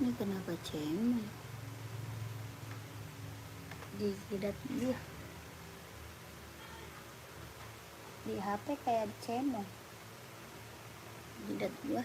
Ini kenapa cemen? Di jidat dia. Di HP kayak cemen. Jidat gua.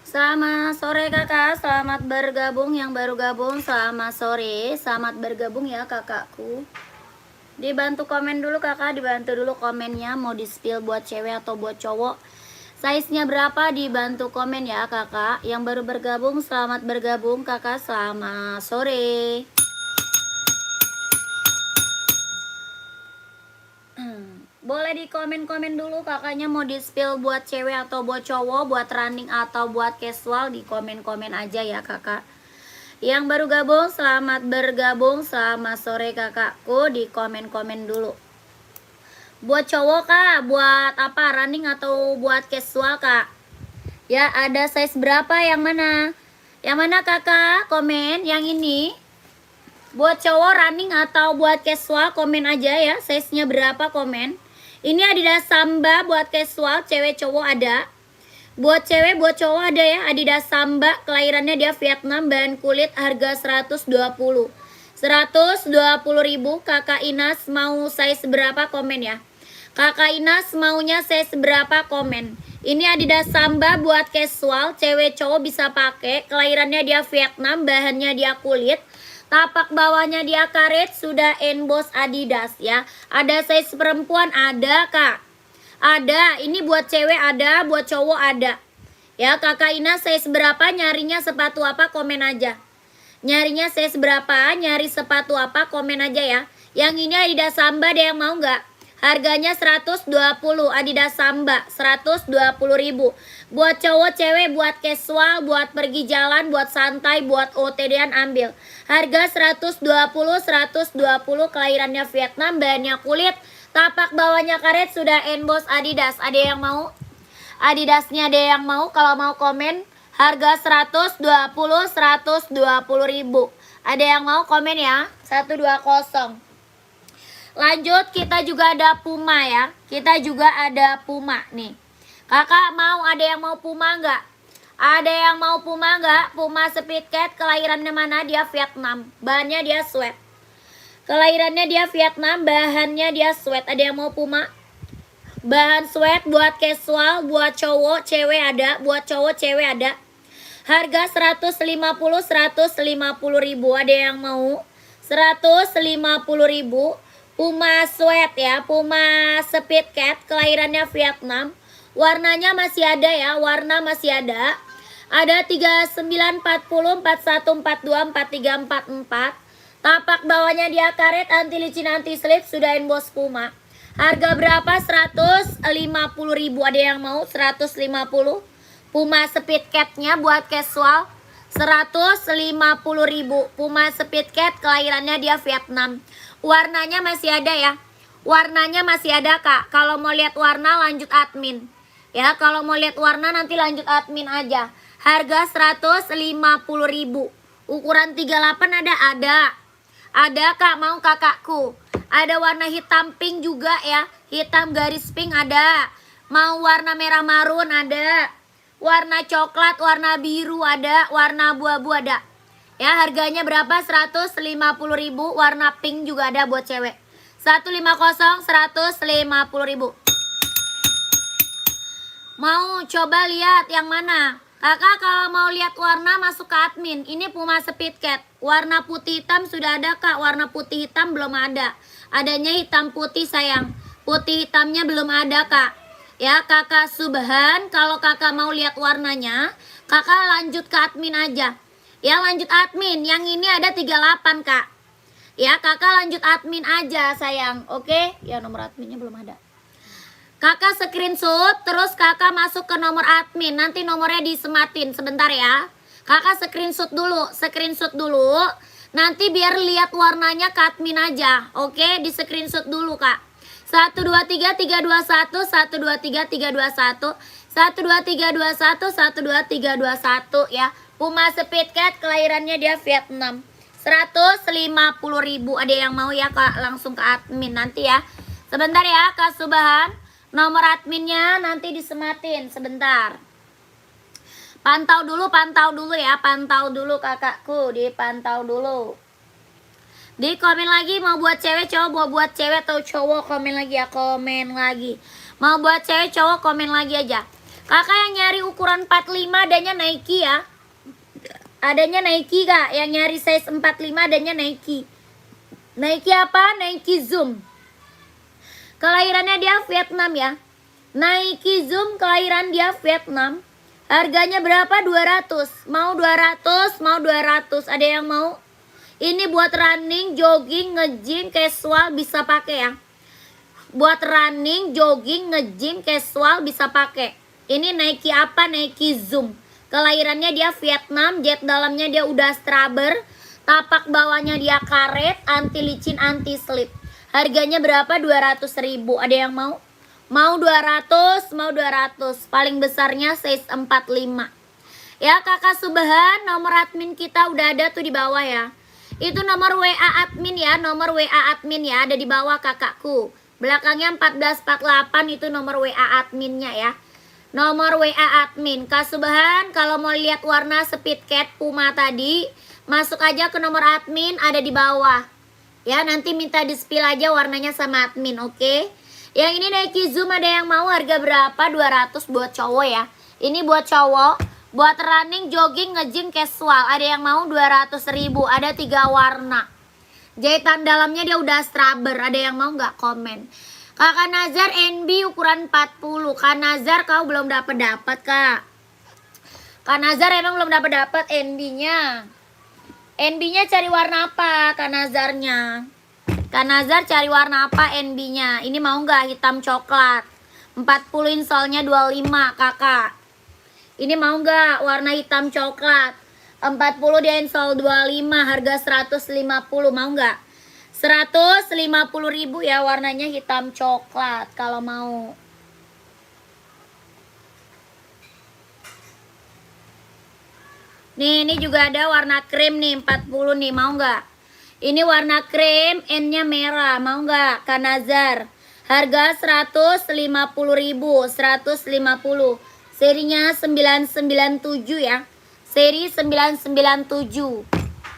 Selamat sore kakak, selamat bergabung yang baru gabung, selamat sore, selamat bergabung ya kakakku. Dibantu komen dulu kakak, dibantu dulu komennya, mau di spill buat cewek atau buat cowok. Size-nya berapa dibantu komen ya kakak. Yang baru bergabung, selamat bergabung kakak, selamat sore. Boleh di komen-komen dulu kakaknya mau di spill buat cewek atau buat cowok, buat running atau buat casual, di komen-komen aja ya kakak. Yang baru gabung selamat bergabung, selamat sore kakakku, di komen-komen dulu. Buat cowok kak, buat apa, running atau buat casual kak? Ya ada size berapa, yang mana? Yang mana kakak? Komen yang ini. Buat cowok running atau buat casual komen aja ya, size-nya berapa komen. Ini Adidas Samba buat casual, cewek cowok ada. Buat cewek, buat cowok ada ya. Adidas Samba, kelahirannya dia Vietnam, bahan kulit, harga 120. 120.000. Kakak Inas mau size berapa komen ya. Kakak Inas maunya size berapa komen. Ini Adidas Samba buat casual, cewek cowok bisa pakai. Kelahirannya dia Vietnam, bahannya dia kulit. Tapak bawahnya dia karet, sudah emboss Adidas ya. Ada size perempuan ada kak. Ada, ini buat cewek ada, buat cowok ada. Ya kakak Ina size berapa, nyarinya sepatu apa, komen aja. Nyarinya size berapa, nyari sepatu apa, komen aja ya. Yang ini Adidas Samba, ada yang mau nggak? Harganya 120, Adidas Samba 120.000. Buat cowok cewek, buat casual, buat pergi jalan, buat santai, buat OTD-an ambil. Harga 120, kelahirannya Vietnam, bahannya kulit, tapak bawahnya karet, sudah emboss Adidas. Ada yang mau? Adidasnya ada yang mau? Kalau mau komen, harga 120, 120.000. Ada yang mau komen ya? 120. Lanjut, kita juga ada Puma ya. Kita juga ada Puma nih. Kakak mau, ada yang mau Puma nggak? Ada yang mau Puma nggak? Puma Speed Cat, kelahirannya mana? Dia Vietnam, bahannya dia sweat. Kelahirannya dia Vietnam, bahannya dia sweat. Ada yang mau Puma? Bahan sweat buat casual, buat cowok cewek ada, buat cowok cewek ada. Harga 150.000. Ada yang mau? 150.000. Puma sweat ya, Puma Speed Cat, kelahirannya Vietnam. Warnanya masih ada ya, warna masih ada. Ada 39, 40, 41, 42, 43, 44. Tapak bawahnya dia karet, anti licin, anti slip, sudah emboss Puma. Harga berapa? 150.000. Ada yang mau? 150. Puma Speed Cat-nya buat casual 150.000. Puma Speed Cat, kelahirannya dia Vietnam. Warnanya masih ada ya. Warnanya masih ada kak. Kalau mau lihat warna lanjut admin. Ya kalau mau lihat warna nanti lanjut admin aja. Harga 150.000. Ukuran 38 ada? Ada kak, mau kakakku. Ada warna hitam pink juga ya. Hitam garis pink ada. Mau warna merah marun ada. Warna coklat, warna biru ada. Warna abu-abu ada. Ya harganya berapa? 150.000. Warna pink juga ada buat cewek. 150, 150.000. Mau coba lihat yang mana? Kakak kalau mau lihat warna masuk ke admin. Ini Puma Speed Cat. Warna putih hitam sudah ada kak. Warna putih hitam belum ada. Adanya hitam putih sayang. Putih hitamnya belum ada kak. Ya kakak Subhan, kalau kakak mau lihat warnanya, kakak lanjut ke admin aja. Ya lanjut admin. Yang ini ada 38 kak. Ya kakak lanjut admin aja sayang. Oke. Ya nomor adminnya belum ada. Kakak screenshot, terus kakak masuk ke nomor admin. Nanti nomornya disematin sebentar ya. Kakak screenshot dulu. Nanti biar lihat warnanya ke admin aja. Oke, di screenshot dulu kak. 1, 2, 3, 3, 2, 1, 1, 2, 3, 3, 2, 1, 1, 2, 3, 2, 1, 1, 2, 3, 2, 1 ya. Puma Speed Cat, kelahirannya dia Vietnam. 150.000. Ada yang mau ya kak, langsung ke admin nanti ya. Sebentar ya kak Subhan. Nomor adminnya nanti disematin sebentar. Pantau dulu ya. Pantau dulu kakakku. Dipantau dulu. Di komen lagi mau buat cewek cowok, mau buat cewek atau cowok, komen lagi ya. Komen lagi. Mau buat cewek cowok, komen lagi aja. Kakak yang nyari ukuran 45 adanya Nike ya. Adanya Nike kak. Yang nyari size 45 adanya Nike. Nike apa? Nike Zoom. Kelahirannya dia Vietnam ya. Nike Zoom kelahiran dia Vietnam. Harganya berapa? 200. Mau 200, mau 200. Ada yang mau? Ini buat running, jogging, nge-gym, casual bisa pakai ya. Buat running, jogging, nge-gym, casual bisa pakai. Ini Nike apa? Nike Zoom. Kelahirannya dia Vietnam, jet dalamnya dia udah strabber, tapak bawahnya dia karet, anti licin, anti slip. Harganya berapa? 200.000. Ada yang mau? Mau 200, mau 200. Paling besarnya size 45. Ya kakak Subhan, nomor admin kita udah ada tuh di bawah ya. Itu nomor WA admin ya, nomor WA admin ya, ada di bawah kakakku. Belakangnya 1448 itu nomor WA adminnya ya. Nomor WA admin. Kak Subhan, kalau mau lihat warna Speed Cat Puma tadi, masuk aja ke nomor admin, ada di bawah. Ya nanti minta di spill aja warnanya sama admin, oke? Yang ini Nike Zoom ada yang mau, harga berapa? 200 buat cowok ya. Ini buat cowok, buat running, jogging, nge-gym, casual. Ada yang mau 200.000, ada 3 warna. Jahitan dalamnya dia udah strabber, ada yang mau nggak komen? Kakak Nazar NB ukuran 40. Kak Nazar kau belum dapat kak. Kak Nazar emang belum dapat NB-nya. NB-nya cari warna apa Kak Nazarnya? Kak Nazar cari warna apa NB-nya? Ini mau nggak hitam coklat? 40 insolnya 25 kakak. Ini mau nggak warna hitam coklat? 40 dia insol 25, harga 150, mau nggak? 150.000 ya, warnanya hitam coklat kalau mau. Nih, ini juga ada warna krem nih, 40 nih, mau nggak? Ini warna krem, N-nya merah, mau nggak? Kak Nazar. Harga 150.000, 150. Serinya 997 ya. Seri 997.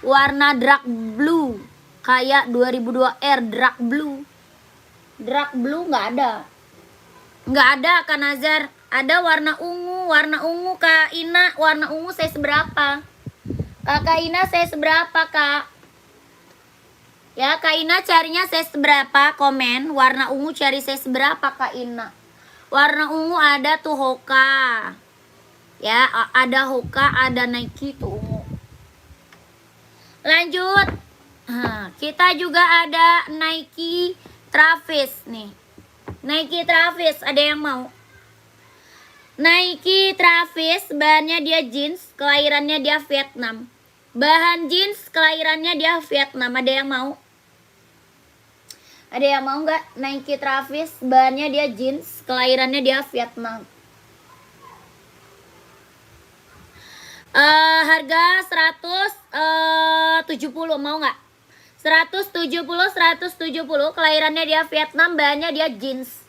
Warna dark blue. Kayak 2002R dark blue. Dark blue nggak ada. Nggak ada Kak Nazar. Ada warna ungu Kak Ina, warna ungu saya seberapa? Kak Ina saya seberapa Kak? Ya Kak Ina carinya saya seberapa, komen. Warna ungu cari saya seberapa Kak Ina? Warna ungu ada tuh Hoka. Ya ada Hoka, ada Nike tuh ungu. Lanjut. Kita juga ada Nike Travis nih. Nike Travis ada yang mau? Nike Travis, bahannya dia jeans, kelahirannya dia Vietnam. Bahan jeans, kelahirannya dia Vietnam. Ada yang mau? Ada yang mau nggak? Nike Travis, bahannya dia jeans, kelahirannya dia Vietnam. Harga 170, mau nggak? 170, kelahirannya dia Vietnam, bahannya dia jeans.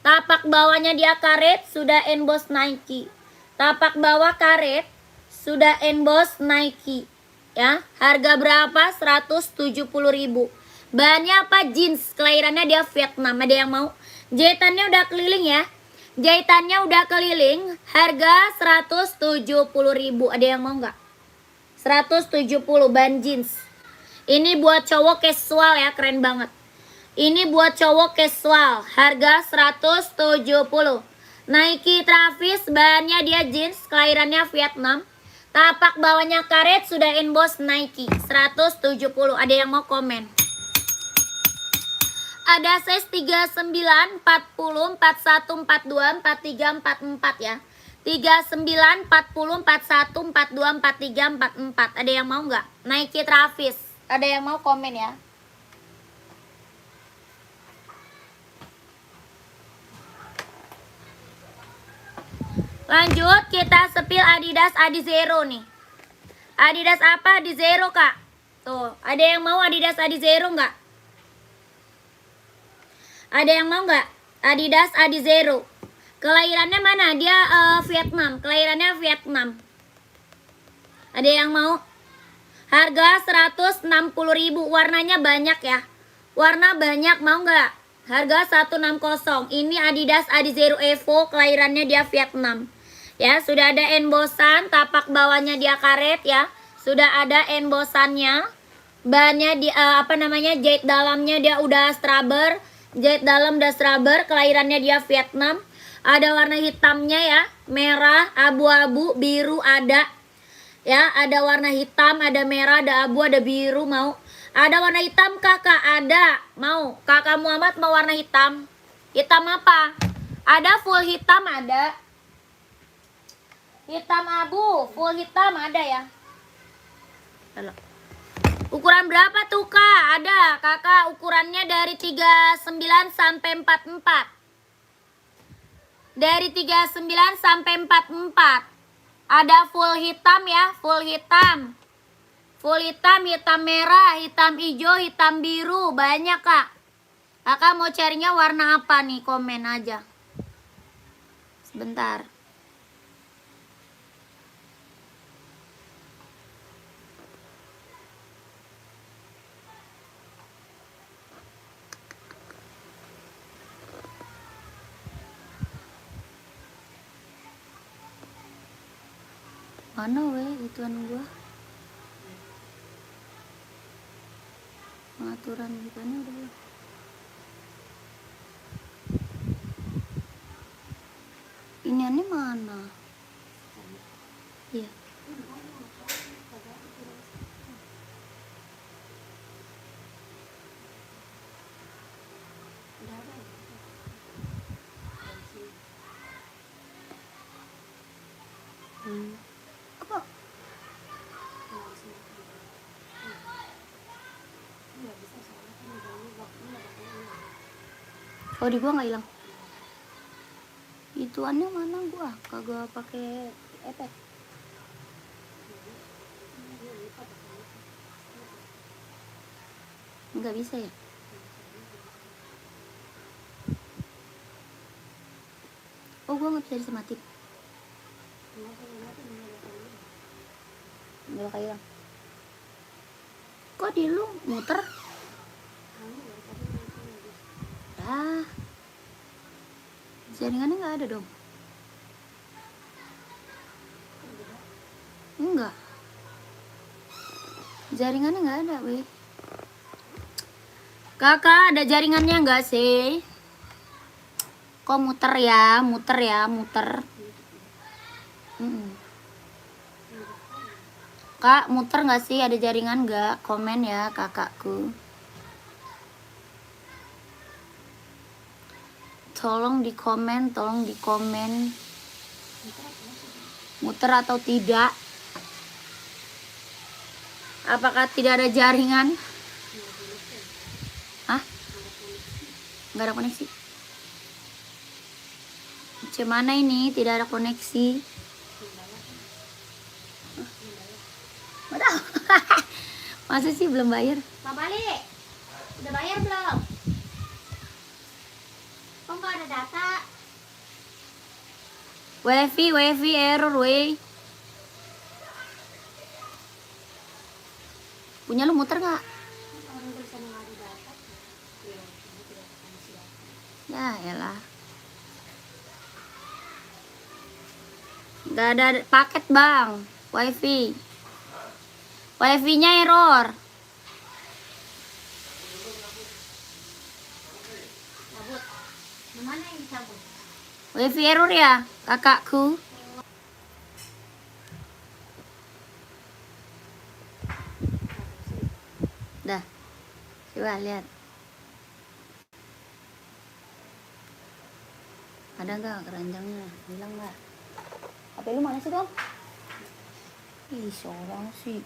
Tapak bawahnya dia karet, sudah emboss Nike. Tapak bawah karet, sudah emboss Nike. Ya, harga berapa? 170.000. Bahannya apa? Jeans, kelahirannya dia Vietnam. Ada yang mau? Jahitannya udah keliling ya. Jahitannya udah keliling, harga 170.000. Ada yang mau nggak? 170 ban jeans. Ini buat cowok casual ya, keren banget. Ini buat cowok casual, harga 170. Nike Travis, bahannya dia jeans, kelahirannya Vietnam. Tapak bawahnya karet, sudah emboss Nike, 170. Ada yang mau komen? Ada size 39, 40, 41, 42, 43, 44 ya. 39, 40, 41, 42, 43, 44. Ada yang mau nggak? Nike Travis. Ada yang mau komen ya? Lanjut, kita sepil Adidas Adizero nih. Adidas apa? Adizero, Kak. Tuh, ada yang mau Adidas Adizero nggak? Ada yang mau nggak? Adidas Adizero. Kelahirannya mana? Dia Vietnam. Kelahirannya Vietnam. Ada yang mau? Harga 160.000. Warnanya banyak ya. Warna banyak, mau nggak? Harga 160. Ini Adidas Adizero Evo. Kelahirannya dia Vietnam. Ya, sudah ada embossan. Tapak bawahnya dia karet ya. Sudah ada embossannya. Bahannya di jahit dalamnya dia udah strabber. Jahit dalam das rubber, kelahirannya dia Vietnam. Ada warna hitamnya ya, merah, abu-abu, biru ada. Ya, ada warna hitam, ada merah, ada abu, ada biru, mau. Ada warna hitam kakak, ada. Mau, kakak Muhammad mau warna hitam. Hitam apa? Ada full hitam ada. Hitam abu, full hitam ada ya. Halo. Ukuran berapa tuh kak? Ada kakak, ukurannya dari 39 sampai 44. Dari 39 sampai 44. Ada full hitam ya, full hitam. Full hitam, hitam merah, hitam hijau, hitam biru. Banyak kak. Kakak mau carinya warna apa nih? Komen aja. Sebentar. Mana weh ituan gua? Pengaturan gituannya udah. Ini aneh mana? Iya. Kok? Oh di gua nggak hilang. Ituannya mana gua? Kagak pakai efek. Nggak bisa ya? Oh gua nggak bisa disematin. Nggak bakal hilang. Kok di lu muter? Ah, jaringannya nggak ada dong. Enggak. Jaringannya nggak ada, weh. Kakak, ada jaringannya nggak sih? Kok muter ya, muter ya, muter. Kak, muter nggak sih? Ada jaringan nggak? Komen ya, kakakku. Tolong di komen, tolong di komen. Muter atau tidak? Apakah tidak ada jaringan? Hah? Nggak ada koneksi? Gimana ini? Tidak ada koneksi. Nggak tahu. Masa sih belum bayar? Pak Bali, udah bayar belum? Kok nggak ada data? Wifi error wey. Punya lu muter nggak? Ya elah. Gak ada paket bang, wifi. Wifi-nya error. Wifi error ya, kakakku. Dah, coba lihat. Ada nggak keranjangnya? Bilang nggak? HP lu mana sih, Dom? Ih, seorang sih.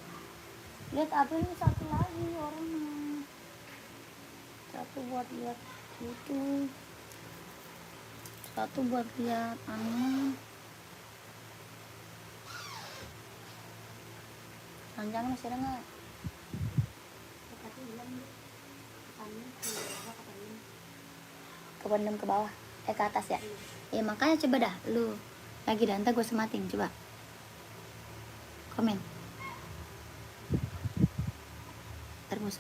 Lihat HP lu satu lagi orangnya. Satu buat lihat itu. Satu buat lihat keranjang masih ada nggak? Kependem ke bawah, ke atas ya? Ya makanya coba dah, lu lagi dah, ntar gue sematin, coba komen. Terus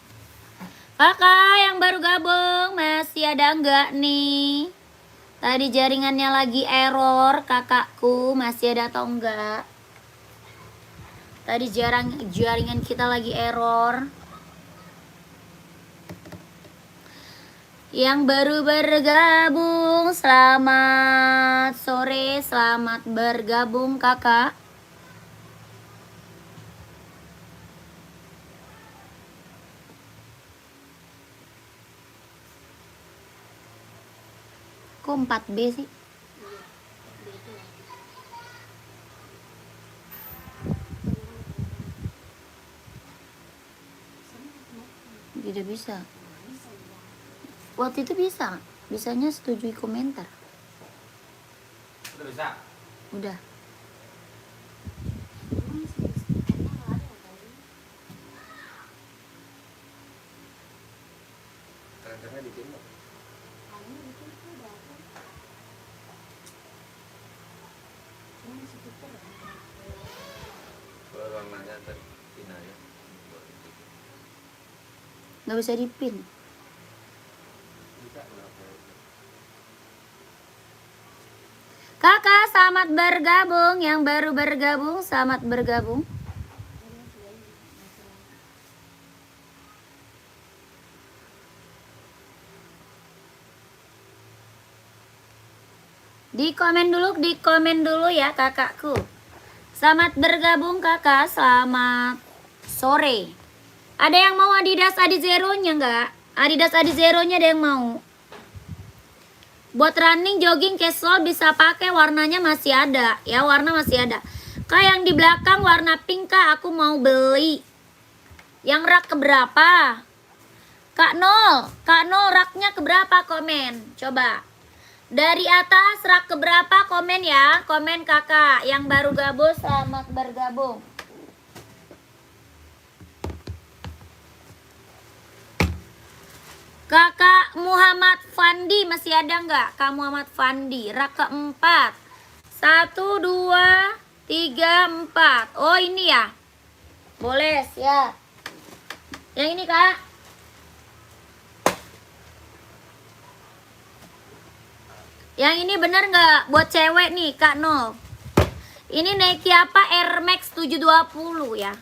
kakak yang baru gabung masih ada nggak nih? Tadi jaringannya lagi error, kakakku masih ada atau enggak? Tadi jaringan kita lagi error. Yang baru bergabung, selamat sore, selamat bergabung kakak. Kok 4B sih? Tidak bisa. Waktu itu bisa. Bisanya setujui komentar. Udah bisa? Udah. Keranjangnya di timur. Kalau warnanya terpin aja. Nggak bisa dipin. Bisa kenapa? Kakak selamat bergabung. Yang baru bergabung selamat bergabung. Di komen dulu ya kakakku. Selamat bergabung kakak, selamat sore. Ada yang mau Adidas Adizero-nya nggak? Adidas Adizero-nya ada yang mau? Buat running, jogging, casual bisa pakai, warnanya masih ada. Ya, warna masih ada. Kak yang di belakang warna pink kak, aku mau beli. Yang rak keberapa? Kak Nol raknya keberapa, komen? Coba. Dari atas rak keberapa, komen ya. Komen kakak yang baru gabung, selamat bergabung. Kakak Muhammad Fandi masih ada nggak? Kak Muhammad Fandi, rak keempat. 1, 2, 3, 4. Oh ini ya? Boleh ya. Yang ini kak? Yang ini bener nggak? Buat cewek nih Kak Nol. Ini Nike apa? Air Max 720 ya.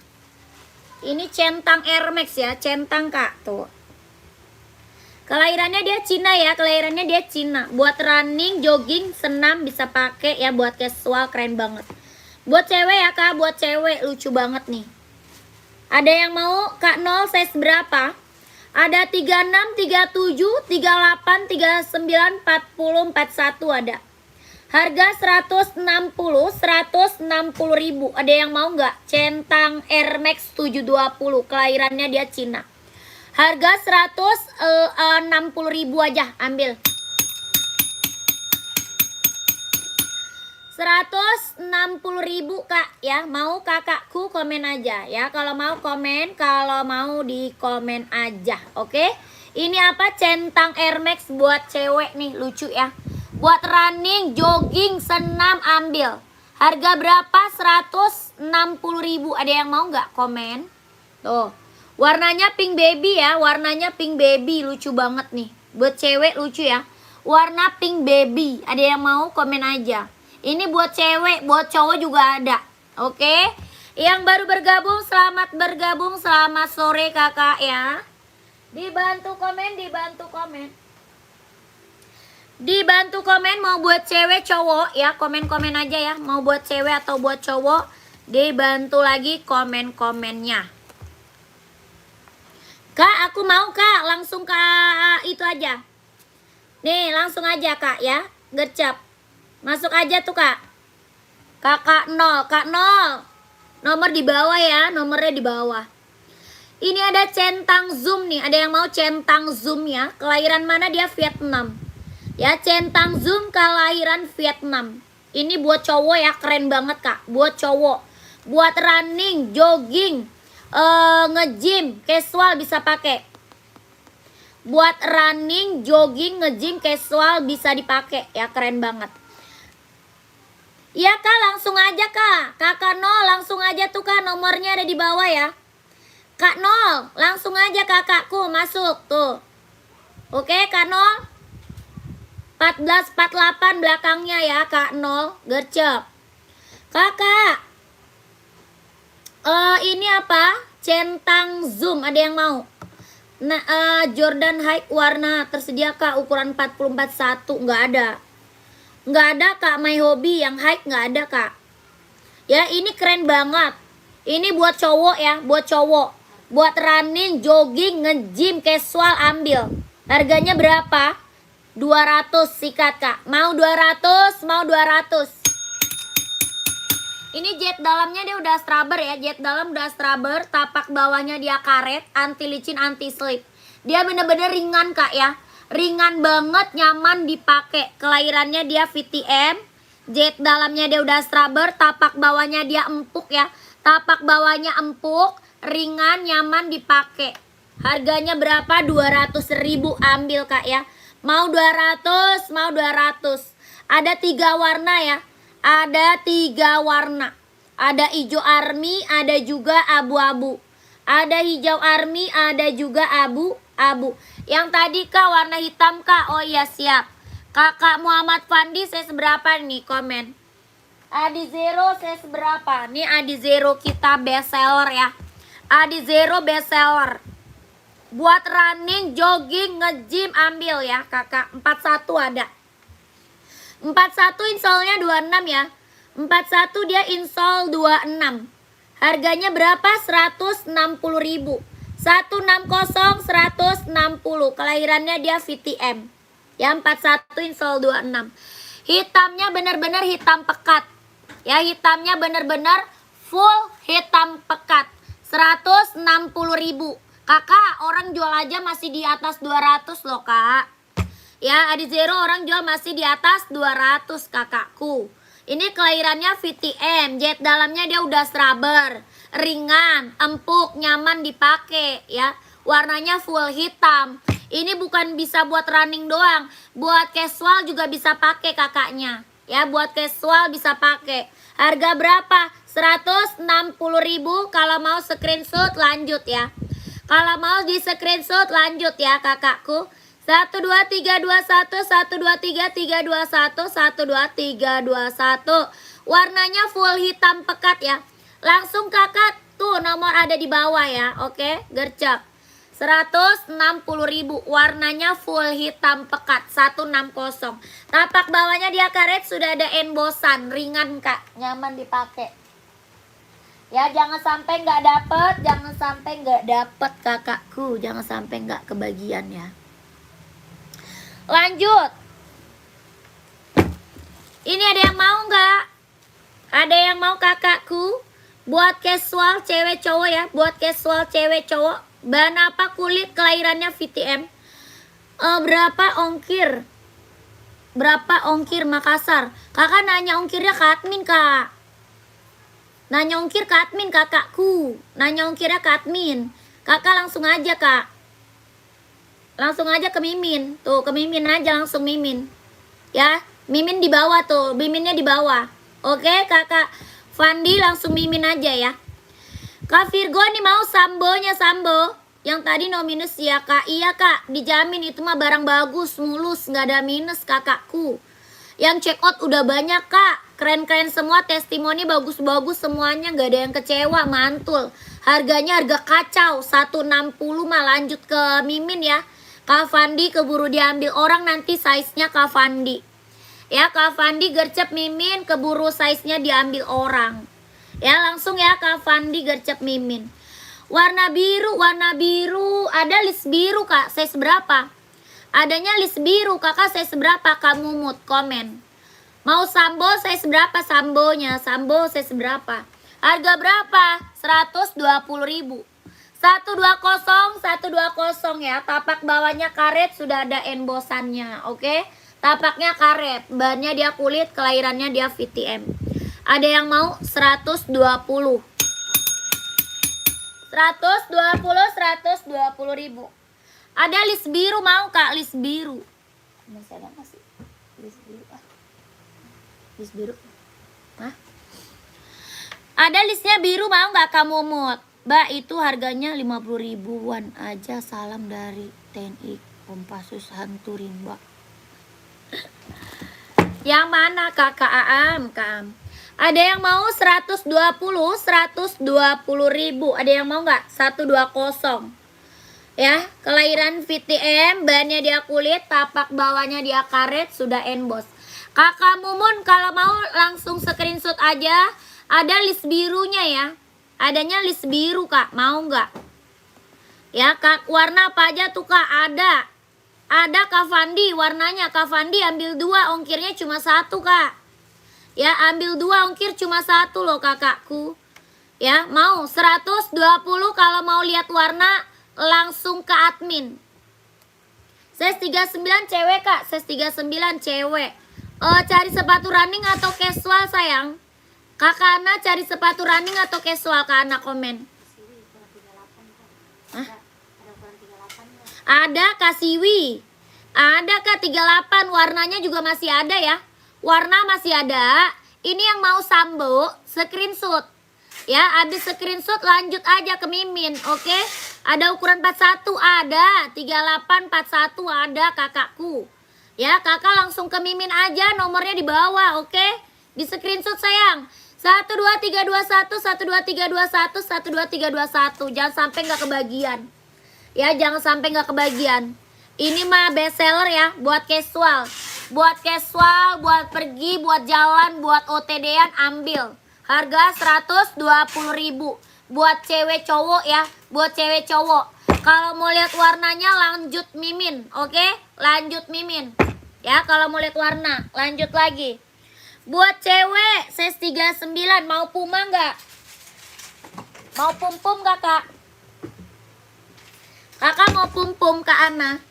Ini centang Air Max ya, centang kak tuh. Kelahirannya dia Cina ya, kelahirannya dia Cina. Buat running, jogging, senam bisa pakai ya, buat casual keren banget. Buat cewek ya kak, buat cewek lucu banget nih. Ada yang mau Kak Nol size berapa? Ada 36, 37, 38, 39, 40, 41 ada. Harga 160 ribu. Ada yang mau nggak? Centang Air Max 720, kelahirannya dia Cina. Harga 160 ribu aja, ambil. 160 ribu kak ya. Mau kakakku komen aja ya. Kalau mau komen, kalau mau di komen aja. Oke. Ini apa? Centang Air Max buat cewek nih, lucu ya. Buat running, jogging, senam, ambil. Harga berapa? 160 ribu. Ada yang mau nggak? Komen. Tuh. Warnanya pink baby ya. Warnanya pink baby, lucu banget nih. Buat cewek lucu ya. Warna pink baby. Ada yang mau? Komen aja. Ini buat cewek, buat cowok juga ada. Oke. Yang baru bergabung, selamat bergabung. Selamat sore kakak ya. Dibantu komen, dibantu komen. Dibantu komen mau buat cewek cowok ya. Komen-komen aja ya. Mau buat cewek atau buat cowok. Dibantu lagi komen-komennya. Kak, aku mau kak. Langsung ke itu aja. Nih, langsung aja kak ya. Gercep. Masuk aja tuh kak. Kakak 0. Kak 0. Nomor di bawah ya. Nomornya di bawah. Ini ada centang zoom nih. Ada yang mau centang zoom ya. Kelahiran mana dia? Vietnam. Ya, centang zoom kelahiran Vietnam. Ini buat cowok ya. Keren banget kak. Buat cowok. Buat running, jogging, nge-gym, casual bisa pakai. Buat running, jogging, nge-gym, casual bisa dipakai ya, keren banget. Iya kak, langsung aja kak. Kakak 0, langsung aja tuh kak, nomornya ada di bawah ya. Kak 0, langsung aja kakakku masuk tuh. Oke kak 0. 1448 belakangnya ya kak 0, gercep. Kakak. Ini apa? Centang zoom, ada yang mau? Nah, Jordan High warna tersedia kak, ukuran 44 1, nggak ada. Nggak ada kak, My Hobby yang high nggak ada kak. Ya, ini keren banget. Ini buat cowok ya, buat cowok. Buat running, jogging, nge-gym, casual ambil. Harganya berapa? 200 sikat kak. Mau 200, mau 200. Ini jet dalamnya dia udah scrubber ya. Jet dalam udah scrubber. Tapak bawahnya dia karet. Anti licin, anti slip. Dia bener-bener ringan kak ya. Ringan banget, nyaman dipakai. Kelahirannya dia VTM. Jet dalamnya dia udah scrubber. Tapak bawahnya dia empuk ya. Tapak bawahnya empuk. Ringan, nyaman dipakai. Harganya berapa? 200.000 ambil kak ya. Mau 200, mau 200. Ada 3 warna ya. Ada 3 warna. Ada hijau army, ada juga abu-abu. Ada hijau army, ada juga abu-abu. Yang tadi kak warna hitam kak. Oh iya siap. Kakak Muhammad Fandi saya seberapa nih komen. Adi Zero saya seberapa. Nih Adi Zero kita best seller ya. Adi Zero best seller. Buat running, jogging, nge-gym ambil ya kakak. 41 ada. 41 installnya 26 ya. 41 dia install 26. Harganya berapa? 160.000. 160 160. Kelahirannya dia VTM. Ya 41 install 26. Hitamnya benar-benar hitam pekat. Ya hitamnya benar-benar full hitam pekat. 160.000. Kakak, orang jual aja masih di atas 200 loh kak. Ya, Adi Zero orang jual masih di atas 200 kakakku. Ini kelahirannya VTM, jet dalamnya dia udah scrubber, ringan, empuk, nyaman dipakai ya. Warnanya full hitam. Ini bukan bisa buat running doang, buat casual juga bisa pakai kakaknya. Ya, buat casual bisa pakai. Harga berapa? 160.000. Kalau mau screenshot lanjut ya. Kalau mau di screenshot lanjut ya kakakku. 1 2 3 2 1 1 2 3 3 2 1 1 2 3 2 1. Warnanya full hitam pekat ya. Langsung kakak tuh nomor ada di bawah ya. Oke, gercep. 160.000. Warnanya full hitam pekat 160. Tapak bawahnya dia karet, sudah ada embosan, ringan kak, nyaman dipakai. Ya jangan sampai nggak dapet, jangan sampai nggak dapet kakakku, jangan sampai nggak kebagian ya. Lanjut. Ini ada yang mau nggak? Ada yang mau kakakku? Buat casual cewek cowok ya. Buat casual cewek cowok. Bahan apa? Kulit, kelahirannya VTM. Berapa ongkir? Berapa ongkir Makassar? Kakak nanya ongkirnya ke admin kak. Nanya ongkir ke admin kakakku. Nanya ongkirnya ke admin. Kakak langsung aja kak. Langsung aja ke Mimin. Tuh ke Mimin aja langsung Mimin. Ya Mimin di bawah tuh. Miminnya di bawah. Oke kakak Fandi langsung Mimin aja ya. Kak Virgo nih mau sambonya sambo. Yang tadi no minus ya kak. Iya kak dijamin itu mah barang bagus. Mulus gak ada minus kakakku. Yang check out udah banyak kak. Keren-keren semua, testimoni bagus-bagus semuanya, gak ada yang kecewa, mantul. Harganya harga kacau, 160 mah. Lanjut ke Mimin ya. Kak Fandi keburu diambil orang nanti size-nya Kak Fandi. Ya, Kak Fandi gercep Mimin, keburu size-nya diambil orang. Ya, langsung ya Kak Fandi gercep Mimin. Warna biru, ada list biru Kak, size berapa? Adanya list biru, kakak size berapa? Kamu mut, komen. Mau sambo size berapa sambonya? Sambo size berapa? Harga berapa? 120.000. 120 ya. Tapak bawahnya karet, sudah ada embosannya, oke? Tapaknya karet, bahannya dia kulit, kelahirannya dia VTM. Ada yang mau 120 ribu. Ada list biru, mau Kak? List biru masih ada nggak sih? List biru list biru. Hah? Ada listnya biru, mau nggak kamu mut? Mbak, itu harganya 50 ribuan aja. Salam dari TNI Kopassus Hantu Rimba. Yang mana Kakak Aam? Ada yang mau 120 ribu. Ada yang mau nggak? 120. Ya, kelahiran VTM, bahannya dia kulit, tapak bawahnya dia karet, sudah emboss. Kakak Mumun kalau mau langsung screenshot aja. Ada list birunya ya. Adanya list biru Kak, mau nggak? Ya Kak, warna apa aja tuh Kak? Ada Kak Fandi, warnanya Kak Fandi ambil 2, ongkirnya cuma 1 Kak. Ya, ambil 2, ongkir cuma 1 loh kakakku. Ya, mau 120 kalau mau lihat warna langsung ke admin. Size 39 cewek Kak, size 39 cewek. Cari sepatu running atau casual sayang? Kakak Ana cari sepatu running atau casual? Kak Ana komen. Hah? Ada Kak Siwi. Ada Kak 38, warnanya juga masih ada ya. Warna masih ada. Ini yang mau sambo, screenshot. Ya, habis screenshot lanjut aja ke Mimin, oke? Ada ukuran 41, ada 38, 41 ada kakakku. Ya, kakak langsung ke Mimin aja, nomornya di bawah, oke? Di screenshot sayang. 12321, 12321, 12321. Jangan sampai nggak kebagian. Ya, jangan sampai nggak kebagian. Ini mah best seller ya, buat casual. Buat casual, buat pergi, buat jalan, buat OTD-an ambil. Harga 120.000. Buat cewek cowok ya, buat cewek cowok. Kalau mau lihat warnanya lanjut Mimin, oke? Lanjut Mimin. Ya, kalau mau lihat warna, lanjut lagi. Buat cewek size 39 mau Puma nggak? Mau pum-pum nggak Kak? Kakak mau pum-pum Kak Ana.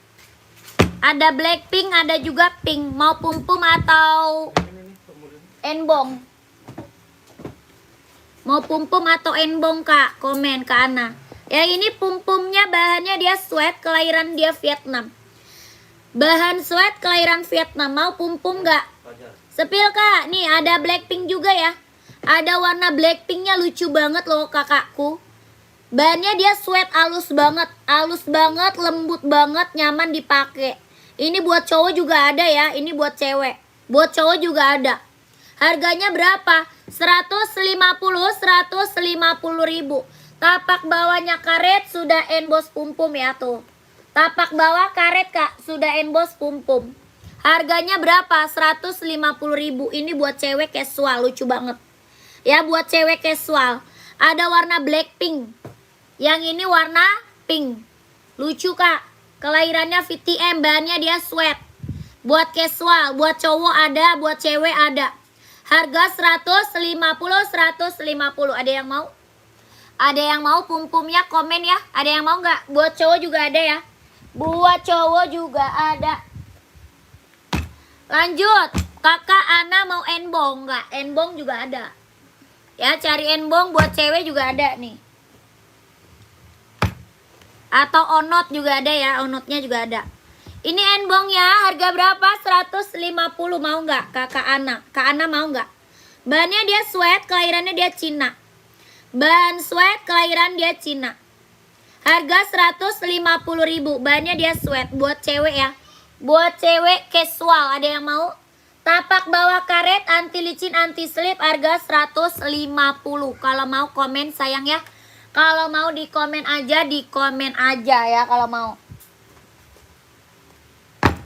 Ada Blackpink, ada juga pink. Mau pum-pum atau enbong? Mau pum-pum atau enbong Kak? Komen Kak Ana. Ya, ini pum-pumnya bahannya dia sweat, kelahiran dia Vietnam. Bahan sweat kelahiran Vietnam. Mau pum-pum nggak? Sepil Kak. Nih ada Blackpink juga ya. Ada warna Blackpinknya lucu banget loh kakakku. Bahannya dia sweat, halus banget, lembut banget, nyaman dipakai. Ini buat cowok juga ada ya. Ini buat cewek. Buat cowok juga ada. Harganya berapa? 150.000. Tapak bawahnya karet, sudah emboss pum-pum ya tuh. Tapak bawah karet Kak, sudah emboss pum-pum. Harganya berapa? 150.000. Ini buat cewek casual, lucu banget. Ya, buat cewek casual. Ada warna Blackpink. Yang ini warna pink. Lucu Kak. Kelahirannya VTM, bahannya dia sweat. Buat casual, buat cowok ada, buat cewek ada. Harga 150. Ada yang mau? Ada yang mau pum-pumnya komen ya. Ada yang mau nggak? Buat cowok juga ada ya. Buat cowok juga ada. Lanjut. Kakak Ana mau enbong nggak? Enbong juga ada. Ya, cari enbong buat cewek juga ada nih. Atau onot juga ada ya. Onotnya juga ada. Ini enbong ya. Harga berapa? 150. Mau nggak Kakak Ana? Kak Ana mau nggak? Bahannya dia sweat, kelahirannya dia Cina. Bahan sweat, kelahiran dia Cina. Harga 150.000. Bahannya dia sweat. Buat cewek ya. Buat cewek casual. Ada yang mau? Tapak bawah karet anti licin anti slip harga 150. Kalau mau komen sayang ya. Kalau mau di komen aja ya kalau mau.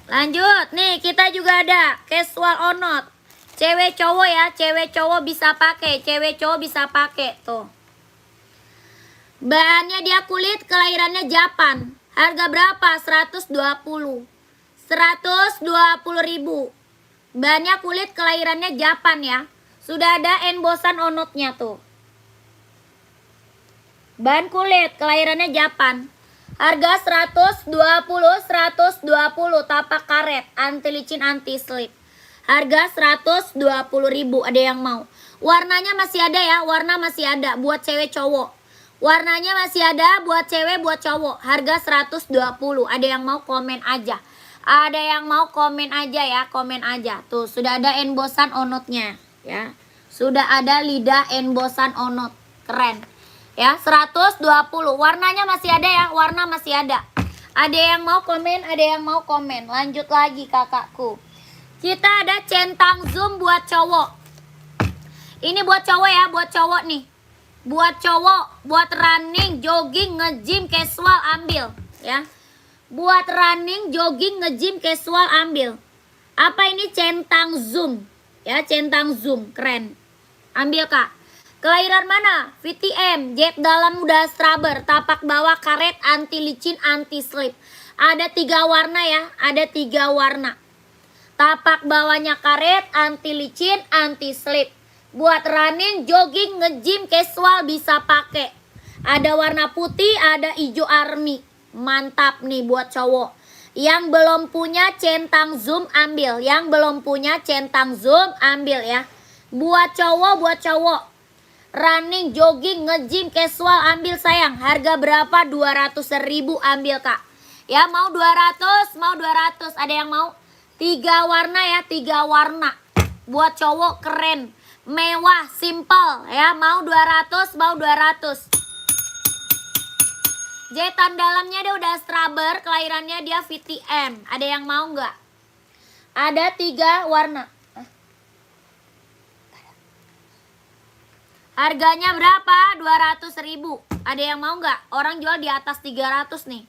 Lanjut, nih kita juga ada casual onot. Cewek cowok ya, cewek cowok bisa pakai, cewek cowok bisa pakai tuh. Bahannya dia kulit, kelahirannya Japan. Harga berapa? 120. 120.000. Bahannya kulit, kelahirannya Japan ya. Sudah ada embosan onotnya tuh. Bahan kulit, kelahirannya Japan. Harga 120 tapak karet, anti licin anti slip. Harga 120.000, ada yang mau. Warnanya masih ada ya, warna masih ada buat cewek cowok. Warnanya masih ada buat cewek buat cowok. Harga 120, ada yang mau komen aja. Ada yang mau komen aja ya, komen aja. Tuh, sudah ada embosan onotnya ya. Sudah ada lidah embosan onot. Keren. Ya, 120. Warnanya masih ada ya, warna masih ada. Ada yang mau komen, ada yang mau komen. Lanjut lagi kakakku. Kita ada centang zoom buat cowok. Ini buat cowok ya, buat cowok nih. Buat cowok, buat running, jogging, nge-gym, casual ambil ya. Buat running, jogging, nge-gym, casual ambil. Apa ini centang zoom? Ya, centang zoom, keren. Ambil kak. Kelahiran mana? VTM, jet dalam udah rubber, tapak bawah karet, anti licin, anti slip. Ada 3 warna ya, ada 3 warna. Tapak bawahnya karet, anti licin, anti slip. Buat running, jogging, nge-gym, casual bisa pakai. Ada warna putih, ada hijau army. Mantap nih buat cowok. Yang belum punya centang zoom ambil. Yang belum punya centang zoom ambil ya. Buat cowok. Running, jogging, nge-gym, casual ambil sayang. Harga berapa? 200.000 ambil kak. Ya mau 200, mau 200. Ada yang mau? 3 warna ya, 3 warna. Buat cowok keren. Mewah, simple ya. Mau 200, mau 200. Jahitan dalamnya dia udah rubber, kelahirannya dia VTM. Ada yang mau nggak? Ada 3 warna. Harganya berapa? 200.000. Ada yang mau nggak? Orang jual di atas 300 nih.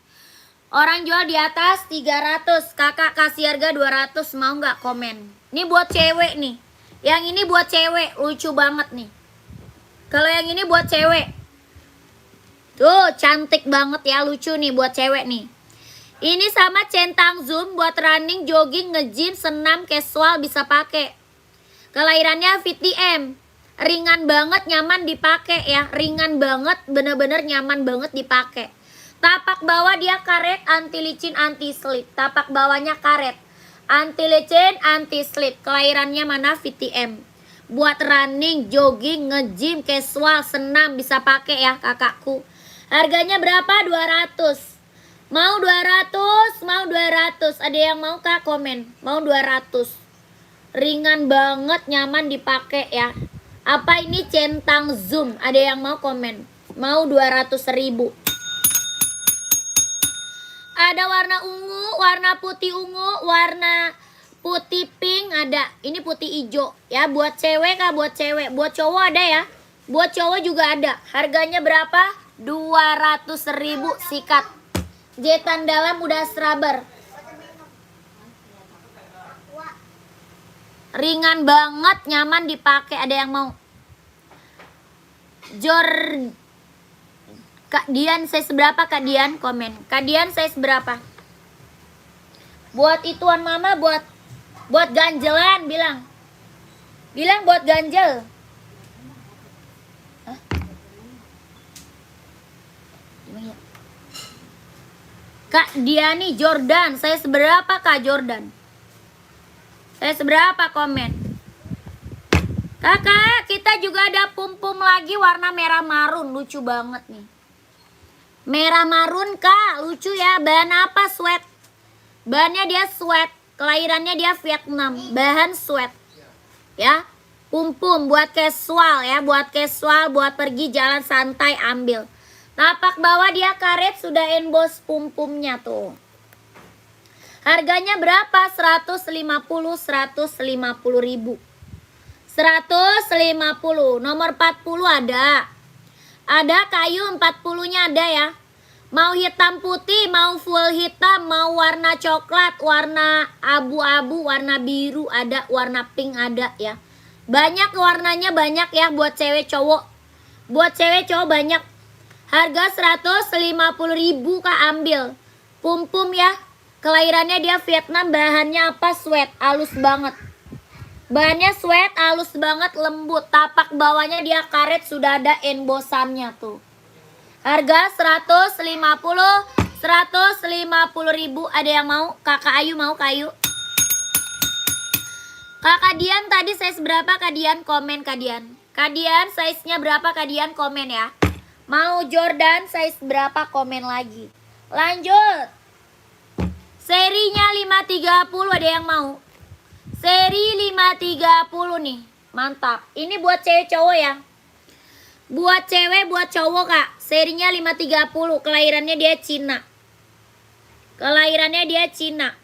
Orang jual di atas 300. Kakak kasih harga 200. Mau nggak? Komen. Ini buat cewek nih. Yang ini buat cewek. Lucu banget nih. Kalau yang ini buat cewek. Tuh cantik banget ya. Lucu nih buat cewek nih. Ini sama centang zoom buat running, jogging, nge-gym, senam, casual bisa pakai. Kelahirannya VTM. Ringan banget, nyaman dipakai ya. Ringan banget, bener-bener nyaman banget dipakai. Tapak bawah dia karet, anti licin, anti slip. Tapak bawahnya karet, anti licin, anti slip. Kelahirannya mana? VTM. Buat running, jogging, nge-gym, casual, senam bisa pakai ya kakakku. Harganya berapa? 200. Mau 200, mau 200. Ada yang mau kak? Komen. Mau 200. Ringan banget, nyaman dipakai ya. Apa ini centang zoom? Ada yang mau komen? Mau 200.000. Ada warna ungu, warna putih ungu, warna putih pink ada. Ini putih hijau ya. Buat cewek kah? Buat cewek. Buat cowok ada ya. Buat cowok juga ada. Harganya berapa? 200.000 sikat. Jahitan dalam udah rubber. Ringan banget, nyaman dipakai. Ada yang mau? Kak Dian size berapa Kak Dian? Komen. Kak Dian size berapa? Buat ituan mama, buat ganjelan bilang. Bilang buat ganjel. Hah? Kak Diani Jordan, saya seberapa Kak Jordan? Saya seberapa? Komen. Kakak, kita juga ada pum-pum lagi warna merah marun, lucu banget nih. Merah marun kak, lucu ya. Bahan apa? Sweat. Bahannya dia sweat. Kelahirannya dia Vietnam. Bahan sweat. Ya, pum-pum buat casual ya, buat casual, buat pergi jalan santai ambil. Tapak bawah dia karet, sudah emboss pum-pumnya tuh. Harganya berapa? 150 ribu. 150. Nomor 40 ada. Ada kayu 40-nya ada ya. Mau hitam putih, mau full hitam, mau warna coklat, warna abu-abu, warna biru ada, warna pink ada ya. Banyak warnanya, banyak ya buat cewek cowok. Buat cewek cowok banyak. Harga 150 ribu Kak, ambil. Pum-pum ya. Kelahirannya dia Vietnam, bahannya apa? Sweat, halus banget. Bahannya sweat, halus banget, lembut. Tapak bawahnya dia karet, sudah ada embosannya tuh. Harga 150 ribu. Ada yang mau? Kakak Ayu mau, Kak Ayu? Kakak Dian tadi size berapa Kak Dian? Komen Kak Dian. Kak Dian size-nya berapa Kak Dian? Komen ya. Mau Jordan size berapa? Komen lagi. Lanjut. Serinya 530, ada yang mau? Seri 530 nih. Mantap. Ini buat cewek cowok ya. Buat cewek, buat cowok Kak. Serinya 530. Kelahirannya dia Cina. Kelahirannya dia Cina.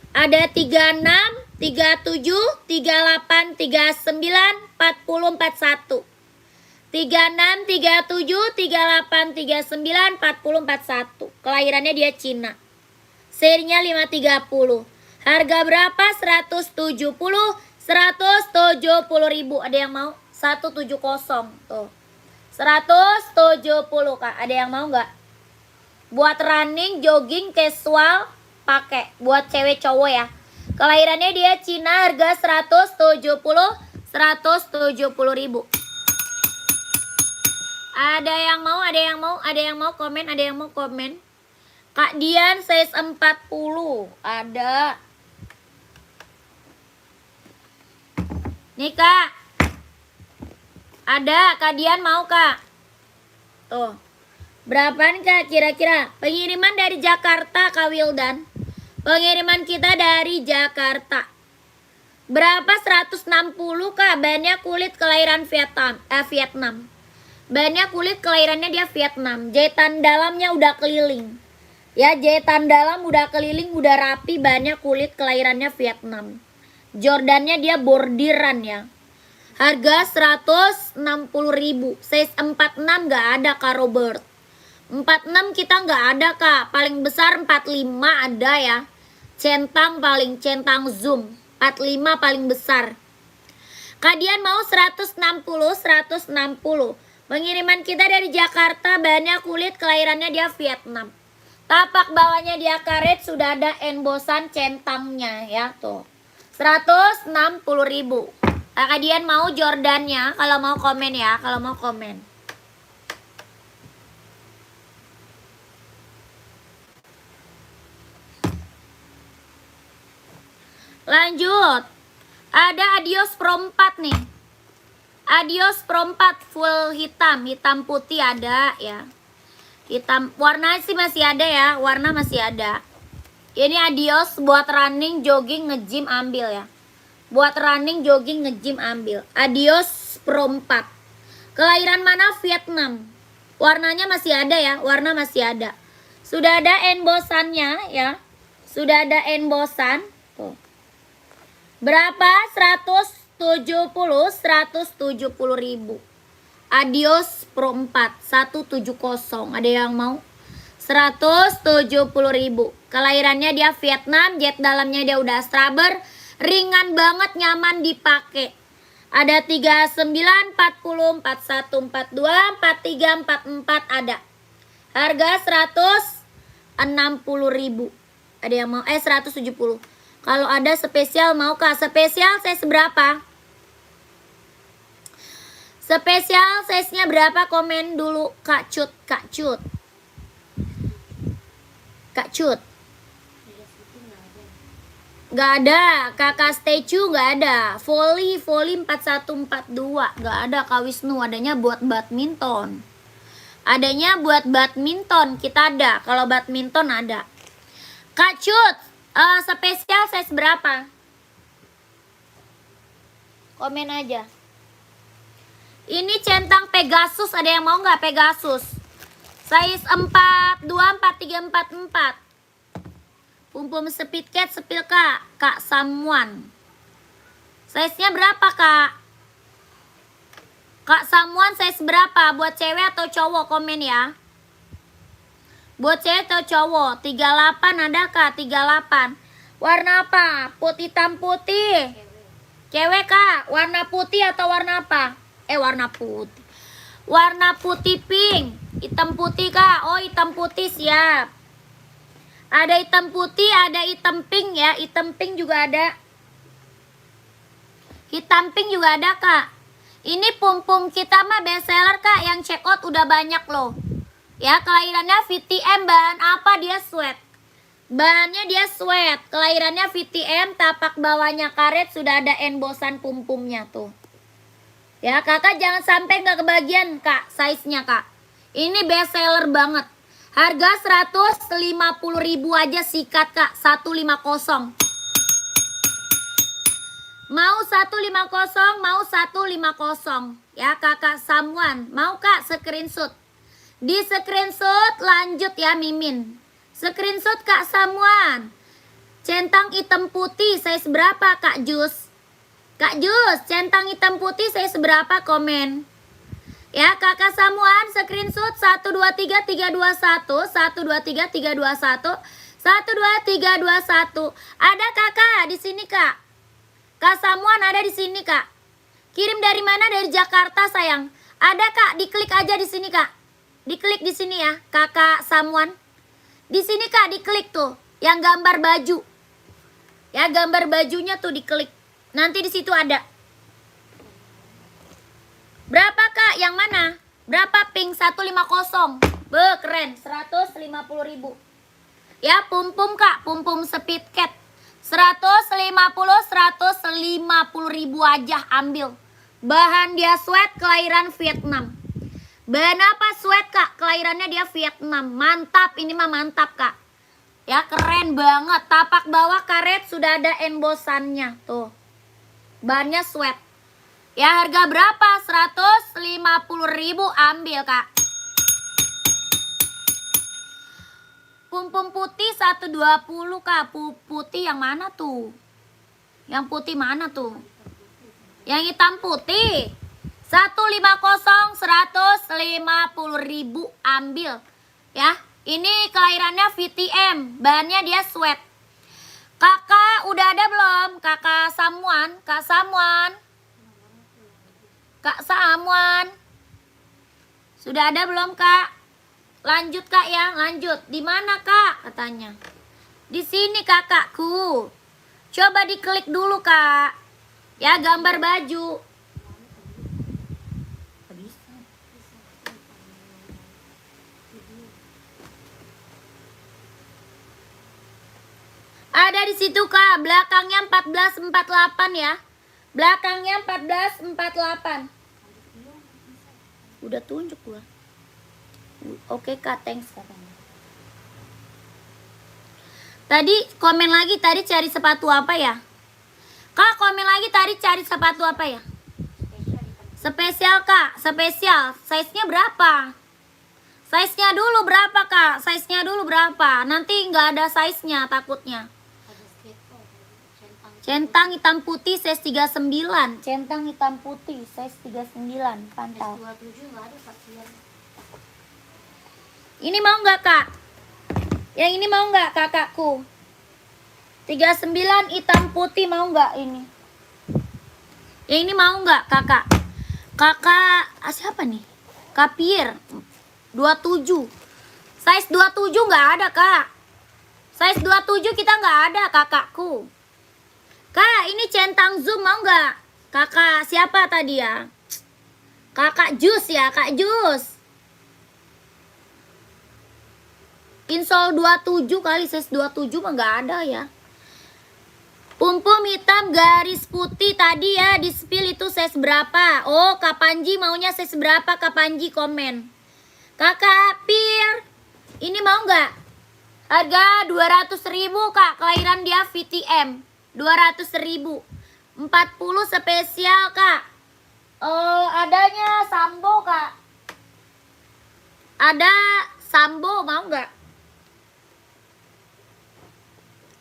Ada 36, 37, 38, 39, 40, 41. 36, 37, 38, 39, 40, 41. Kelahirannya dia Cina. Serinya 530. Harga berapa? 170. 170 ribu. Ada yang mau? 170 tuh. 170 Kak. Ada yang mau nggak? Buat running, jogging, casual pakai. Buat cewek cowok ya. Kelahirannya dia Cina. Harga 170. 170 ribu. Ada yang mau? Ada yang mau? Ada yang mau komen? Ada yang mau komen? Kak Dian size 40 ada. Nih Kak. Ada, Kak Dian mau Kak? Tuh. Berapaan Kak kira-kira? Pengiriman dari Jakarta Kak Wildan. Pengiriman kita dari Jakarta. Berapa? 160 Kak. Bannya kulit kelahiran Vietnam. Bannya kulit kelahirannya dia Vietnam. Jahitan dalamnya udah keliling. Ya, jahitan dalam udah keliling, udah rapi, banyak kulit kelahirannya Vietnam. Jordannya dia bordiran ya. Harga 160 ribu. Size 46 gak ada Kak Robert. 46 kita gak ada Kak. Paling besar 45 ada ya. Centang zoom. 45 paling besar. Kak Dian mau 160. Pengiriman kita dari Jakarta, banyak kulit kelahirannya dia Vietnam. Tapak bawahnya dia karet, sudah ada embosan centangnya ya tuh. 160 ribu. Kakak Dian mau Jordannya, kalau mau komen ya, kalau mau komen. Lanjut. Ada Adios Pro 4 nih. Adios Pro 4 full hitam, hitam putih ada ya. Hitam, warna sih masih ada ya, warna masih ada. Ini Adios buat running, jogging, nge-gym ambil ya. Buat running, jogging, nge-gym ambil. Adios Pro 4. Kelahiran mana? Vietnam. Warnanya masih ada ya, warna masih ada. Sudah ada embosannya ya. Sudah ada embosan. Tuh. Berapa? 170 ribu. Adios Pro 4 170. Ada yang mau? 170 ribu. Kelahirannya dia Vietnam. Jet dalamnya dia udah strabber. Ringan banget, nyaman dipakai. Ada 39, 40, 41, 42, 43, 44 ada. Harga 160 ribu. Ada yang mau? 170. Kalau ada spesial mau Kak? Spesial size berapa? Spesial size-nya berapa? Komen dulu Kak Cut. Kak Cut. Kak Cut. Gak ada. Kakak statue gak ada. Volley 4142 gak ada Kak Wisnu. Adanya buat badminton. Adanya buat badminton. Kita ada. Kalau badminton ada. Kak Cut, spesial size berapa? Komen aja. Ini centang Pegasus, ada yang mau nggak Pegasus? Size 42, 43, 44. Pum-pum speed cat sepil kak. Kak Samuan. Size-nya berapa kak? Kak Samuan size berapa? Buat cewek atau cowok komen ya. Buat cewek atau cowok? 38 ada kak? 38. Warna apa? Putih hitam putih. Cewek kak? Warna putih atau warna apa? Warna putih. Warna putih pink. Hitam putih kak? Oh hitam putih siap. Ada hitam putih, ada hitam pink ya. Hitam pink juga ada. Hitam pink juga ada kak. Ini pum-pum kita mah best seller kak. Yang check out udah banyak loh. Ya kelahirannya VTM. Bahan apa? Dia sweat. Bahannya dia sweat. Kelahirannya VTM. Tapak bawahnya karet. Sudah ada embosan pum-pumnya tuh. Ya kakak jangan sampai nggak kebagian kak. Size-nya kak. Ini best seller banget. Harga 150.000 aja sikat kak. 150. Mau 150, mau 150. Ya kakak Samuan. Mau kak screenshot. Di screenshot lanjut ya Mimin. Screenshot kak Samuan. Centang hitam putih size berapa kak Jus? Kak Jus, centang hitam putih size berapa komen? Ya kakak Samuan screenshot 123321 123321 12321. Ada kakak di sini kak. Kak Samuan ada di sini kak. Kirim dari mana? Dari Jakarta sayang. Ada kak, diklik aja di sini kak. Diklik di sini ya, kakak Samuan. Di sini kak, diklik tuh, yang gambar baju. Ya gambar bajunya tuh diklik. Nanti di situ ada. Berapa kak? Yang mana? Berapa pink? 150. Keren. 150.000. Ya pum-pum kak, pum-pum speed cat. 150.000 aja ambil. Bahan dia sweat kelahiran Vietnam. Bahan apa sweat kak? Kelahirannya dia Vietnam. Mantap, ini mah mantap kak. Ya keren banget. Tapak bawah karet sudah ada embosannya tuh. Bahannya sweat. Ya harga berapa? 150.000 ambil kak. Pum-pum putih 120 kak. Putih yang mana tuh? Yang putih mana tuh? Yang hitam putih 150, 150.000 ambil. Ya ini kelahirannya VTM. Bahannya dia sweat. Kakak udah ada belum? Kakak Samuan. Kak Samuan. Kak Samuan. Sudah ada belum kak? Lanjut kak ya, lanjut. Di mana kak? Katanya. Di sini kakakku. Coba diklik dulu kak. Ya gambar baju. Ada di situ kak. Belakangnya 1448 ya. Belakangnya 1448. Udah tunjuk gua. Oke kak, thanks katanya. Tadi komen lagi, tadi cari sepatu apa ya? Kak komen lagi tadi cari sepatu apa ya? Spesial kak, spesial. Size-nya berapa? Size-nya dulu berapa kak? Size-nya dulu berapa? Nanti nggak ada size-nya takutnya. Centang hitam putih size 39. Centang hitam putih size 39. Pantau. Ini mau nggak kak? Yang ini mau nggak kakakku? 39 hitam putih mau nggak ini? Yang ini mau nggak kakak? Kakak siapa nih? Kapir 27. Size 27 nggak ada kak. Size 27 kita nggak ada kakakku. Kak ini centang zoom mau nggak? Kakak siapa tadi ya? Kakak Jus ya, kak Jus. Insol 27 kali, size 27 mah nggak ada ya. Pum-pum hitam garis putih tadi ya di spill itu size berapa? Oh Kak Panji maunya size berapa? Kak Panji komen. Kakak Pir ini mau nggak? Harga 200.000 kak. Kelahiran dia VTM 200.000. 40 spesial kak. Adanya Sambo kak. Ada Sambo mau nggak?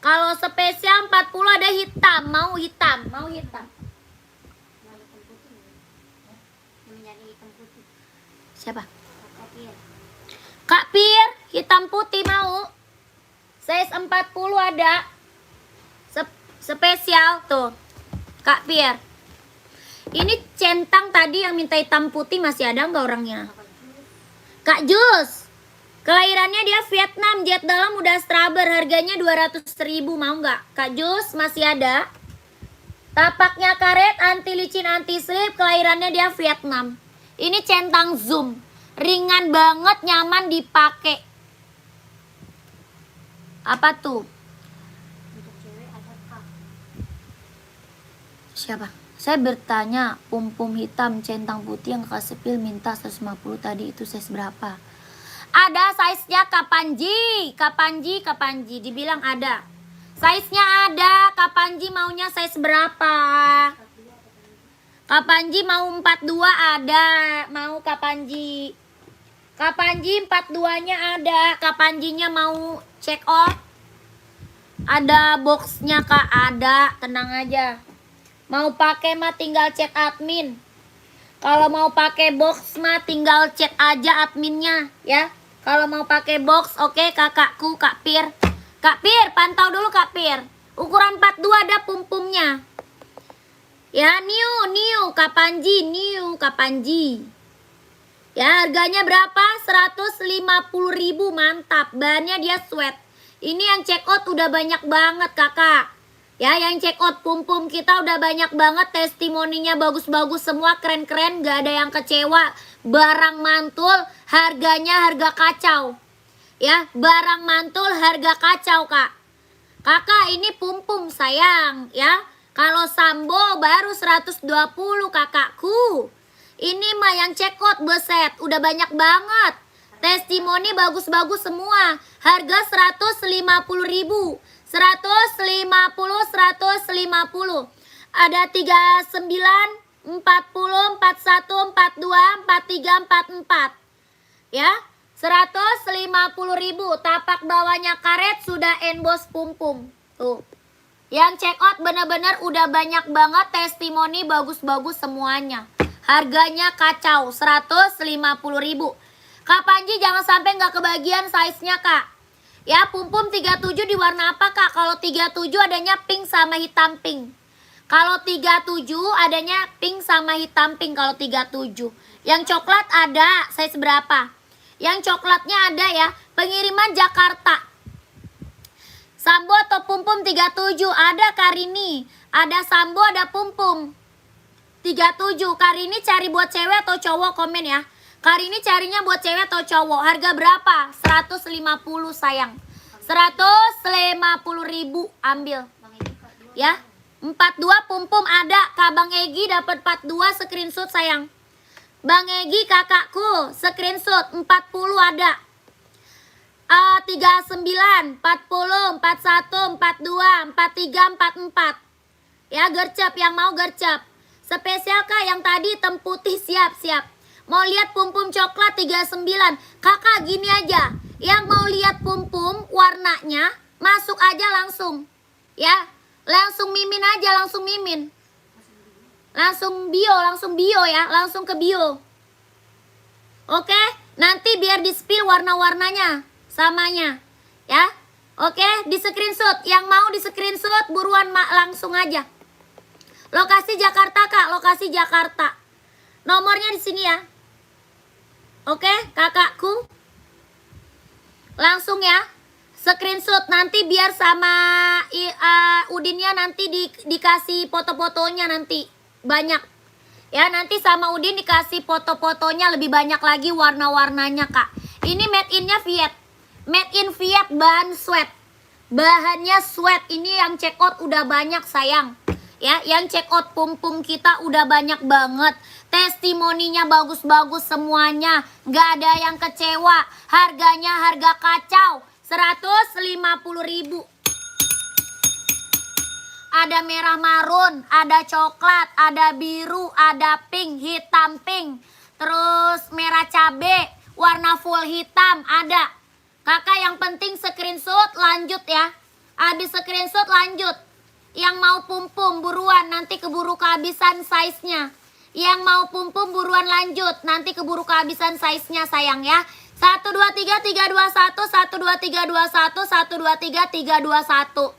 Kalau spesial 40 ada hitam. Mau hitam, mau hitam. Siapa? Kak Pir, hitam putih mau. Size 40 ada. Spesial tuh. Kak Pir. Ini centang tadi yang minta hitam putih masih ada nggak orangnya? Kak Jus. Kelahirannya dia Vietnam, jet dalam udah straber, harganya 200.000, mau nggak? Kak Jus masih ada. Tapaknya karet, anti licin, anti slip, kelahirannya dia Vietnam. Ini centang zoom, ringan banget, nyaman dipakai. Apa tuh? Siapa? Saya bertanya, pum-pum hitam, centang putih yang kakak sepil minta 150 tadi itu size berapa? Ada size-nya Kapanji, dibilang ada. Size-nya ada, Kapanji maunya size berapa? Kapanji mau 42 ada, mau Kapanji. Kapanji 42-nya ada, Kapanjinya mau check out. Ada boxnya Kak, ada, tenang aja. Mau pakai mah tinggal chat admin. Kalau mau pakai box mah tinggal chat aja adminnya ya. Kalau mau pakai box, oke kakakku, Kak Pir. Kak Pir, pantau dulu Kak Pir. Ukuran 42 ada pum-pumnya. Ya, new, Kapanji, Kapanji. Ya, harganya berapa? 150.000, mantap. Bahannya dia sweat. Ini yang check out udah banyak banget kakak. Ya, yang check out pum-pum kita udah banyak banget. Testimoninya bagus-bagus semua, keren-keren, gak ada yang kecewa. Barang mantul, harganya harga kacau. Ya, barang mantul, harga kacau kak. Kakak ini pum-pum sayang ya. Kalau Sambo baru 120 kakakku. Ini mah yang check out beset, udah banyak banget. Testimoni bagus-bagus semua. Harga 150.000. 150. Ada 39, 40, 41, 42, 43, 44. Ya, 150.000. Tapak bawahnya karet, sudah emboss pum-pum. Tuh. Yang check out bener-bener udah banyak banget, testimoni bagus-bagus semuanya. Harganya kacau, 150.000. Kak Panji jangan sampai nggak kebagian size-nya kak. Ya, pum-pum 37 di warna apa kak? Kalau 37 adanya pink sama hitam pink. Kalau 37 adanya pink sama hitam pink kalau 37. Yang coklat ada size berapa? Yang coklatnya ada ya, pengiriman Jakarta. Sambo atau pum-pum 37, ada Karini. Ada Sambo, ada pum-pum 37. Karini cari buat cewek atau cowok, komen ya. Karini carinya buat cewek atau cowok. Harga berapa? 150 sayang. 150.000 ambil. Ya. 42 pum-pum ada. Kak Bang Egi dapat 42 screenshot sayang. Bang Egi kakakku screenshot 40 ada. 39, 40, 41, 42, 43, 44. Ya, gercep yang mau gercep. Spesial kak yang tadi hitam putih, siap. Mau lihat pum-pum coklat 39. Kakak gini aja. Yang mau lihat pum-pum warnanya, masuk aja langsung. Ya, langsung mimin aja, langsung mimin. Langsung bio ya, langsung ke bio. Oke, nanti biar di spill warna-warnanya, samanya. Ya, oke, di screenshot. Yang mau di screenshot buruan langsung aja. Lokasi Jakarta kak, lokasi Jakarta. Nomornya di sini ya. Oke, kakakku. Langsung ya. Screenshot nanti biar sama Udinnya nanti dikasih foto-fotonya nanti. Banyak. Ya, nanti sama Udin dikasih foto-fotonya lebih banyak lagi warna-warnanya, Kak. Ini made in-nya Viet. Made in Viet, bahan sweat. Bahannya sweat. Ini yang check out udah banyak, sayang. Ya, yang check out pum-pum kita udah banyak banget. Testimoninya bagus-bagus semuanya. Gak ada yang kecewa. Harganya harga kacau. 150.000. Ada merah marun, ada coklat, ada biru, ada pink, hitam pink. Terus merah cabe, warna full hitam ada. Kakak yang penting screenshot lanjut ya. Habis screenshot lanjut. Yang mau pum-pum buruan, nanti keburu kehabisan size-nya. Yang mau pum-pum buruan lanjut, nanti keburu kehabisan size-nya sayang ya. 1 2 3 3 2 1 1 2 3 2 1 1 2 3 3 2 1.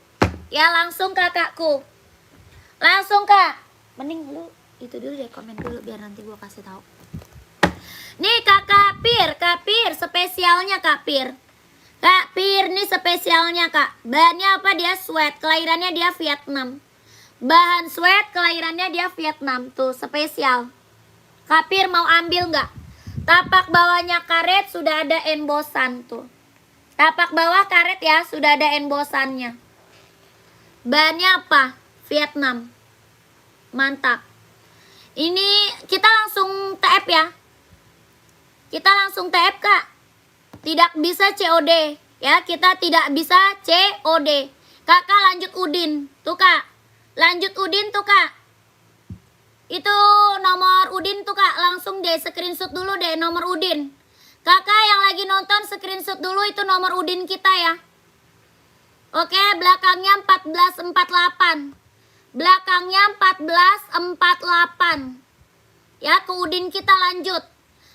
Ya langsung kakakku. Langsung Kak. Mending lu itu dulu deh, komen dulu biar nanti gua kasih tahu. Nih Kak Pir spesialnya Kak Pir. Kak Pir nih spesialnya Kak. Bahannya apa? Dia sweat, kelahirannya dia Vietnam. Bahan sweat, kelahirannya dia Vietnam. Tuh spesial. Kak Pir mau ambil nggak? Tapak bawahnya karet sudah ada embosan tuh. Tapak bawah karet ya, sudah ada embosannya. Bahannya apa? Vietnam. Mantap. Ini kita langsung TF ya. Kita langsung TF Kak. Tidak bisa COD ya, kita tidak bisa COD. Kakak lanjut Udin. Tuh Kak. Lanjut Udin tuh Kak. Itu nomor Udin tuh Kak. Langsung deh screenshot dulu deh nomor Udin. Kakak yang lagi nonton screenshot dulu itu nomor Udin kita ya. Oke, belakangnya 1448. Belakangnya 1448. Ya, ke Udin kita lanjut.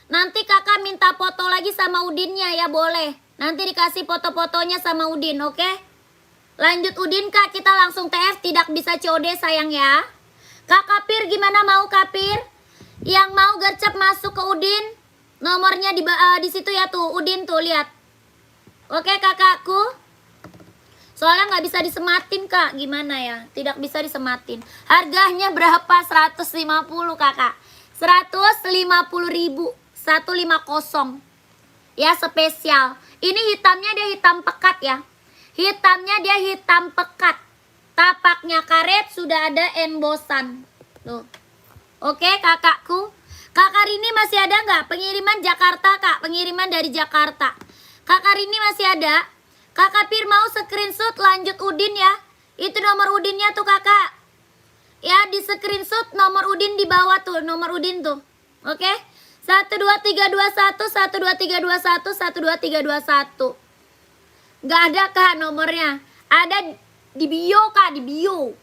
Nanti kakak minta foto lagi sama Udinnya ya, boleh. Nanti dikasih foto-fotonya sama Udin, oke? Lanjut Udin Kak, kita langsung TF, tidak bisa COD sayang ya. Kakak Pir gimana, mau Kak Pir? Yang mau gercep masuk ke Udin, nomornya di situ ya tuh, Udin tuh, lihat. Oke kakakku. Soalnya nggak bisa disematin Kak, gimana ya? Tidak bisa disematin. Harganya berapa? 150 kakak. 150.000. 150 ya, spesial. Ini hitamnya dia hitam pekat ya. Hitamnya dia hitam pekat. Tapaknya karet, sudah ada embosan tuh. Oke kakakku. Kakak Rini masih ada nggak? Pengiriman Jakarta Kak. Pengiriman dari Jakarta. Kakak Rini masih ada. Kakak Pir mau screenshot lanjut Udin ya. Itu nomor Udinnya tuh kakak. Ya di screenshot nomor Udin di bawah tuh. Nomor Udin tuh. Oke. 1 2 3 2 1 1 2 3 2 1 1 2 3 2 1. Gak ada Kak nomornya. Ada di bio Kak, di bio.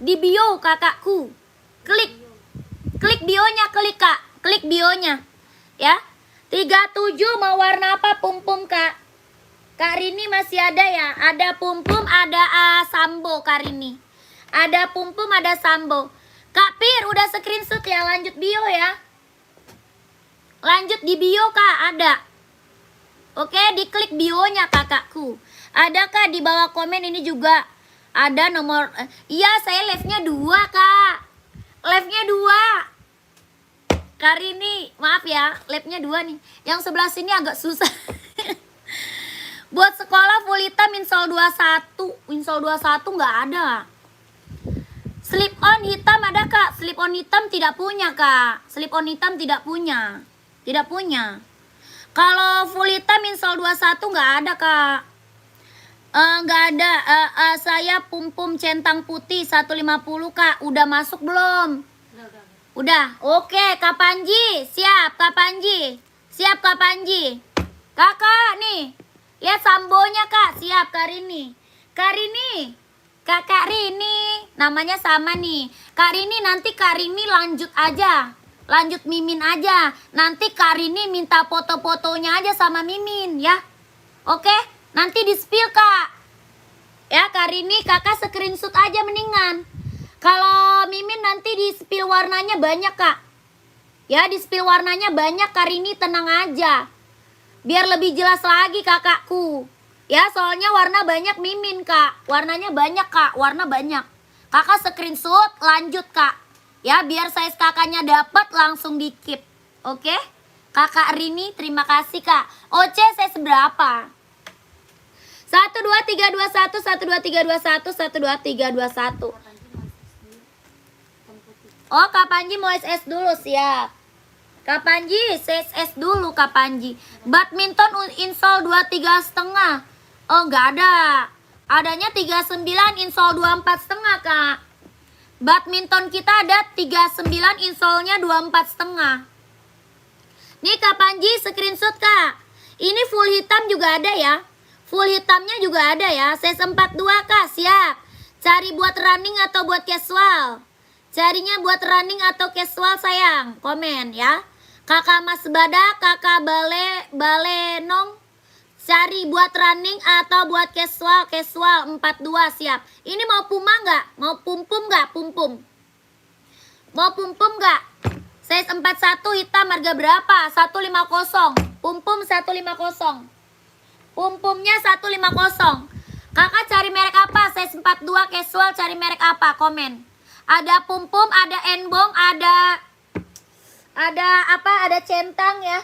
Di bio kakakku. Klik bionya, klik Kak. Klik bionya. Ya. 37 mau warna apa? Pum-pum Kak. Kak Rini masih ada ya? Ada pum-pum, ada sambo Kak Rini. Ada pum-pum, ada sambo. Kak Pir udah screenshot ya, lanjut bio ya. Lanjut di bio Kak, ada. Oke, diklik bionya kakakku. Ada Kak di bawah komen ini juga. Ada nomor, iya saya live-nya 2 Kak. Live-nya 2. Kak Rini, maaf ya, live-nya 2 nih. Yang sebelah sini agak susah. Buat sekolah full hitam insol 21. Insol 21 nggak ada. Slip on hitam ada Kak. Slip on hitam tidak punya Kak. Slip on hitam tidak punya. Tidak punya. Kalau full hitam insol 21 nggak ada Kak. Nggak ada. Saya pum-pum centang putih 150 Kak. Udah masuk belum? Udah. Oke Kak Panji. Siap Kak Panji. Siap Kak Panji. Kakak nih. Lihat sambonya Kak. Siap Kak Rini. Kak Rini. Kakak Rini. Namanya sama nih. Kak Rini, nanti Kak Rini lanjut aja. Lanjut Mimin aja. Nanti Kak Rini minta foto-fotonya aja sama Mimin ya. Oke, nanti di spill Kak. Ya Kak Rini, kakak screenshot aja mendingan. Kalau Mimin nanti di spill warnanya banyak Kak. Ya di spill warnanya banyak, Kak Rini tenang aja. Biar lebih jelas lagi kakakku. Ya soalnya warna banyak Mimin Kak. Warnanya banyak Kak, warna banyak. Kakak screenshot lanjut Kak. Ya biar size kakaknya dapat langsung di keep. Oke? Kakak Rini terima kasih Kak. OC size berapa? 1 2 3 2 1 1 2 3 2 1 1 2 3 2 1. Oh Kak Panji mau SS dulu, siap. Kak Panji SS dulu Kak Panji. Badminton insol 23 setengah. Oh nggak ada. Adanya 39 insol 24 setengah Kak. Badminton kita ada 39 insolnya 24 setengah. Nih Kak Panji screenshot Kak. Ini full hitam juga ada ya. Full hitamnya juga ada ya. Size 42 Kak, siap. Cari buat running atau buat casual? Carinya buat running atau casual sayang? Komen ya. Kakak Mas Badak, Kakak Balenong, cari buat running atau buat casual? Casual 42 siap. Ini mau puma nggak? Mau pumpum nggak? Pumpum. Mau pumpum nggak? Size 41 hitam harga berapa? 150. Pumpum 150. Pumpumnya 150. Kakak cari merek apa? Size 42 casual cari merek apa? Komen. Ada pumpum, ada enbong, ada apa? Ada centang ya.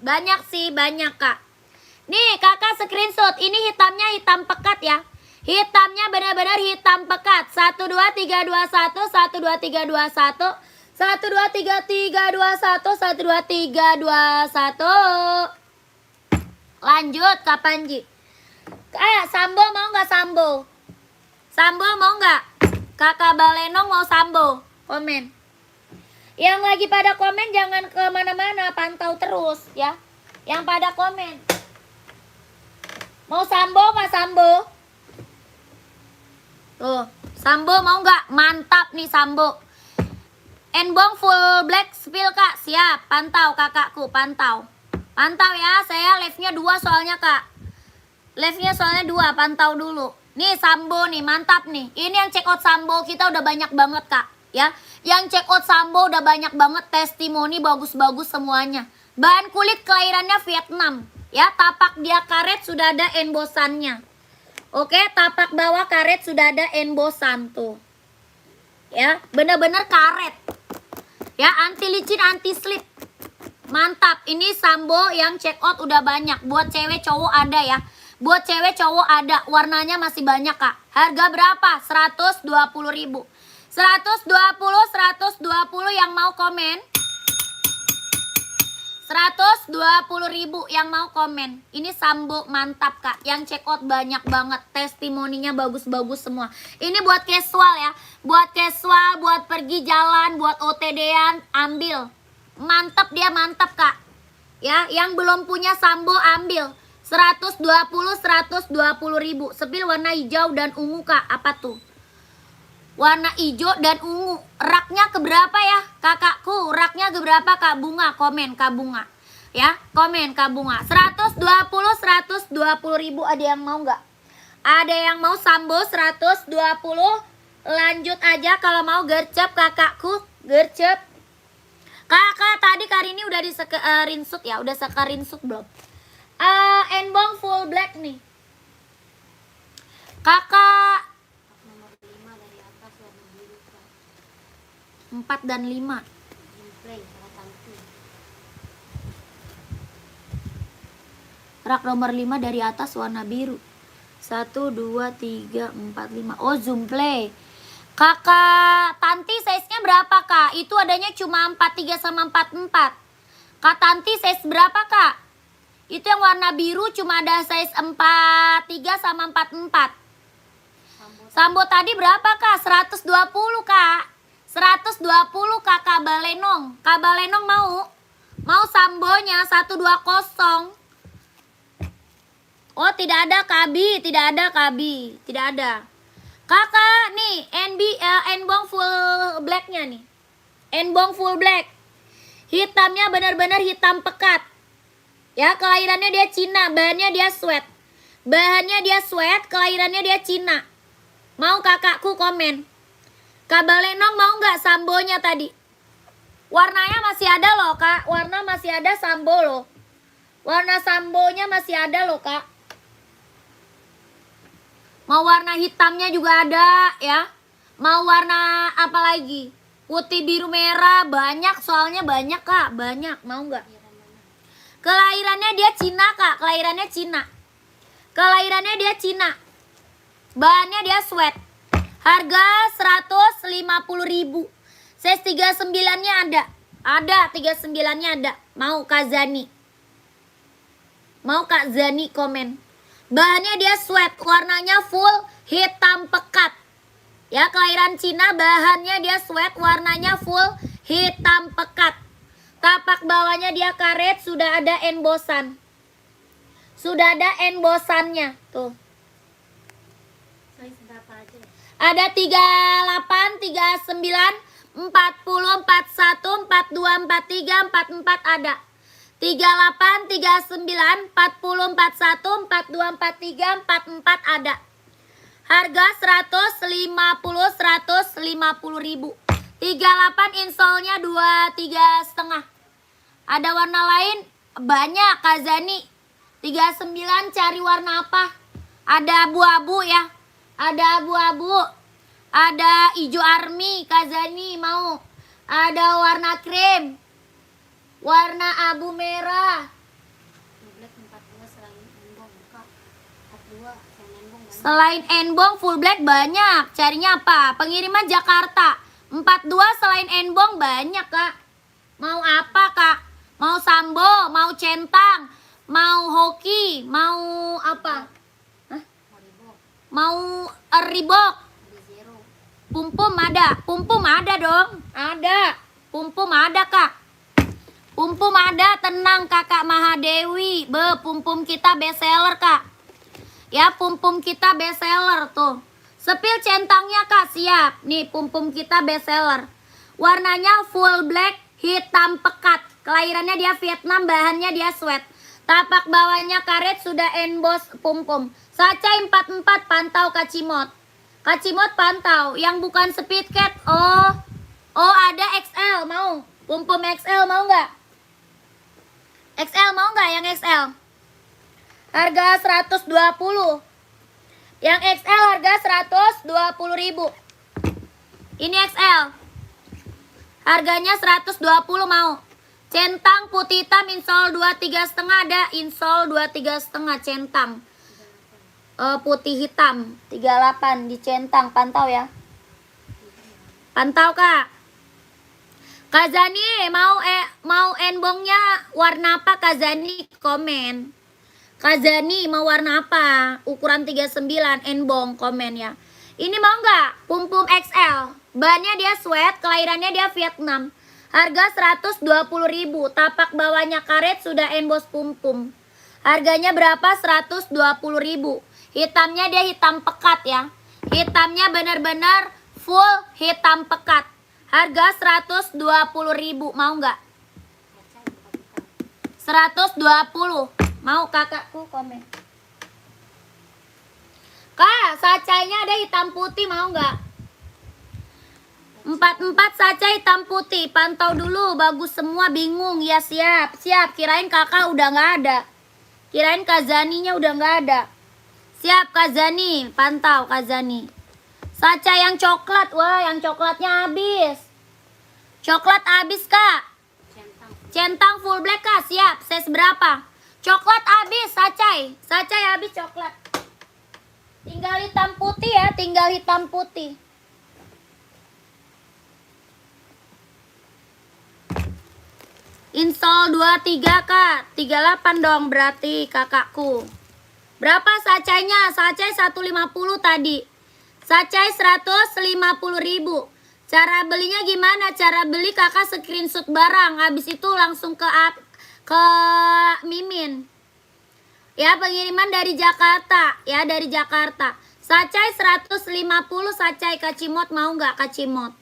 Banyak sih, banyak Kak. Nih Kakak screenshot. Ini hitamnya hitam pekat ya. Hitamnya benar-benar hitam pekat. 12321, 12321, 12321, 12321. Lanjut Kak Panji. Sambo mau nggak Sambo? Sambo mau nggak? Kakak Balenong mau Sambo? Komen. Yang lagi pada komen jangan kemana-mana, pantau terus ya. Yang pada komen. Mau Sambo nggak Sambo? Tuh, Sambo mau nggak? Mantap nih Sambo. Enbong full black spill Kak, siap. Pantau kakakku, pantau. Pantau ya, saya live-nya 2 soalnya Kak. Live-nya soalnya 2, pantau dulu. Nih Sambo nih, mantap nih. Ini yang check out Sambo kita udah banyak banget Kak. Ya, yang check out Sambo udah banyak banget, testimoni bagus-bagus semuanya. Bahan kulit kelahirannya Vietnam. Ya, tapak dia karet sudah ada embosannya. Oke, tapak bawah karet sudah ada embosan tuh. Ya, bener-bener karet. Ya, anti licin, anti slip. Mantap, ini Sambo yang check out udah banyak. Buat cewek cowok ada ya. Buat cewek cowok ada, warnanya masih banyak Kak. Harga berapa? 120.000. 120 yang mau komen. 120.000 yang mau komen. Ini Sambo mantap Kak. Yang check out banyak banget. Testimoninya bagus-bagus semua. Ini buat casual ya. Buat casual, buat pergi jalan, buat OTD-an, ambil. Mantap dia, mantap Kak. Ya, yang belum punya Sambo ambil. 120.000. Sepil warna hijau dan ungu Kak. Apa tuh? Warna hijau dan ungu. Raknya keberapa ya kakakku? Raknya keberapa Kak Bunga? Komen Kak Bunga. Ya, komen Kak Bunga. 120.000 ada yang mau nggak? Ada yang mau Sambo 120. Lanjut aja kalau mau gercep kakakku. Gercep. Kakak tadi Karini udah di screenshot ya? Udah screenshot belum? Enbong full black nih. Kakak 4 dan 5. Rak nomor 5 dari atas warna biru. 1, 2, 3, 4, 5. Oh, zoom play. Kakak Tanti size-nya berapa Kak? Itu adanya cuma 43 sama 44. Kak Tanti size berapa Kak? Itu yang warna biru cuma ada size 43 sama 44. Sambo tadi berapa Kak? 120 Kak. 120 Kakak Balenong. Kak Balenong mau? Mau Sambonya 120. Oh, tidak ada Kabi, tidak ada Kabi, tidak ada. Kakak nih, enbong full blacknya nih. Enbong full black. Hitamnya benar-benar hitam pekat. Ya, kelahirannya dia Cina, bahannya dia sweat. Bahannya dia sweat, kelahirannya dia Cina. Mau kakakku komen. Kak Balenong mau nggak Sambonya tadi? Warnanya masih ada loh Kak, warna masih ada Sambo loh. Warna Sambonya masih ada loh Kak. Mau warna hitamnya juga ada ya. Mau warna apa lagi? Putih, biru, merah, banyak soalnya banyak Kak, banyak. Mau nggak? Kelahirannya dia Cina Kak, kelahirannya Cina. Kelahirannya dia Cina. Bahannya dia sweat. Harga 150.000. Size 39-nya ada. Ada 39-nya ada. Mau Kak Zani? Mau Kak Zani komen. Bahannya dia sweat, warnanya full hitam pekat. Ya, kelahiran Cina, bahannya dia sweat, warnanya full hitam pekat. Tapak bawahnya dia karet, sudah ada embosan. Sudah ada embosannya tuh. Size berapa aja? Ada 38, 39, 40, 41, 42, 43, 44 ada. 38, 39, 40, 41, 42, 43, 44 ada. Harga 150 ribu. 38 insolnya 23 setengah. Ada warna lain banyak Kak Zani. 39 cari warna apa? Ada abu-abu ya. Ada abu-abu. Ada hijau army Kak Zani mau. Ada warna krim. Warna abu merah. Full black 42 selain embong buka. 42 selain embong banyak. Selain enbong full black banyak. Carinya apa? Pengiriman Jakarta. 42 selain enbong banyak Kak. Mau apa Kak? Mau sambo, mau centang, mau hoki, mau apa? Haribo, Mau ribok. ada zero. Pumpum ada. Pumpum ada dong. Ada. Pumpum ada Kak. Pumpum ada, tenang Kakak Mahadewi. Pumpum kita best seller Kak. Ya, pumpum kita best seller tuh. Sepil centangnya Kak, siap. Nih, pumpum kita best seller. Warnanya full black, hitam pekat. Kelahirannya dia Vietnam, bahannya dia sweat. Tapak bawahnya karet, sudah emboss pumpum. Sacai 44 pantau Kacimot. Kacimot pantau, yang bukan speed cat. Oh ada XL mau. Pumpum XL mau nggak? XL mau nggak yang XL? Harga 120. Yang XL harga 120 ribu. Ini XL. Harganya 120 mau. Centang putih hitam insol 23,5 ada. Insol 23,5 centang. Putih hitam 38 di centang, pantau ya. Pantau Kak. Kak Zani mau enbongnya warna apa Kak Zani? Komen. Kak Zani mau warna apa? Ukuran 39 enbong, komen ya. Ini mau nggak? Pumpum XL. Bahannya dia sweat, kelahirannya dia Vietnam. Harga 120 ribu. Tapak bawahnya karet, sudah emboss pumpum. Harganya berapa? 120 ribu. Hitamnya dia hitam pekat ya. Hitamnya benar-benar full hitam pekat. Harga 120 ribu. Mau nggak? 120. Mau kakakku komen. Kak, sacainya ada hitam putih, mau nggak? 44 sacai hitam putih. Pantau dulu, bagus semua, bingung. Ya siap. Kirain kakak udah nggak ada. Kirain Kak Zaninya udah nggak ada. Siap Kak Zani, pantau Kak Zani. Sacai yang coklat, wah yang coklatnya habis. Coklat habis Kak. Centang full black Kak, siap. Size berapa? Coklat habis, sacai habis coklat. Tinggal hitam putih ya, tinggal hitam putih. Insol 23 Kak, 38 dong berarti kakakku. Berapa sacainya? Sacai 150 tadi. Sacai 150 ribu. Cara belinya gimana? Cara beli kakak screenshot barang. Habis itu langsung ke Mimin. Ya, pengiriman dari Jakarta. Ya, dari Jakarta. Sacai 150 sacai Kacimot, mau nggak Kacimot?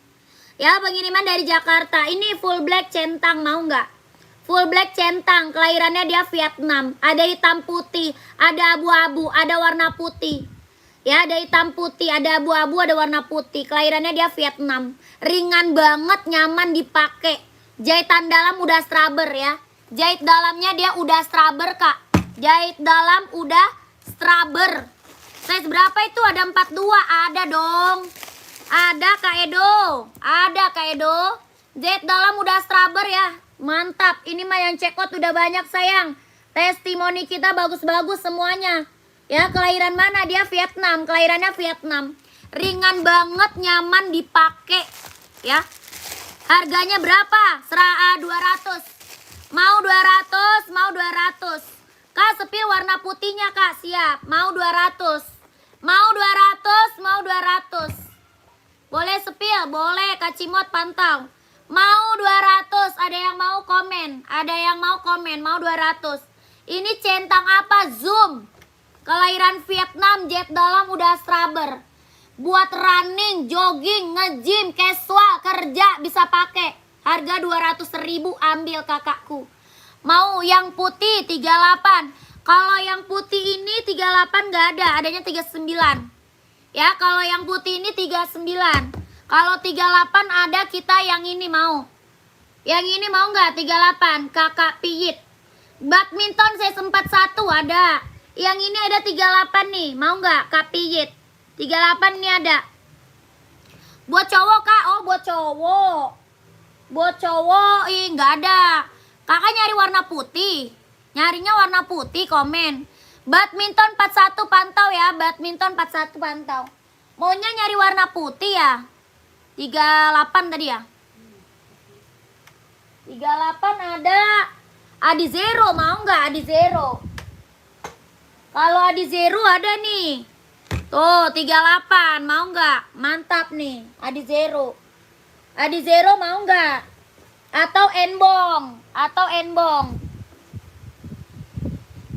Ya, pengiriman dari Jakarta. Ini full black centang, mau nggak? Full black centang, kelahirannya dia Vietnam. Ada hitam putih, ada abu-abu, ada warna putih. Ya, ada hitam putih, ada abu-abu, ada warna putih. Kelahirannya dia Vietnam. Ringan banget, nyaman dipakai. Jahitan dalam udah straber ya. Jahit dalamnya dia udah straber Kak. Jahit dalam udah straber. Size berapa itu? Ada 42, ada dong. Ada Kak Edo. Ada Kak Edo. Jahit dalam udah straber ya. Mantap. Ini mah yang cekot udah banyak sayang. Testimoni kita bagus-bagus semuanya. Ya, kelahiran mana? Dia Vietnam. Kelahirannya Vietnam. Ringan banget, nyaman dipakai. Ya. Harganya berapa? 200. Mau 200, mau 200. Kak, sepil warna putihnya Kak, siap. Mau 200. Mau 200, mau 200. Boleh sepil, boleh Kacimot pantau. Mau 200, ada yang mau komen. Ada yang mau komen, mau 200. Ini centang apa? Zoom. Kelahiran Vietnam, jet dalam udah rubber. Buat running, jogging, nge-gym, casual, kerja bisa pakai. Harga 200.000, ambil kakakku. Mau yang putih 38. Kalau yang putih ini 38 nggak ada, adanya 39. Ya, kalau yang putih ini 39. Kalau 38 ada, kita yang ini mau. Yang ini mau nggak 38? Kakak pijit. Badminton saya sempat 1 ada. Yang ini ada 38 nih, mau nggak Kak pijit? 38 nih ada. Buat cowok Kak, oh buat cowok. Buat cowok, ih nggak ada. Kakak nyari warna putih. Nyarinya warna putih, komen. Badminton 41 pantau ya, badminton 41 pantau. Maunya nyari warna putih ya. 38 tadi ya. 38 ada. Adi Zero mau nggak Adi Zero? Kalau Adi Zero ada nih. Tuh 38 mau nggak? Mantap nih Adi Zero. Adi Zero mau nggak? Atau Enbong? Atau Enbong?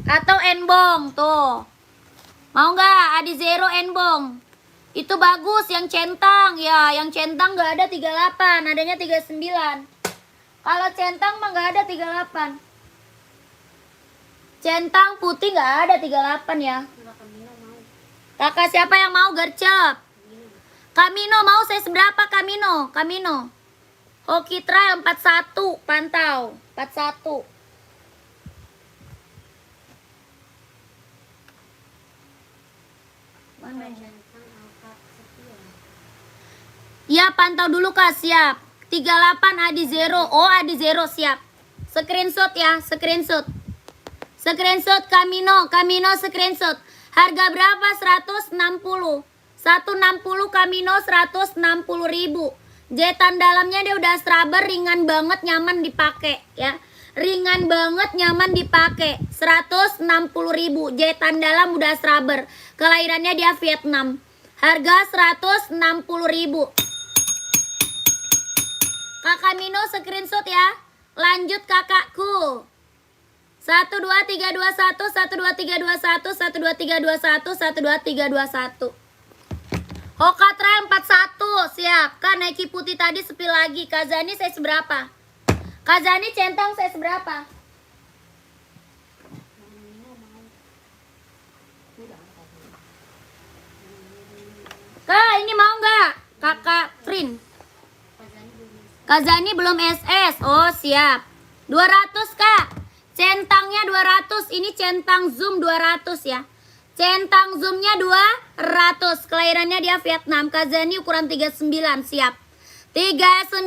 Atau Enbong tuh. Mau nggak Adi Zero Enbong? Itu bagus yang centang ya, yang centang nggak ada 38, adanya 39. Kalau centang mah nggak ada 38. Centang putih nggak ada 38 ya. Enggak Kamino mau. Kakak siapa yang mau gercep? Kamino mau saya seberapa Kamino? Kamino. Hoki Trail 41 pantau. 41. Mana ya? Centang Alphard Setia. Ya pantau dulu Kak, siap. 38 Adi Zero. Oh Adi Zero siap. Screenshot ya, screenshot. Screenshot Kamino, Kamino screenshot. Harga berapa? 160. 160 Kamino 160.000. Jetan dalamnya dia udah rubber, ringan banget, nyaman dipakai ya. Ringan banget, nyaman dipakai. 160.000. Jetan dalam udah rubber. Kelahirannya dia Vietnam. Harga 160.000. Kakak Mino screenshot ya. Lanjut kakakku. 1 2 3 2 1 1 2 3 2 1 1 2 3 2 1 1 2 3 2 1. Hoka Trail 41 siap. Kak Nike putih tadi sepi lagi. Kazani saya seberapa? Kazani centang saya seberapa? Kamino mau. Kak ini mau nggak? Kakak Trin. Kazani belum bisa. Kazani belum SS. Oh siap. 200 Kak. Centangnya 200. Ini centang zoom 200 ya. Centang zoomnya 200. Kelahirannya dia Vietnam. Kazani ukuran 39 siap. 39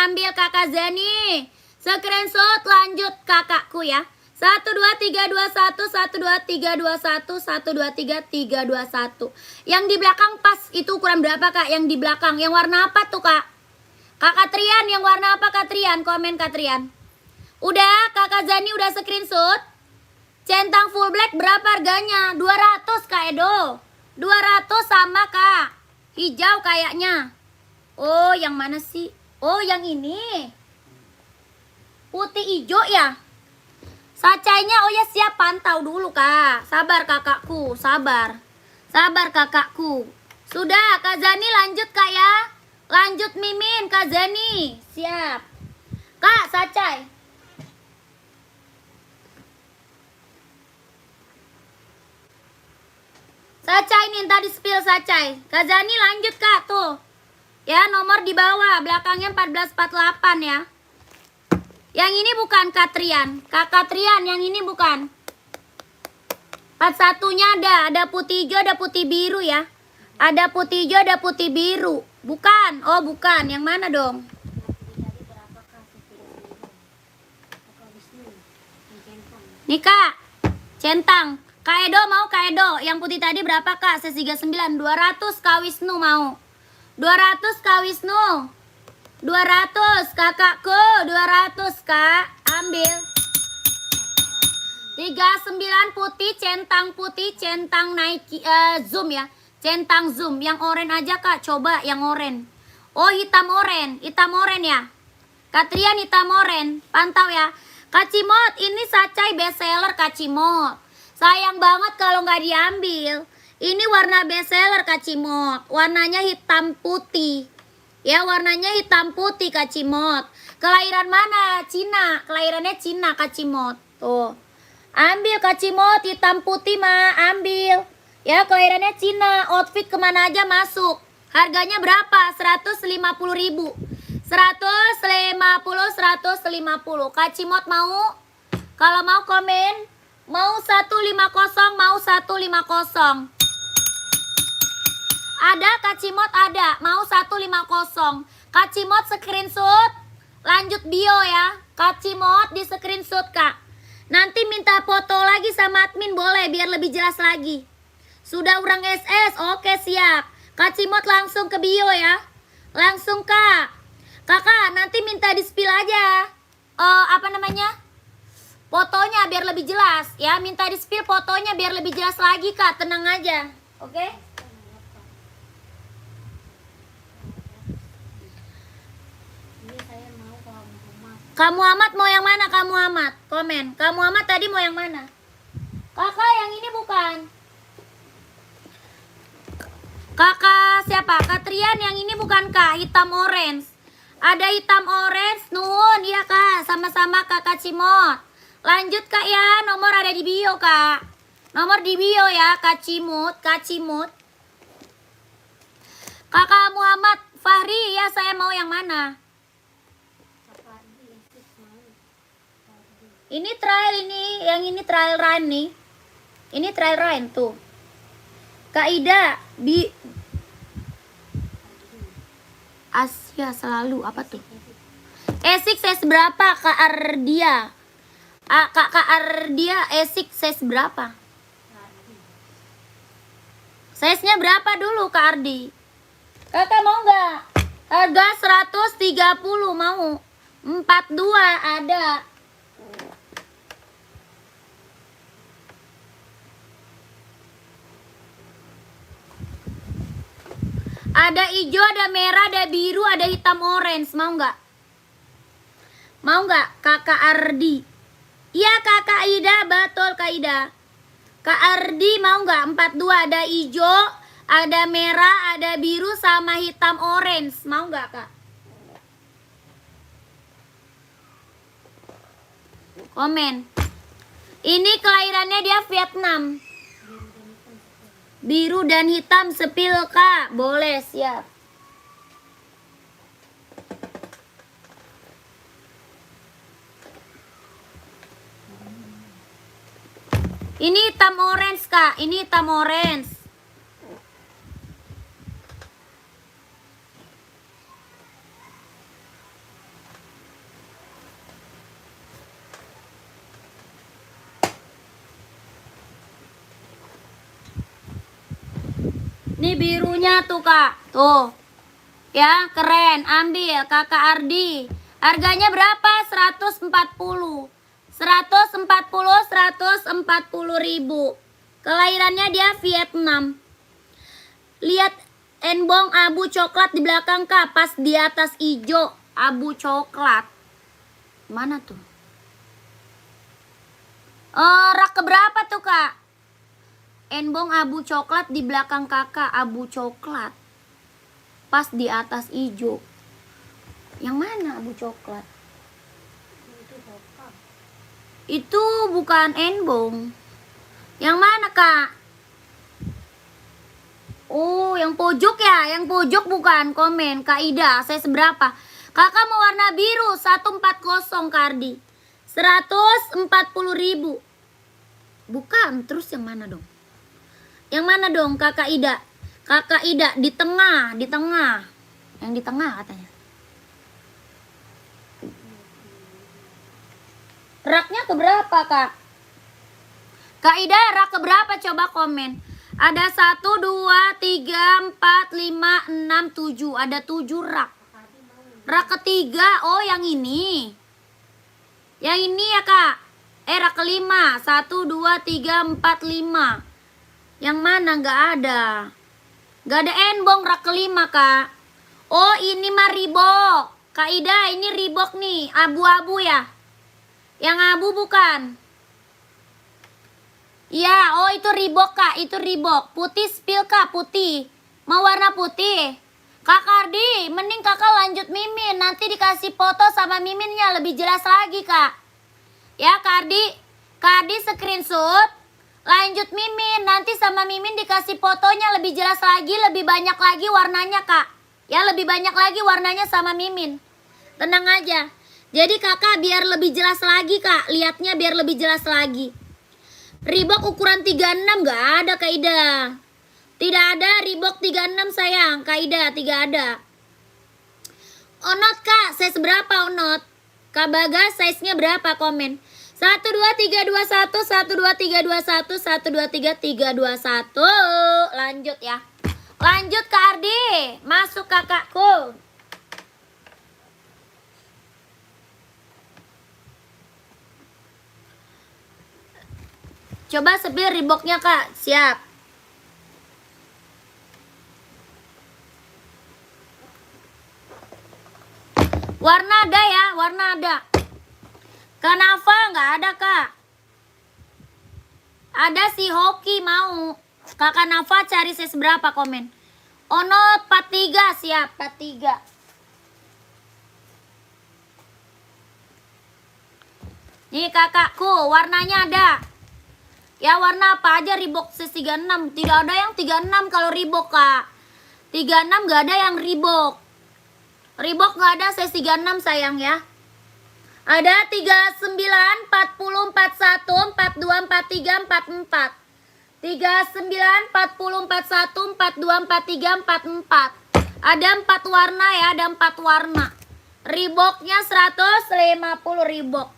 ambil Kakak Zani. Screenshot lanjut kakakku ya. 1 2 3 2 1 1 2 3 2 1 1 2 3 3 2 1. Yang di belakang pas itu ukuran berapa Kak? Yang di belakang yang warna apa tuh Kak? Kakak Trian yang warna apa Kak Trian? Komen Kak Trian. Udah Kakak Zani udah screenshot. Centang full black berapa harganya? 200 Kak Edo. 200 sama Kak. Hijau kayaknya. Oh yang mana sih? Oh yang ini. Putih hijau ya. Sacainya oh ya siap, pantau dulu Kak. Sabar kakakku, sabar. Sabar kakakku. Sudah Kak Zani lanjut Kak ya. Lanjut Mimin Kak Zani. Siap. Kak sacai. Sacai nih tadi spill sacai. Kak Zani lanjut Kak tuh. Ya nomor di bawah, belakangnya 1448 ya. Yang ini bukan Katrian. Kak Katrian yang ini bukan. 41-nya ada putih hijau, ada putih biru ya. Ada putih hijau, ada putih biru. Bukan. Oh, bukan. Yang mana dong? Tadi berapa Kak? Kakak Wisnu. Yang centang. Nih Kak. Centang. Kak Edo mau Kak Edo. Yang putih tadi berapa Kak? 39. 200 Kak Wisnu mau. 200 Kak Wisnu. 200 kakakku. 200 Kak. Ambil. 39 putih, centang Nike zoom ya. Centang zoom. Yang oren aja Kak. Coba yang oren. Oh hitam oren. Hitam oren ya. Katrian hitam oren. Pantau ya. Kak Cimot, ini sacai bestseller Kak Cimot. Sayang banget kalau nggak diambil. Ini warna bestseller Kak Cimot. Warnanya hitam putih. Ya, warnanya hitam putih Kak Cimot. Kelahiran mana? Cina. Kelahirannya Cina Kak Cimot. Tuh. Ambil Kak Cimot, hitam putih mah, ambil. Ya, kelahirannya Cina. Outfit kemana aja masuk. Harganya berapa? 150.000. 150. Kak Cimot mau? Kalau mau komen. Mau 150, mau 150. Ada Kak Cimot, ada. Mau 150. Kak Cimot screenshot. Lanjut bio ya. Kak Cimot di screenshot Kak. Nanti minta foto lagi sama admin boleh biar lebih jelas lagi. Sudah urang SS. Oke siap. Kak Cimot langsung ke bio ya. Langsung Kak. Kakak nanti minta di spill aja. Apa namanya? Fotonya biar lebih jelas ya. Minta di spill fotonya biar lebih jelas lagi Kak. Tenang aja. Oke? Ini saya mau kalau rumah. Kamu amat mau yang mana? Kamu amat. Komen. Kamu amat tadi mau yang mana? Kakak yang ini bukan. Kakak siapa? Katrian yang ini bukan Kak. Hitam orange. Ada hitam orange. Nuhun. Iya Kak. Sama-sama Kakak Cimot. Lanjut Kak ya. Nomor ada di bio Kak. Nomor di bio ya. Kak Cimot. Kak Cimot. Kakak Muhammad Fahri. Ya saya mau yang mana? Kakak di Esis mau. Ini trial ini. Yang ini trial run nih. Ini trial run tuh. Kak Ida. Asia selalu. Apa tuh? Esik size berapa Kak Ardia? Kak Ardia Esik size berapa? Size-nya berapa dulu Kak Ardi? Kakak mau nggak? Harga 130 mau. 42 ada. Ada hijau, ada merah, ada biru, ada hitam orange. Mau nggak? Mau nggak Kakak Ardi? Iya Kakak Ida, betul Kak Ida. Kak Ardi mau nggak? 42 ada hijau, ada merah, ada biru sama hitam orange. Mau nggak Kak? Komen. Ini kelahirannya dia Vietnam. Biru dan hitam sepil Kak. Boleh siap. Ini hitam orange Kak. Ini hitam orange. Ini birunya tuh Kak. Tuh. Ya keren. Ambil Kakak Ardi. Harganya berapa? 140. 140.000. Kelahirannya dia Vietnam. Lihat enbong abu coklat di belakang Kak. Pas di atas hijau. Abu coklat. Mana tuh? Rak keberapa tuh Kak? Enbong abu coklat di belakang kakak. Abu coklat. Pas di atas hijau. Yang mana abu coklat? Itu bukan enbong. Yang mana Kak? Oh yang pojok ya. Yang pojok bukan. Komen Kak Ida. Saya seberapa? Kakak mau warna biru. 140 Kak Ardi. 140.000. Bukan. Terus yang mana dong? Yang mana dong Kakak Ida? Kakak Ida di tengah, di tengah. Yang di tengah katanya. Raknya keberapa Kak? Kak Ida rak keberapa coba komen. Ada 1, 2, 3, 4, 5, 6, 7. Ada 7 rak. Rak ketiga, oh yang ini. Yang ini ya Kak. Rak kelima. 1, 2, 3, 4, 5. Yang mana? Nggak ada. Nggak ada enbong rak kelima Kak. Oh ini mah Reebok. Kak Ida ini Reebok nih. Abu-abu ya. Yang abu bukan? Iya, oh itu Reebok kak, itu Reebok. Putih spill kak, putih. Mau warna putih. Kak Kardi, mending kakak lanjut Mimin. Nanti dikasih foto sama Miminnya lebih jelas lagi kak. Ya Kardi, Kardi screenshot. Lanjut Mimin, nanti sama Mimin dikasih fotonya lebih jelas lagi, lebih banyak lagi warnanya kak. Ya lebih banyak lagi warnanya sama Mimin. Tenang aja. Jadi kakak biar lebih jelas lagi kak, lihatnya biar lebih jelas lagi. Reebok ukuran 36 gak ada Kak Ida. Tidak ada Reebok 36 sayang, Kak Ida tidak ada. Onot kak, size berapa Onot? Kak Bagas size-nya berapa komen? 12321 12321 1232321. Lanjut ya. Lanjut Kak Ardi, masuk kakakku. Coba spill Reeboknya kak, siap. Warna ada ya, warna ada. Kenapa nggak ada kak? Ada si Hoki mau. Kakak Nafa cari size berapa komen? Ono 43 siap, 43. Nih kakakku, warnanya ada. Ya warna apa aja Reebok size 36. Tidak ada yang 36 kalau Reebok kak. 36 gak ada yang Reebok. Reebok gak ada size 36 sayang ya. Ada 39, 40, 41, 42, 43, 44. 39, 40, 41, 42, 43, 44. Ada 4 warna ya, ada 4 warna. Reeboknya 150 Reebok.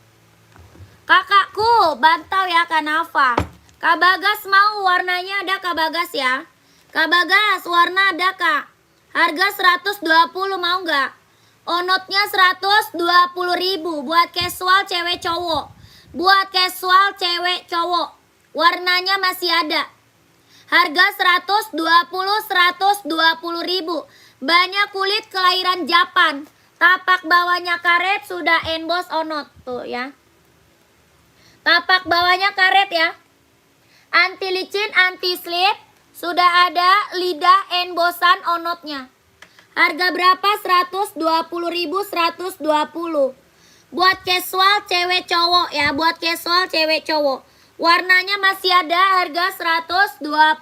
Kakakku, bantau ya Kak Nafa. Kak Bagas mau warnanya ada Kak Bagas ya. Kak Bagas warna ada Kak. Harga 120 mau nggak? Onotnya 120.000 buat casual cewek cowok. Buat casual cewek cowok. Warnanya masih ada. Harga 120.000. Banyak kulit kelahiran Japan. Tapak bawahnya karet sudah emboss onot tuh ya. Tapak bawahnya karet ya. Anti licin, anti slip. Sudah ada lidah embossan onotnya. Harga berapa? 120.000, 120. Buat casual cewek cowok ya, buat casual cewek cowok. Warnanya masih ada, harga 120.000.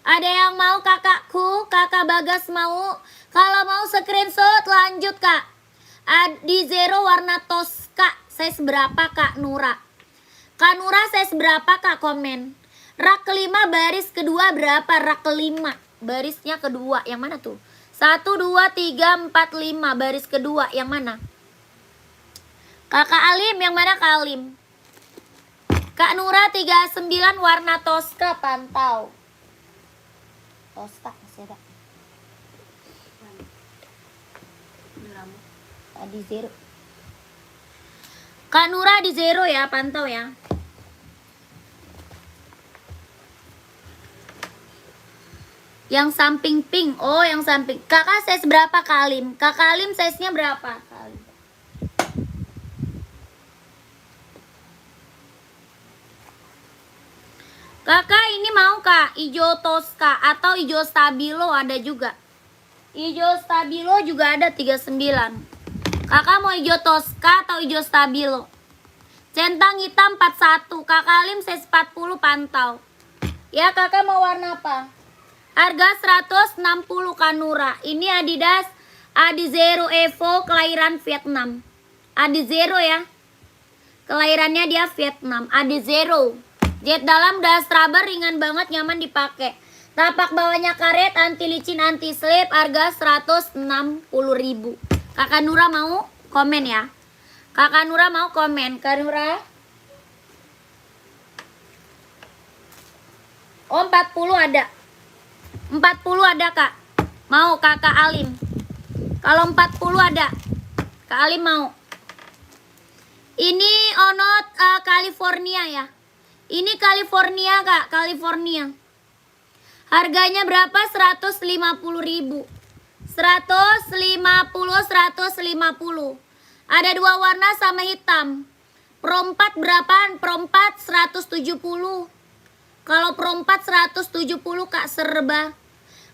Ada yang mau kakakku? Kakak Bagas mau? Kalau mau screenshot lanjut kak. Di zero warna Tosca. Size berapa kak Nura? Kak Nura size berapa kak komen? Rak kelima baris kedua berapa? Rak kelima barisnya kedua yang mana tuh? 1, 2, 3, 4, 5 baris kedua yang mana? Kakak Alim yang mana Kak Alim? Kak Nura 39 warna Tosca pantau. Tosca masih ada. Di zero. Kak Nura di zero ya, pantau ya. Yang samping pink. Oh, yang samping. Kakak size berapa Kak Alim? Kakak Alim size-nya berapa? Kak Alim. Kakak ini mau kak? Hijau Tosca atau hijau Stabilo ada juga. Hijau Stabilo juga ada 39. Kakak mau hijau Tosca atau hijau Stabilo? Centang hitam 41. Kakak Alim size 40 pantau. Ya kakak mau warna apa? Harga 160 Kanura. Ini Adidas Adizero Evo kelahiran Vietnam. Adizero ya. Kelahirannya dia Vietnam. Adizero. Jet dalam das rubber ringan banget, nyaman dipakai. Tapak bawahnya karet, anti licin, anti slip, harga 160.000. Kakak Nura mau komen ya. Kakak Nura mau komen. Kak Nura. Oh 40 ada. 40 ada kak. Mau kakak Alim. Kalau 40 ada. Kak Alim mau. Ini onot California ya. Ini California kak. California. Harganya berapa? 150.000. 150, 150. Ada 2 warna sama hitam. Pro 4 berapaan? Pro 4 170. Kalau Pro 4 170 Kak serba.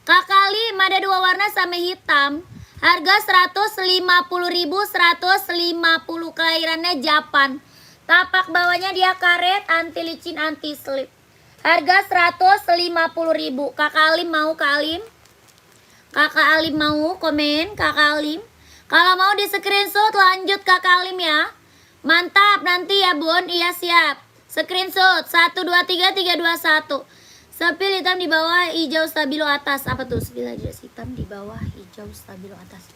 Kakak Lim ada 2 warna sama hitam. Harga 150.000, 150. Kelahirannya Japan. Tapak bawahnya dia karet, anti licin, anti slip. Harga 150.000. Kakak Alim mau, Kak Alim? Kakak Alim mau komen, Kakak Alim? Kalau mau di screenshot lanjut Kakak Alim ya. Mantap nanti ya Bun, iya siap. Screenshot 1 2 3 3 2 1. Sepil hitam di bawah, hijau stabilo atas. Apa tuh? Sepil hitam di bawah, hijau stabilo atas.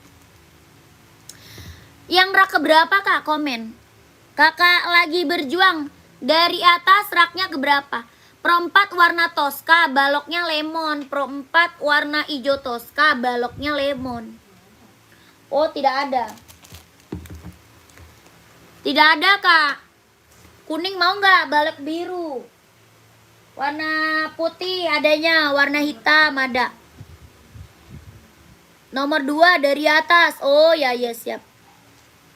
Yang rak keberapa Kak? Komen. Kakak lagi berjuang. Dari atas raknya keberapa? Pro 4 warna Tosca, baloknya lemon. Pro 4 warna hijau Tosca, baloknya lemon. Oh, tidak ada. Tidak ada Kak. Kuning mau nggak? Balok biru. Warna putih adanya, warna hitam ada. Nomor 2 dari atas. Oh ya ya siap.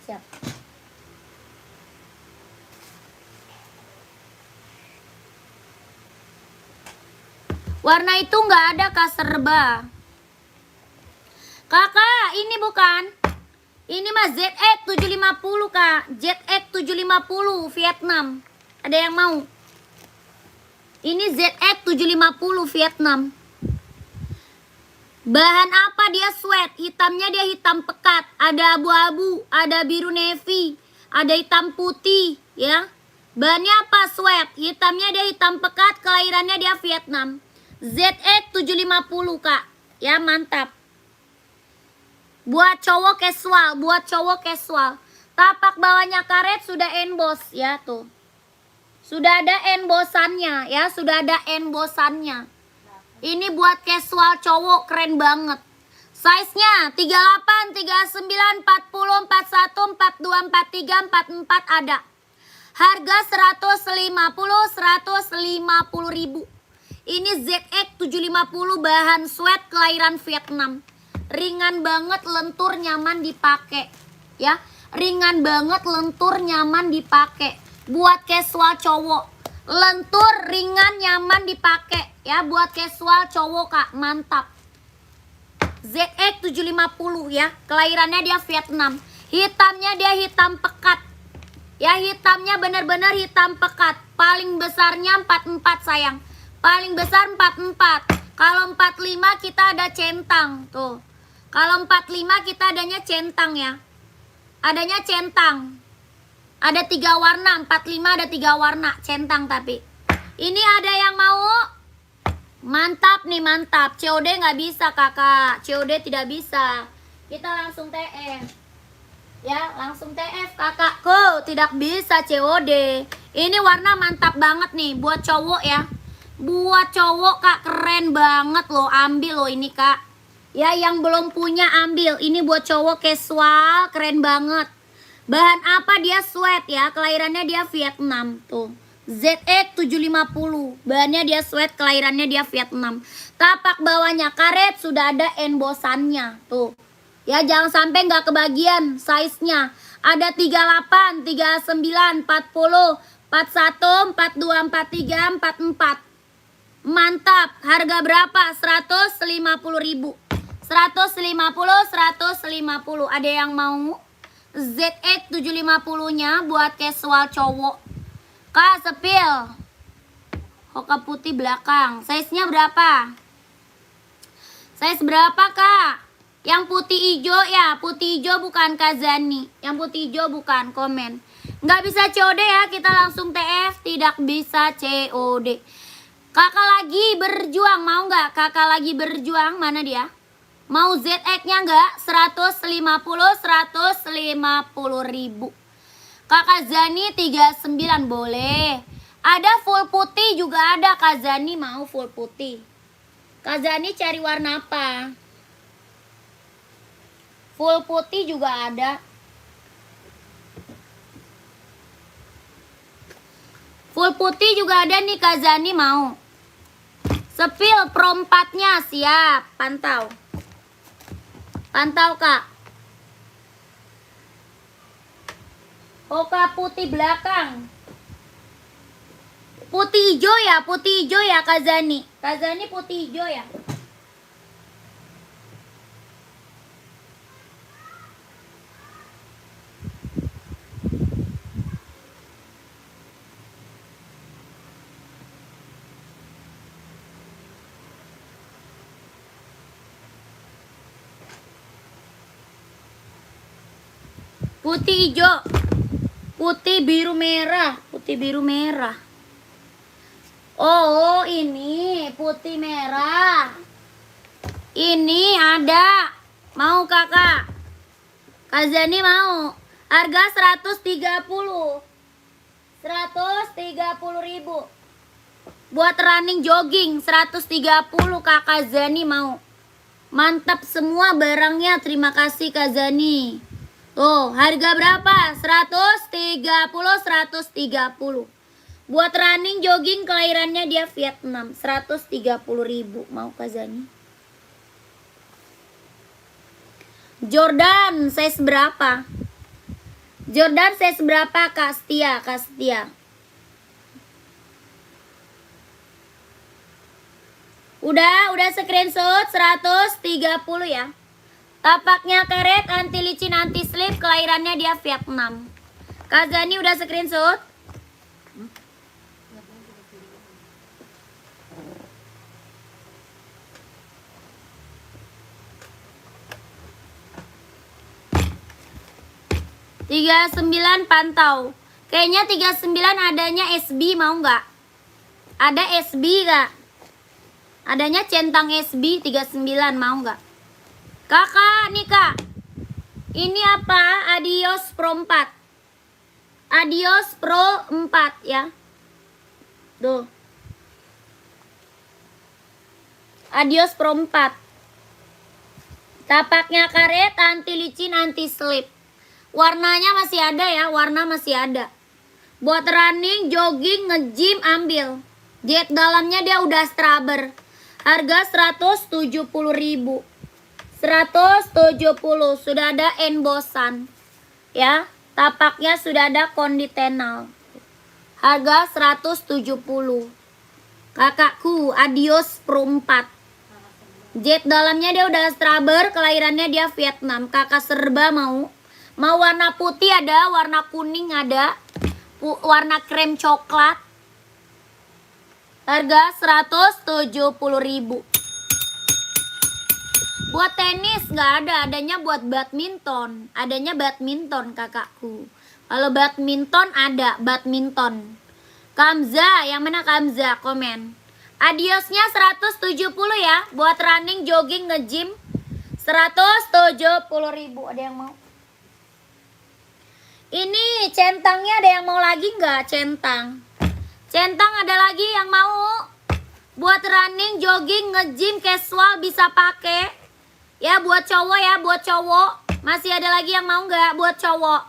Siap. Warna itu nggak ada Kak serba. Kakak ini bukan. Ini mah ZX 750 Kak. ZX 750 Vietnam. Ada yang mau? Ini ZX 750 Vietnam. Bahan apa dia? Sweat. Hitamnya dia hitam pekat. Ada abu-abu, ada biru navy, ada hitam putih ya. Bahannya apa? Sweat. Hitamnya dia hitam pekat, kelahirannya dia Vietnam. ZX 750 Kak. Ya mantap. Buat cowok casual, buat cowok casual. Tapak bawahnya karet sudah emboss ya tuh. Sudah ada embossannya ya, sudah ada embossannya. Ini buat casual cowok keren banget. Size-nya 38, 39, 40, 41, 42, 43, 44 ada. Harga 150, 150.000. Ini ZX 750 bahan sweat kelahiran Vietnam. Ringan banget, lentur, nyaman dipakai. Ya, ringan banget, lentur, nyaman dipakai. Buat casual cowok, lentur, ringan, nyaman dipakai. Ya, buat casual cowok Kak, mantap. ZX 750 ya, kelahirannya dia Vietnam. Hitamnya dia hitam pekat. Ya, hitamnya bener-bener hitam pekat. Paling besarnya 44 sayang. Paling besar 44. Kalau 45 kita ada centang tuh. Kalau 45 kita adanya centang ya. Adanya centang. Ada 3 warna, 45 ada 3 warna centang tapi. Ini ada yang mau? Mantap nih, mantap. COD nggak bisa Kakak. COD tidak bisa. Kita langsung TF. Ya, langsung TF Kakakku. Tidak bisa COD. Ini warna mantap banget nih buat cowok ya. Buat cowok Kak, keren banget loh. Ambil loh ini Kak. Ya, yang belum punya ambil. Ini buat cowok casual, keren banget. Bahan apa dia? Sweat ya, kelahirannya dia Vietnam tuh. ZX 750. Bahannya dia sweat, kelahirannya dia Vietnam. Tapak bawahnya karet, sudah ada embossannya tuh. Ya, jangan sampai nggak kebagian size-nya. Ada 38, 39, 40, 41, 42, 43, 44. Mantap. Harga berapa? 150.000. 150, 150. Ada yang mau? ZX 750-nya buat casual cowok. Kak, sepil. Hoka putih belakang. Size-nya berapa? Size berapa, Kak? Yang putih hijau ya. Putih hijau bukan Kazani. Yang putih hijau bukan. Komen. Nggak bisa COD ya. Kita langsung TF. Tidak bisa COD. Kakak lagi berjuang. Mau nggak? Kakak lagi berjuang. Mana dia? Mau ZX-nya nggak? 150, 150.000. Kakak Zani 39 boleh. Ada full putih juga ada. Kak Zani mau full putih. Kak Zani cari warna apa? Full putih juga ada. Full putih juga ada nih Kak Zani mau. Sepil Pro 4-nya siap. Pantau. Pantau Kak. Oka putih belakang. Putih hijau ya Kak Zani. Kak Zani putih hijau ya. Putih hijau. Putih biru merah. Putih biru merah. Oh, ini putih merah. Ini ada. Mau kakak? Kak Zani mau. Harga 130. 130.000. Buat running jogging 130 Kakak Zani mau. Mantap semua barangnya. Terima kasih Kak Zani. Tuh, harga berapa? 130. Buat running jogging kelahirannya dia Vietnam 130.000. Mau Kak Zani? Jordan size berapa? Jordan size berapa Kak Setia? Kak Setia. Udah screenshot 130 ya. Tapaknya karet, anti licin, anti slip, kelahirannya dia Vietnam. Kak Zani udah screenshot? Tiga 39 pantau. Kayaknya 39 adanya SB, mau nggak? Ada SB nggak? Adanya centang SB 39, mau nggak? Kakak nih kak. Ini apa? Adios Pro 4. Adios Pro 4 ya. Tuh. Adios Pro 4. Tapaknya karet, anti licin, anti slip. Warnanya masih ada ya, warna masih ada. Buat running, jogging, nge-gym ambil. Jet dalamnya dia udah straber. Harga 170.000. 170 sudah ada embosan. Ya, tapaknya sudah ada konditenal. Harga 170. Kakakku, Adios Pro 4. Jet dalamnya dia udah straber, kelahirannya dia Vietnam. Kakak serba mau. Mau warna putih ada, warna kuning ada, warna krem coklat. Harga 170.000. Buat tenis nggak ada, adanya buat badminton. Adanya badminton kakakku. Kalau badminton ada, badminton. Kamza, yang mana Kamza? Komen. Adiosnya 170 ya, buat running, jogging, nge-gym. 170.000. Ada yang mau? Ini centangnya ada yang mau lagi nggak? Centang. Centang ada lagi yang mau? Buat running, jogging, nge-gym, casual bisa pakai. Ya buat cowok ya, buat cowok. Masih ada lagi yang mau nggak buat cowok?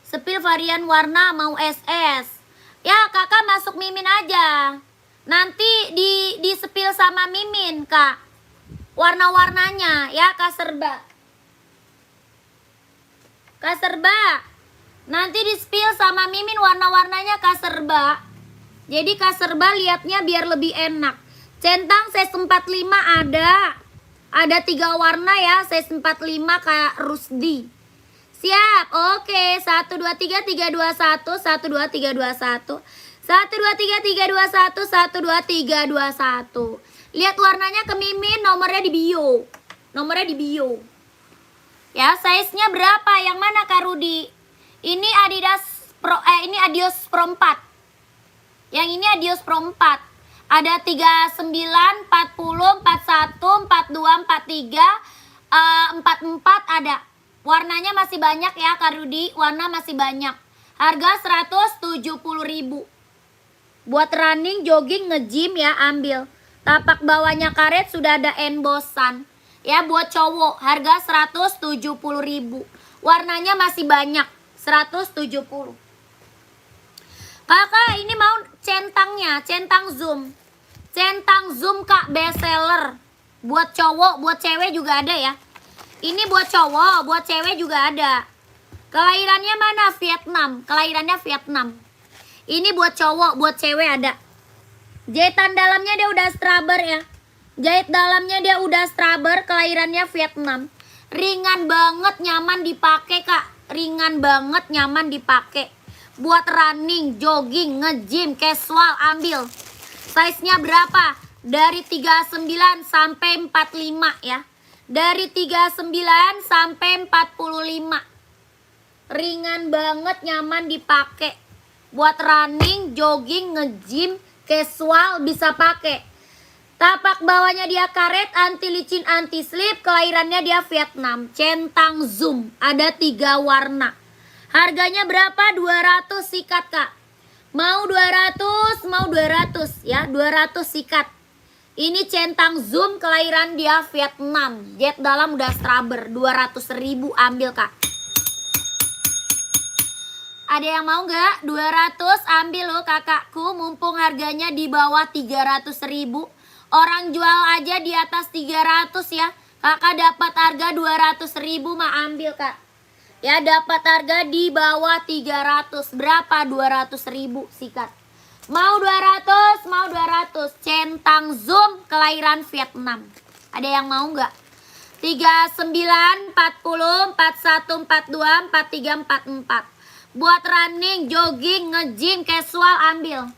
Sepil varian warna mau SS. Ya kakak masuk Mimin aja. Nanti di sepil sama Mimin kak. Warna-warnanya ya kak serba. Kak serba. Nanti di spill sama Mimin warna-warnanya Kak serba. Jadi Kak serba liatnya biar lebih enak. Centang size 45 ada. Ada 3 warna ya, size 45 Kak Rusdi. Siap. Oke, 1 2 3 3 2 1 1 2 3 2 1. 1 2 3 3 2 1 1 2 3 2 1. Lihat warnanya ke Mimin, nomornya di bio. Nomornya di bio. Ya, size-nya berapa? Yang mana Kak Rudi? Ini Adidas Pro ini Adios Pro 4. Yang ini Adios Pro 4. Ada 39, 40, 41, 42, 43, 44 ada. Warnanya masih banyak ya Kak Rudi, warna masih banyak. Harga 170.000. Buat running, jogging, nge-gym ya ambil. Tapak bawahnya karet sudah ada embosan. Ya buat cowok harga 170.000. Warnanya masih banyak 170. Kakak ini mau centangnya, centang zoom. Centang zoom Kak best seller. Buat cowok, buat cewek juga ada ya. Ini buat cowok, buat cewek juga ada. Kelahirannya mana? Vietnam. Kelahirannya Vietnam. Ini buat cowok, buat cewek ada. Jahitan dalamnya dia udah straber ya. Jahit dalamnya dia udah straber, kelahirannya Vietnam. Ringan banget, nyaman dipakai kak. Ringan banget, nyaman dipakai. Buat running, jogging, nge-gym, casual, ambil. Size-nya berapa? Dari 39 sampai 45 ya. Dari 39 sampai 45. Ringan banget, nyaman dipakai. Buat running, jogging, nge-gym, casual bisa pakai. Tapak bawahnya dia karet, anti licin, anti slip. Kelahirannya dia Vietnam. Centang zoom. Ada 3 warna. Harganya berapa? 200 sikat kak. Mau 200, mau 200 ya. 200 sikat. Ini centang zoom, kelahiran dia Vietnam. Jet dalam udah straber. 200.000 ambil kak. Ada yang mau nggak? 200 ambil loh kakakku. Mumpung harganya di bawah 300.000. Orang jual aja di atas 300 ya. Kakak dapat harga 200.000 mah ambil kak. Ya dapat harga di bawah 300. Berapa? 200.000 sikat. Mau 200, mau 200. Centang zoom, kelahiran Vietnam. Ada yang mau nggak? 39, 40, 41, 42, 43, 44. Buat running, jogging, nge-gym, casual ambil.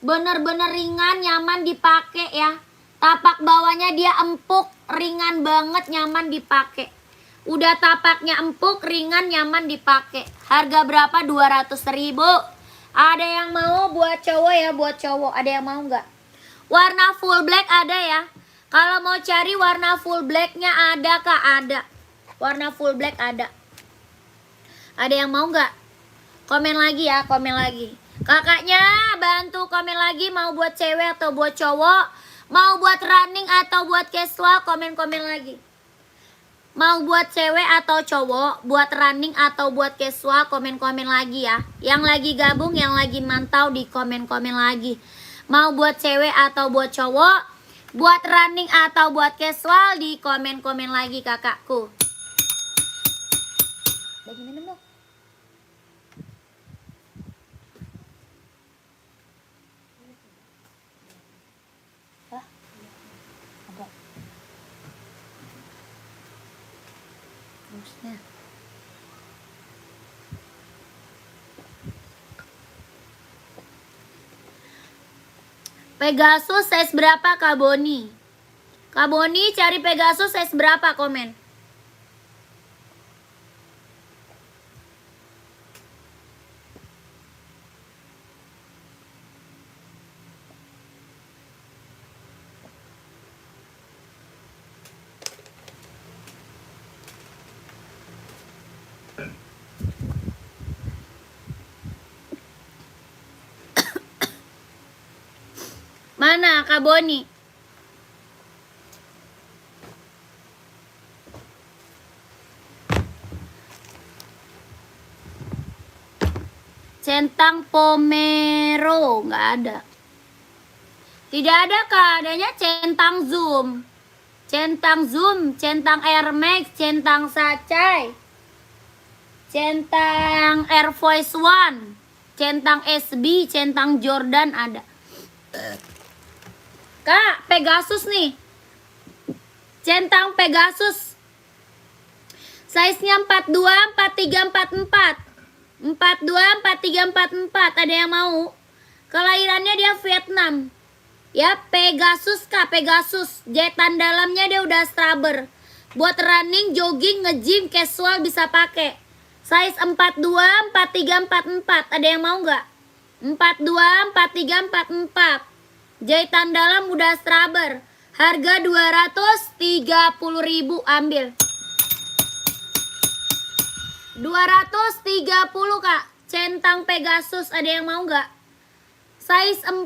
Bener-bener ringan, nyaman dipakai ya. Tapak bawahnya dia empuk, ringan banget, nyaman dipakai. Udah tapaknya empuk, ringan, nyaman dipakai. Harga berapa? 200.000. Ada yang mau buat cowok ya, buat cowok. Ada yang mau nggak? Warna full black ada ya. Kalau mau cari warna full blacknya ada kak, ada. Warna full black ada. Ada yang mau nggak? Komen lagi ya, komen lagi. Kakaknya bantu komen lagi, mau buat cewek atau buat cowok. Mau buat running atau buat casual, komen-komen lagi. Mau buat cewek atau cowok, buat running atau buat casual, komen-komen lagi ya. Yang lagi gabung, yang lagi mantau di komen-komen lagi. Mau buat cewek atau buat cowok, buat running atau buat casual, di komen-komen lagi kakakku. Bagi minum dong. Hah? Ada. Terusnya. Pegasus size berapa Kak Boni? Kak Boni cari Pegasus size berapa, komen. Mana Kak Boni? Centang Pomero nggak ada. Tidak ada kak, adanya centang zoom. Centang zoom, centang Air Max, centang Sacai, centang Air Force One, centang SB, centang Jordan ada. Kak, Pegasus nih. Centang Pegasus. Size-nya 42, 43, 44. 42, 43, 44. Ada yang mau? Kelahirannya dia Vietnam. Ya, Pegasus kak, Pegasus. Jahitan dalamnya dia udah straber. Buat running, jogging, nge-gym, casual bisa pakai. Size 42, 43, 44. Ada yang mau nggak? 42, 43, 44. Jahitan dalam udah straber. Harga 230.000 ambil. 230 kak. Centang Pegasus, ada yang mau nggak? Size 42,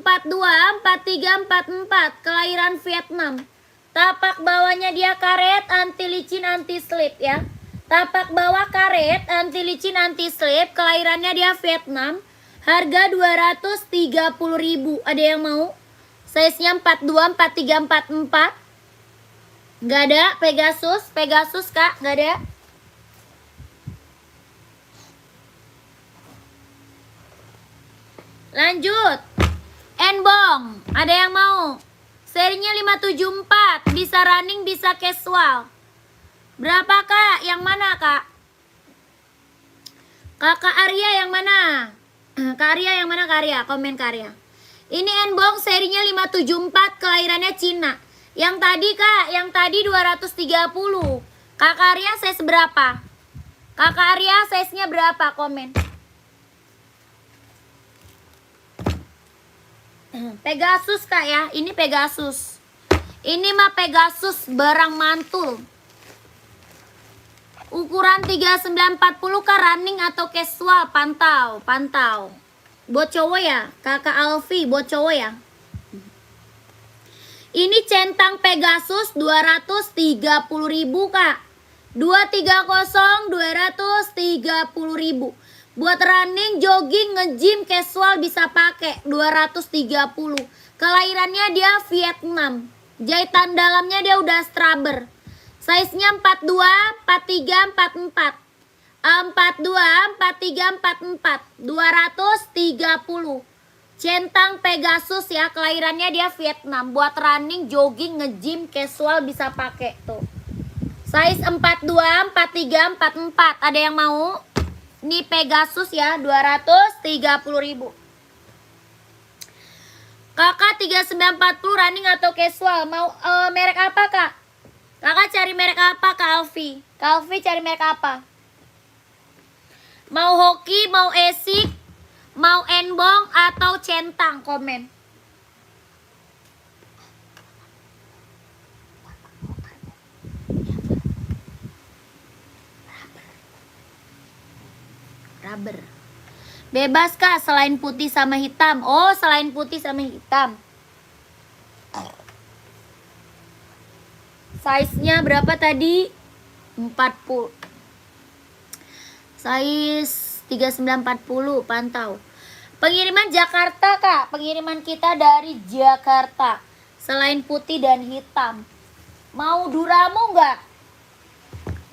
43, 44. Kelahiran Vietnam. Tapak bawahnya dia karet, anti licin, anti slip ya. Tapak bawah karet, anti licin, anti slip. Kelahirannya dia Vietnam. Harga 230.000. Ada yang mau? Size-nya 42, 43, 44. Nggak ada Pegasus. Pegasus kak, nggak ada. Lanjut. Enbong, ada yang mau? Serinya 574, bisa running, bisa casual. Berapa kak? Yang mana kak? Kakak Arya yang mana? Kak Arya yang mana Kak Arya? Komen Kak Arya. Ini Enbong serinya 574, kelahirannya Cina. Yang tadi kak, yang tadi 230. Kakak Arya size berapa? Kakak Arya size-nya berapa? Komen. Pegasus kak ya, ini Pegasus. Ini mah Pegasus barang mantul. Ukuran 3940 kak, running atau casual, pantau, pantau. Buat cowok ya, kakak Alfi, buat cowok ya. Ini centang Pegasus 230.000 kak. 230 230.000. Buat running, jogging, nge-gym, casual bisa pakai 230. Kelahirannya dia Vietnam. Jahitan dalamnya dia udah straber. Size-nya 42, 43, 44. 42, 43, 44. 230. Centang Pegasus ya, kelahirannya dia Vietnam. Buat running, jogging, nge-gym, casual bisa pakai tuh. Size 42, 43, 44. Ada yang mau? Ini Pegasus ya, 230.000. Kakak 3940 running atau casual. Mau merek apa kak? Kakak cari merek apa Kak Alfi? Kak Alfi cari merek apa? Mau hoki, mau esik, mau enbong atau centang? Komen. Rubber. Bebas kak, selain putih sama hitam. Oh, selain putih sama hitam. Size-nya berapa tadi? 40. Size 3940, pantau. Pengiriman Jakarta kak, pengiriman kita dari Jakarta. Selain putih dan hitam. Mau Duramo nggak?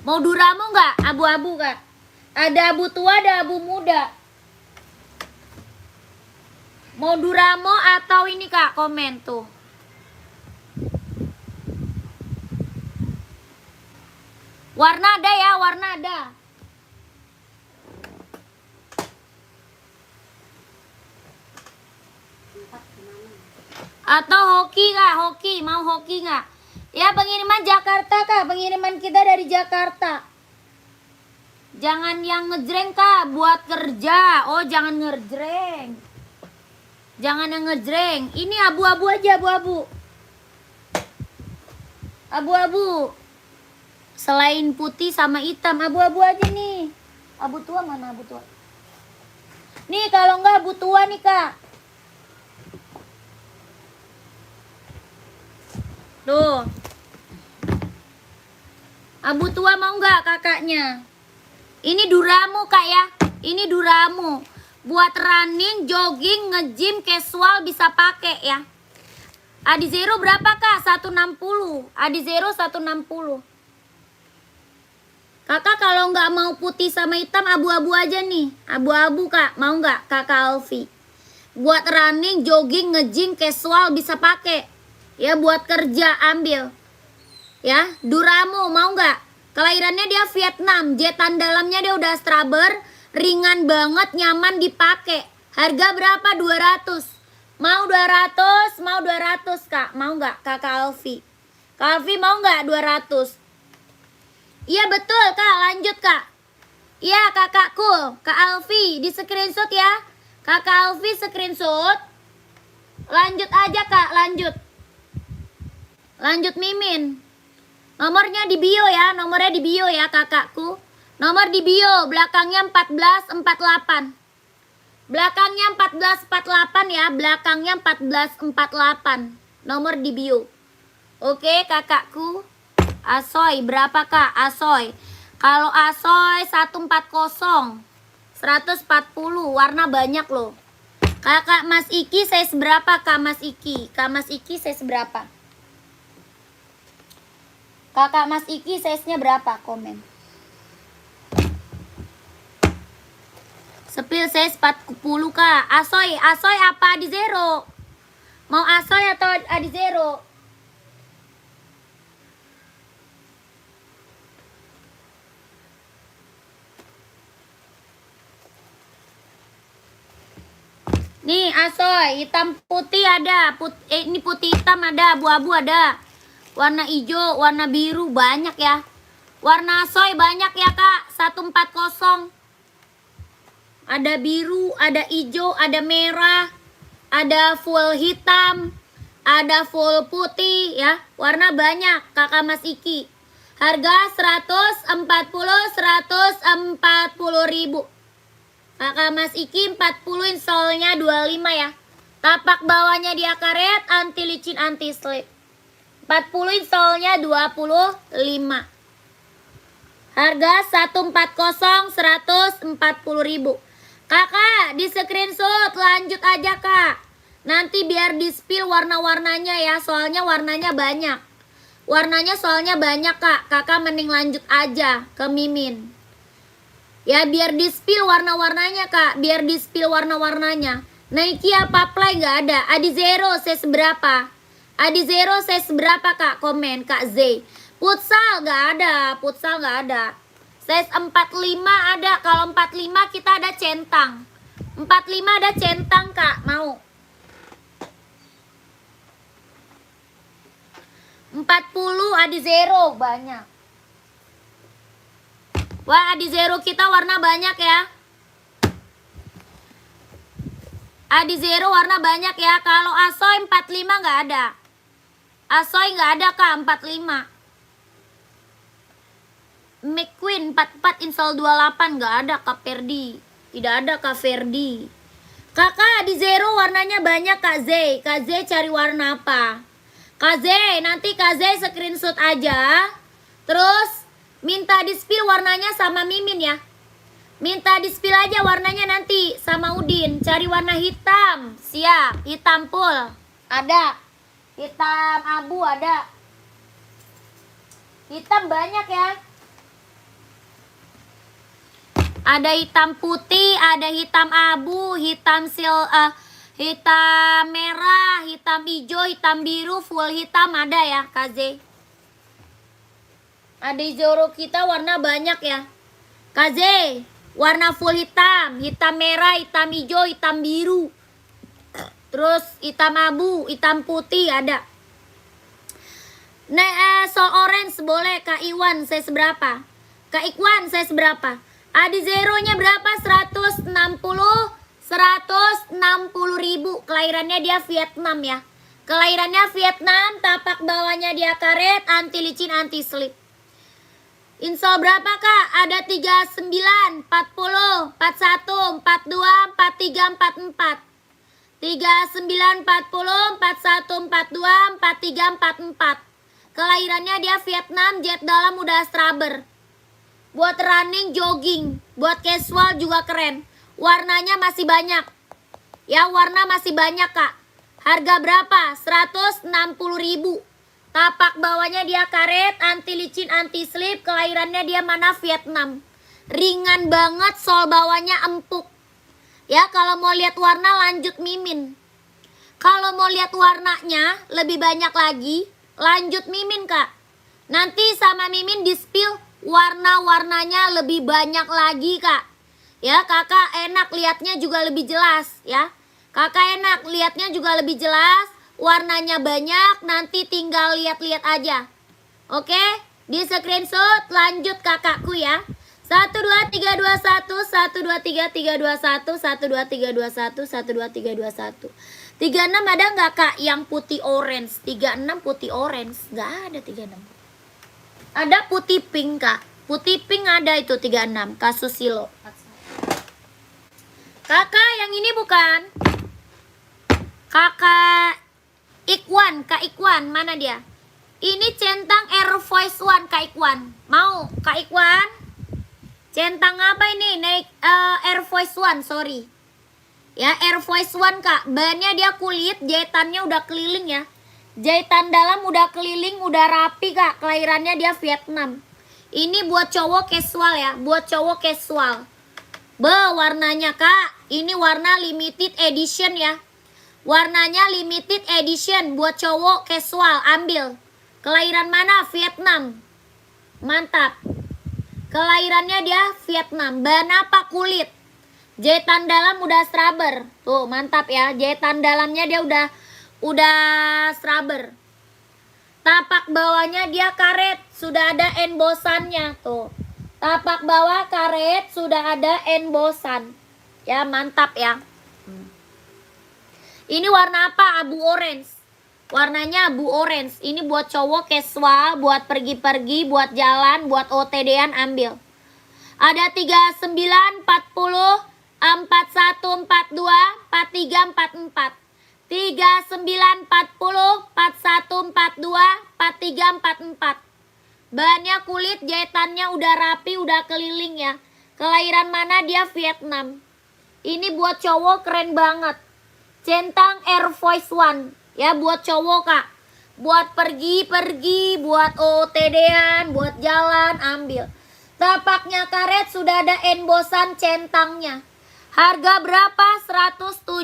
Mau Duramo nggak? Abu-abu kak. Ada abu tua, ada abu muda. Mau Duramo atau ini kak? Komen tuh. Warna ada ya, warna ada. Atau hoki kak, hoki, mau hoki nggak? Ya pengiriman Jakarta kak, pengiriman kita dari Jakarta. Jangan yang ngejreng kak, buat kerja. Oh jangan ngejreng. Jangan yang ngejreng. Ini abu-abu aja, abu-abu. Abu-abu. Selain putih sama hitam, abu-abu aja nih. Abu tua mana abu tua? Nih kalau enggak abu tua nih kak. Tuh. Abu tua mau enggak kakaknya? Ini Duramo kak ya. Ini Duramo. Buat running, jogging, nge-gym, casual bisa pakai ya. Adi Zero berapa kak? 160. Adi Zero 160. Kakak kalau nggak mau putih sama hitam, abu-abu aja nih. Abu-abu kak, mau nggak kakak Alfi? Buat running, jogging, nge-gym, casual bisa pakai. Ya buat kerja ambil. Ya, Duramo mau nggak? Kelahirannya dia Vietnam, jetan dalamnya dia udah straber, ringan banget, nyaman dipakai. Harga berapa? 200. Mau 200, mau 200 kak. Mau nggak kakak Alfi? Kak Alfi mau nggak 200? Iya betul kak, lanjut kak. Iya kakakku, Kak Alfi, di screenshot ya. Kakak Alfi screenshot. Lanjut aja kak, lanjut. Lanjut Mimin. Nomornya di bio ya, nomornya di bio ya kakakku. Nomor di bio, belakangnya 1448. Belakangnya 1448 ya, belakangnya 1448. Nomor di bio. Oke kakakku. Asoy berapa kak? Asoy. Kalau Asoy 140. 140, warna banyak loh. Kakak Mas Iki size berapa kak Mas Iki? Kak Mas Iki size berapa? Kakak Mas Iki size-nya berapa? Komen. Sepil size 40 kak. Asoy apa Adi Zero? Mau Asoy atau Adi Zero? Nih Asoy, hitam putih ada, ini putih hitam ada, abu-abu ada, warna hijau, warna biru banyak ya. Warna Asoy banyak ya kak, 140. Ada biru, ada hijau, ada merah, ada full hitam, ada full putih ya. Warna banyak kakak Mas Iki. Harga 140 ribu. Kakak Mas Iki 40, insolnya 25 ya. Tapak bawahnya dia karet, anti licin, anti slip. 40, insolnya 25. Harga 140 ribu. Kakak di screenshot lanjut aja kak. Nanti biar di spill warna-warnanya ya, soalnya warnanya banyak. Warnanya soalnya banyak kak. Kakak mending lanjut aja ke Mimin. Ya biar di spill warna-warnanya kak. Biar di spill warna-warnanya. Nike apa Play nggak ada. Adi Zero size berapa? Adi Zero size berapa kak? Komen kak Z. Futsal nggak ada. Futsal nggak ada. Size 45 ada. Kalau 45 kita ada centang. 45 ada centang kak. Mau? 40 Adi Zero banyak. Wah Adi Zero kita warna banyak ya. Adi Zero warna banyak ya. Kalau Asoy 45 nggak ada. Asoy nggak ada kak 45. McQueen 44 insol 28 nggak ada kak Ferdi. Tidak ada kak Ferdi. Kakak Adi Zero warnanya banyak kak Z. Kak Z cari warna apa? Kak Z nanti Kak Z screenshot aja. Terus minta di spill warnanya sama Mimin ya. Minta di spill aja warnanya nanti sama Udin. Cari warna hitam. Siap. Hitam full. Ada. Hitam abu ada. Hitam banyak ya. Ada hitam putih, ada hitam abu, hitam hitam merah, hitam hijau, hitam biru, full hitam ada ya KZ. Ada Zoro kita warna banyak ya. KZ, warna full hitam, hitam merah, hitam hijau, hitam biru. Terus hitam abu, hitam putih ada. Nah, so orange boleh Kak Iwan, saya seberapa? Kak Iwan, saya seberapa? Adi Zeronya berapa? 160 ribu. Kelahirannya dia Vietnam ya. Kelahirannya Vietnam. Tapak bawahnya dia karet. Anti licin, anti slip. Insol berapa kak? Ada 39, 40, 41, 42, 43, 44. 39, 40, 41, 42, 43, 44. Kelahirannya dia Vietnam. Jet dalam udah straber. Buat running, jogging, buat casual juga keren. Warnanya masih banyak. Ya, warna masih banyak, Kak. Harga berapa? 160 ribu. Tapak bawahnya dia karet, anti licin, anti slip. Kelahirannya dia mana? Vietnam. Ringan banget, sol bawahnya empuk. Ya, kalau mau lihat warna lanjut Mimin. Kalau mau lihat warnanya lebih banyak lagi, lanjut Mimin, Kak. Nanti sama Mimin di spill warna-warnanya lebih banyak lagi kak. Ya kakak enak lihatnya juga lebih jelas ya. Kakak enak lihatnya juga lebih jelas. Warnanya banyak, nanti tinggal lihat-lihat aja. Oke, di screenshot lanjut kakakku ya. 1 2 3 2 1 1 2 3 3 2 1 1 2 3 2 1 1 2 3 2 1. 36 ada nggak kak yang putih orange? 36 putih orange nggak ada 36. Ada putih pink kak. Putih pink ada itu 36. Kasus Silo. Kakak yang ini bukan? Kakak Ikwan. Kak Ikwan mana dia? Ini centang Air Force One Kak Ikwan. Mau Kak Ikwan? Centang apa ini? Naik Air Force One, sorry. Ya Air Force One kak. Bahannya dia kulit, jahitannya udah keliling ya. Jahitan dalam udah keliling, udah rapi kak. Kelahirannya dia Vietnam. Ini buat cowok casual ya. Buat cowok casual. Warnanya Kak, ini warna limited edition ya. Warnanya limited edition buat cowok casual, ambil. Kelahiran mana? Vietnam. Mantap. Kelahirannya dia Vietnam. Bahan apa? Kulit. Jahitan dalam udah scrubber. Tuh, mantap ya. Jahitan dalamnya dia udah scrubber. Tapak bawahnya dia karet, sudah ada embosannya tuh. Tapak bawah karet, sudah ada embosan. Ya, mantap ya. Ini warna apa? Abu orange. Warnanya abu orange. Ini buat cowok casual, buat pergi-pergi, buat jalan, buat OTD-an ambil. Ada 39, 40, 41, 42, 43, 44. 39, 40, 41, 42, 43, 44. Bahannya kulit, jahitannya udah rapi, udah keliling ya. Kelahiran mana? Dia Vietnam. Ini buat cowok keren banget. Centang Air Force One. Ya buat cowok Kak. Buat pergi-pergi, buat OTD-an, buat jalan, ambil. Tapaknya karet, sudah ada embosan centangnya. Harga berapa? 170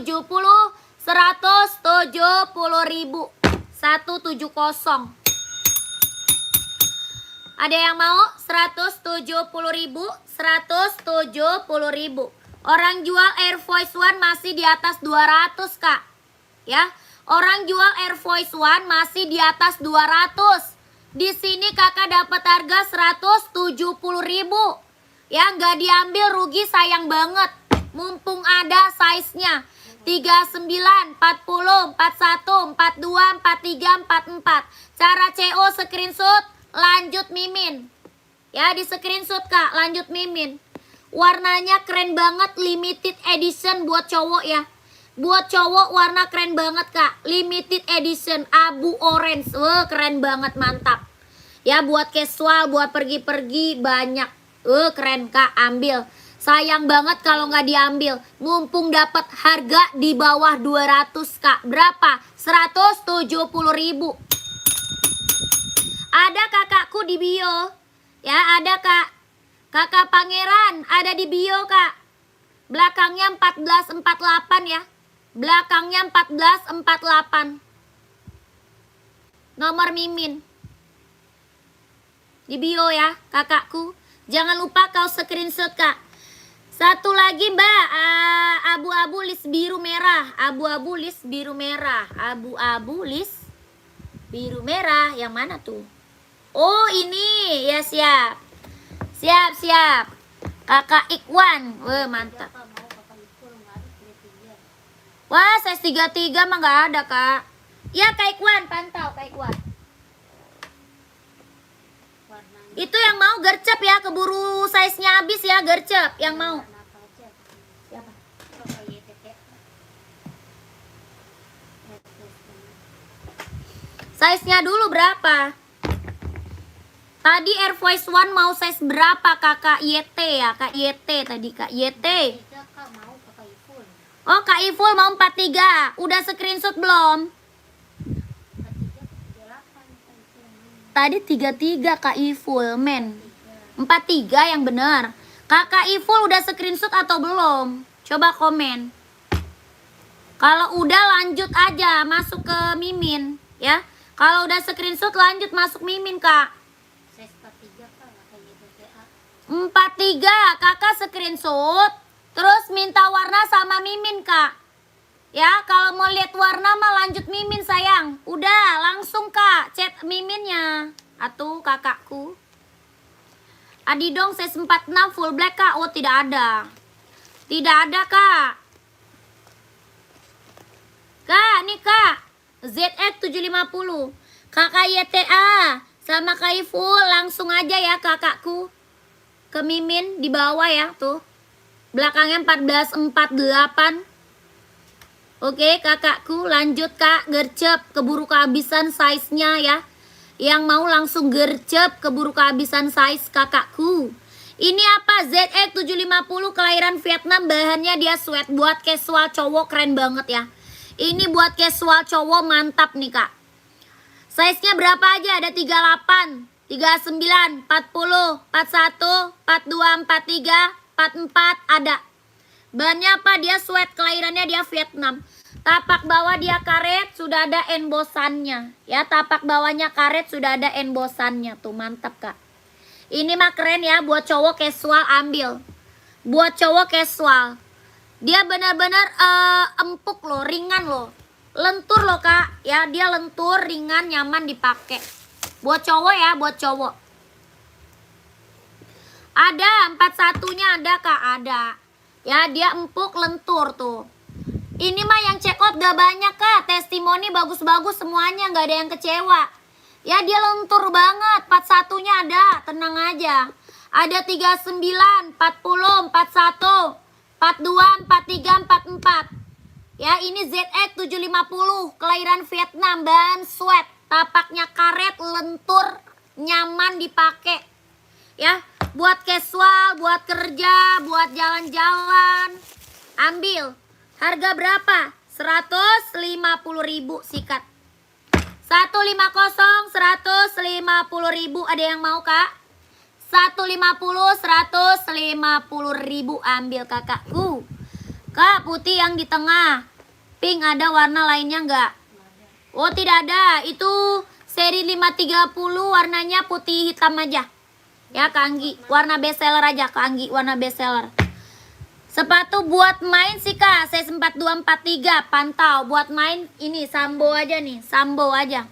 ribu. 170. Ada yang mau? 170 ribu. 170 ribu. Orang jual Air Force One masih di atas 200 Kak. Ya, orang jual Air Force One masih di atas 200. Di sini kakak dapat harga 170 ribu. Ya, nggak diambil rugi, sayang banget. Mumpung ada size-nya 39, 40, 41, 42, 43, 44. Cara CO screenshot, lanjut mimin. Ya, di screenshot Kak, lanjut mimin. Warnanya keren banget, limited edition buat cowok ya. Buat cowok warna keren banget Kak. Limited edition abu orange. Wah, keren banget, mantap. Ya buat casual, buat pergi-pergi banyak. Keren Kak, ambil. Sayang banget kalau nggak diambil. Mumpung dapat harga di bawah 200 Kak. Berapa? 170 ribu. Ada kakakku di bio. Ya, ada Kak. Kakak Pangeran ada di bio Kak. Belakangnya 1448 ya. Belakangnya 1448. Nomor mimin. Di bio ya kakakku. Jangan lupa kau screenshot Kak. Satu lagi Mbak, abu-abu list biru merah. Abu-abu list biru merah. Abu-abu list biru merah. Yang mana tuh? Oh ini, ya siap. Siap. Kakak Ikwan. Wah mantap. Wah size 33 mah gak ada Kak. Ya Kak Ikwan, pantau Kak Ikwan. Itu yang mau gercep ya, keburu size-nya habis ya, gercep yang mau. Siapa? Size-nya dulu berapa? Tadi Air Force One mau size berapa Kakak YT ya? Kak YT tadi Kak YT. Oh Kak Iful mau 43. Udah screenshot belum? Tadi 33 Kak Iful men. 43 yang benar. Kakak Iful udah screenshot atau belum? Coba komen. Kalau udah lanjut aja masuk ke mimin ya. Kalau udah screenshot lanjut masuk mimin Kak. 43 kakak screenshot. Terus minta warna sama mimin Kak. Ya kalau mau lihat warna mah lanjut mimin sayang. Udah langsung Kak chat miminnya. Atuh kakakku. Adi dong size 46 full black Kak. Oh tidak ada. Tidak ada Kak. Kak nih Kak. ZX 750. Kakak YTA sama Kak Iful langsung aja ya kakakku. Ke mimin di bawah ya tuh. Belakangnya 1448. Oke kakakku lanjut Kak. Gercep keburu kehabisan size-nya ya. Yang mau langsung gercep keburu kehabisan size kakakku. Ini apa? ZX 750 kelahiran Vietnam. Bahannya dia sweat. Buat casual cowok keren banget ya. Ini buat casual cowok mantap nih Kak. Size-nya berapa aja? Ada 38, 39, 40, 41, 42, 43, 44 ada. Bannya apa? Dia sweat, kelahirannya dia Vietnam. Tapak bawah dia karet, sudah ada embosannya. Ya, tapak bawahnya karet, sudah ada embosannya. Tuh, mantap Kak. Ini mah keren ya, buat cowok casual ambil. Buat cowok casual. Dia benar-benar empuk loh, ringan loh. Lentur loh Kak. Ya, dia lentur, ringan, nyaman dipakai. Buat cowok ya, buat cowok. Ada 41-nya ada Kak, ada. Ya, dia empuk, lentur tuh. Ini mah yang check out gak banyak Kak. Testimoni bagus-bagus semuanya, gak ada yang kecewa. Ya, dia lentur banget. 41-nya ada, tenang aja. Ada 39, 40, 41, 42, 43, 44. Ya, ini ZX 750, kelahiran Vietnam, bahan sweat. Tapaknya karet, lentur, nyaman dipakai. Ya, buat casual, buat kerja, buat jalan-jalan. Ambil. Harga berapa? 150.000 sikat. 150, 150.000. Ada yang mau Kak? 150, 150.000. Ambil kakakku. Kak, putih yang di tengah. Pink ada warna lainnya enggak? Oh, tidak ada. Itu seri 530, warnanya putih hitam aja. Ya, Kak Anggi. Warna bestseller aja, Kak Anggi. Warna bestseller. Sepatu buat main sih Kak, size 42, 43. Pantau. Buat main ini, Sambo aja nih. Sambo aja.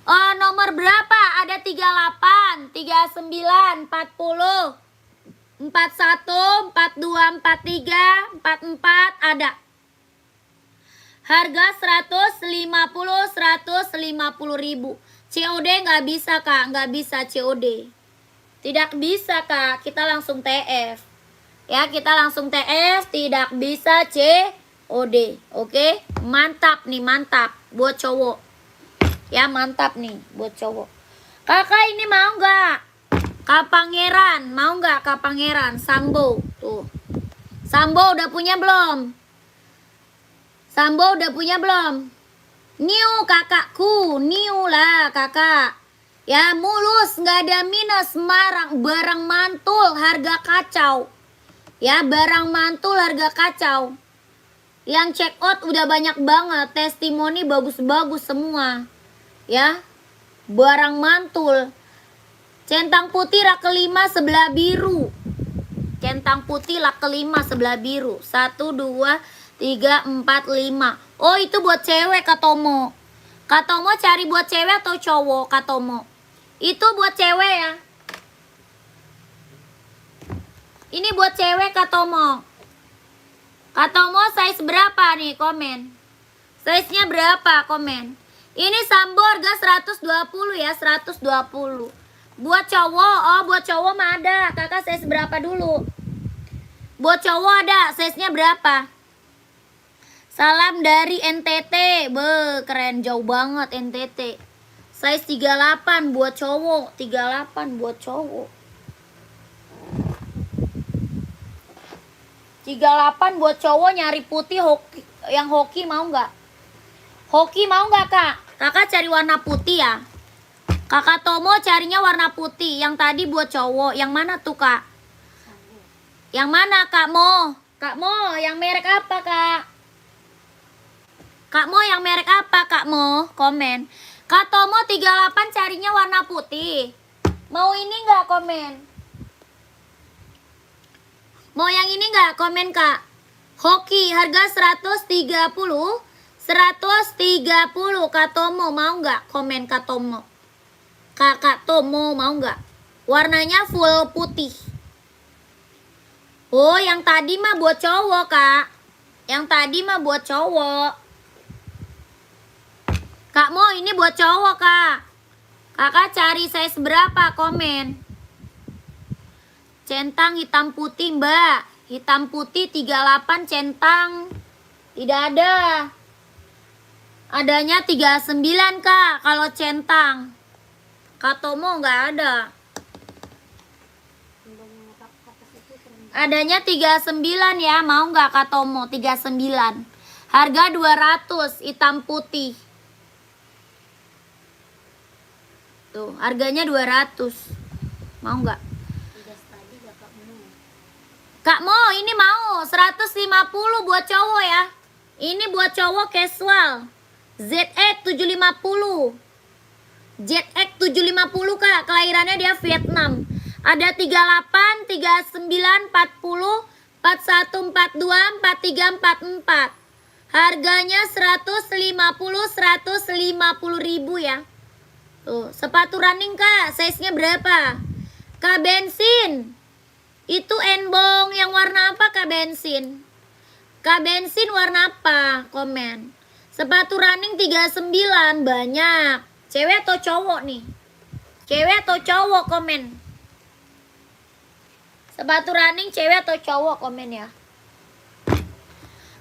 Oh, nomor berapa? Ada 38, 39, 40, 41, 42, 43, 44 ada. Harga 150, 150.000. COD nggak bisa Kak, nggak bisa COD. Tidak bisa Kak, kita langsung TF. Ya, kita langsung TF, tidak bisa COD. Oke, mantap nih, mantap buat cowok. Ya, mantap nih buat cowok. Kakak ini mau nggak? Kak Pangeran, mau nggak Kak Pangeran? Sambo, tuh. Sambo udah punya belum? Sambo udah punya belum? New kakakku, new lah kakak. Ya, mulus, nggak ada minus, barang mantul, harga kacau. Ya, barang mantul, harga kacau. Yang check out udah banyak banget, testimoni bagus-bagus semua. Ya, barang mantul. Centang putih rak kelima sebelah biru. Centang putih rak kelima sebelah biru. 1, 2, 3, 4, 5. Oh, itu buat cewek Kak Tomo. Kak Tomo cari buat cewek atau cowok Kak Tomo? Itu buat cewek ya. Ini buat cewek Kak Tomo. Kak Tomo size berapa nih? Komen. Size-nya berapa? Komen. Ini Sambo harga 120 ya, 120. Buat cowok, oh buat cowok mah ada. Kakak size berapa dulu? Buat cowok ada, size-nya berapa? Salam dari NTT. Be, keren, jauh banget NTT. Size 38 buat cowok, 38 buat cowok. 38 buat cowok nyari putih hoki, yang hoki mau nggak? Hoki mau nggak Kak? Kakak cari warna putih ya. Kakak Tomo carinya warna putih. Yang tadi buat cowok. Yang mana tuh Kak? Yang mana Kak Mo? Kak Mo, yang merek apa Kak? Kak Mo yang merek apa Kak Mo? Komen. Kak Tomo 38 carinya warna putih. Mau ini nggak? Komen. Mau yang ini nggak? Komen Kak. Hoki harga 130. 130 Kak Tomo mau nggak? Komen Kak Tomo. Kak Tomo mau nggak? Warnanya full putih. Oh, yang tadi mah buat cowok Kak. Yang tadi mah buat cowok. Kak Mo ini buat cowok Kak. Kakak cari size berapa? Komen. Centang hitam putih Mbak. Hitam putih 38 centang. Tidak ada. Adanya 39 Kak kalau centang. Kak Tomo nggak ada. Adanya 39 ya, mau nggak Kak Tomo? 39. Harga 200 hitam putih. Tuh, harganya 200. Mau nggak? Kak Mo, ini mau 150 buat cowok ya. Ini buat cowok casual. ZX 750. ZX 750 Kak, kelahirannya dia Vietnam. Ada 38, 39, 40, 41, 42, 43, 44. Harganya 150 ribu ya. Tuh, sepatu running Kak, size-nya berapa? Kak bensin. Itu enbong yang warna apa Kak bensin? Kak bensin warna apa? Komen. Sepatu running 39 banyak. Cewek atau cowok nih? Cewek atau cowok komen. Sepatu running cewek atau cowok komen ya.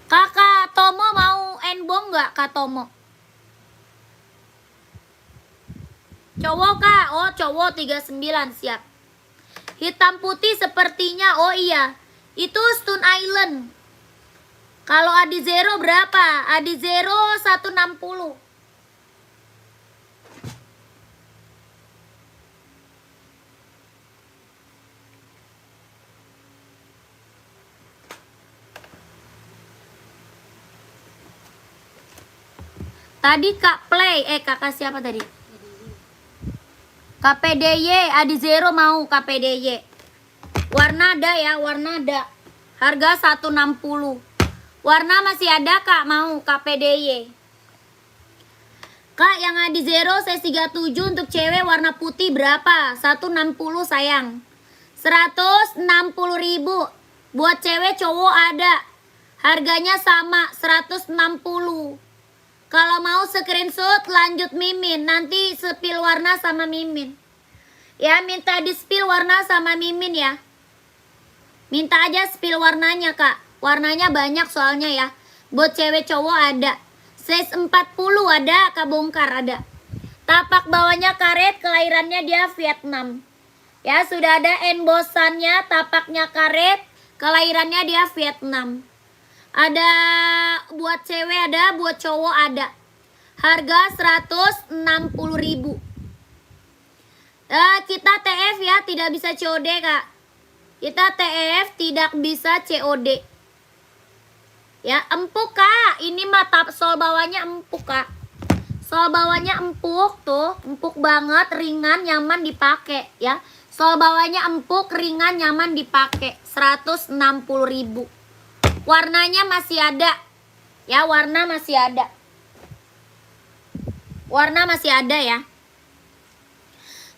Kakak Tomo mau enbong nggak Kak Tomo? Cowok Kak, oh cowok 39 siap. Hitam putih sepertinya, oh iya. Itu Stone Island. Kalau Adi Zero berapa? Adi Zero 160. Tadi Kak Play, kakak siapa tadi? KPDY, Adi Zero mau KPDY. Warna ada ya, warna ada. Harga 160. Warna masih ada Kak, mau KPDY. Kak yang Adi Zero size 37 untuk cewek warna putih berapa? 160 sayang. 160 ribu. Buat cewek cowok ada. Harganya sama 160. Kalau mau screenshot lanjut Mimin. Nanti sepil warna sama Mimin. Ya minta di spill warna sama Mimin ya. Minta aja spill warnanya Kak. Warnanya banyak soalnya ya. Buat cewek cowok ada. Size 40 ada, Kak bongkar ada. Tapak bawahnya karet, kelahirannya dia Vietnam. Ya sudah ada embosannya, tapaknya karet, kelahirannya dia Vietnam. Ada buat cewek ada, buat cowok ada. Harga 160 ribu. Kita TF ya, tidak bisa COD Kak. Kita TF tidak bisa COD. Ya, empuk Kak. Ini mah sol bawahnya empuk Kak. Sol bawahnya empuk tuh, empuk banget, ringan, nyaman dipakai ya. Sol bawahnya empuk, ringan, nyaman dipakai. 160 ribu. Warnanya masih ada. Ya, warna masih ada. Warna masih ada ya.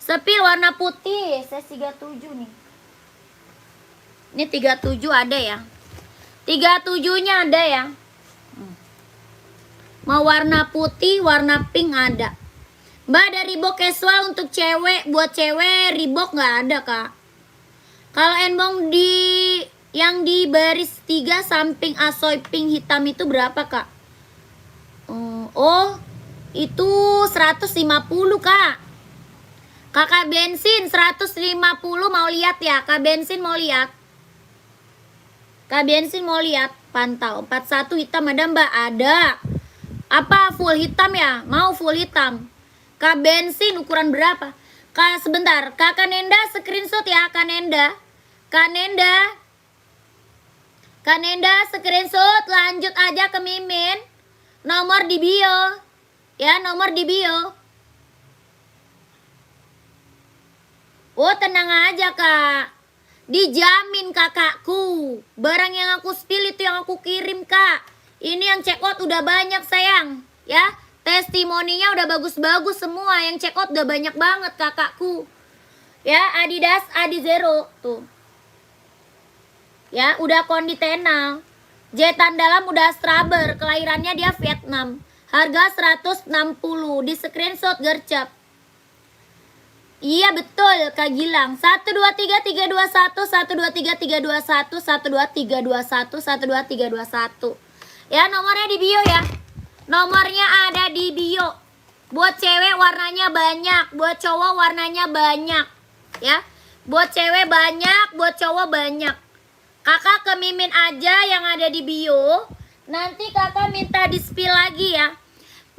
Sepil warna putih, saya 37 nih. Ini 37 ada ya. 37-nya ada ya. Mau warna putih, warna pink ada. Mbak ada Reebok casual untuk cewek. Buat cewek Reebok nggak ada Kak. Kalau enbong yang di baris 3 samping asoy pink hitam itu berapa Kak? Oh itu 150 Kak. Kakak bensin 150 mau lihat ya. Kak bensin mau lihat. Kak bensin mau lihat. Pantau 41 hitam ada Mbak? Ada. Apa full hitam ya? Mau full hitam. Kak bensin ukuran berapa? Kak sebentar. Kakak Nenda screenshot ya Kak Nenda. Kak Nenda. Kak Nenda screenshot. Lanjut aja ke Mimin. Nomor di bio. Ya nomor di bio. Oh tenang aja Kak. Dijamin kakakku. Barang yang aku spill itu yang aku kirim Kak. Ini yang check out udah banyak sayang. Ya testimoninya udah bagus-bagus semua. Yang check out udah banyak banget kakakku. Ya Adidas Adi Zero. Tuh. Ya udah konditenal. Jetan dalam udah straber. Kelahirannya dia Vietnam. Harga 160. Di screenshot gercep. Iya betul Kak Gilang. 123321 123321 123321 12321. Ya nomornya di bio ya. Nomornya ada di bio. Buat cewek warnanya banyak, buat cowok warnanya banyak. Ya. Buat cewek banyak, buat cowok banyak. Kakak ke Mimin aja yang ada di bio. Nanti kakak minta di spill lagi ya.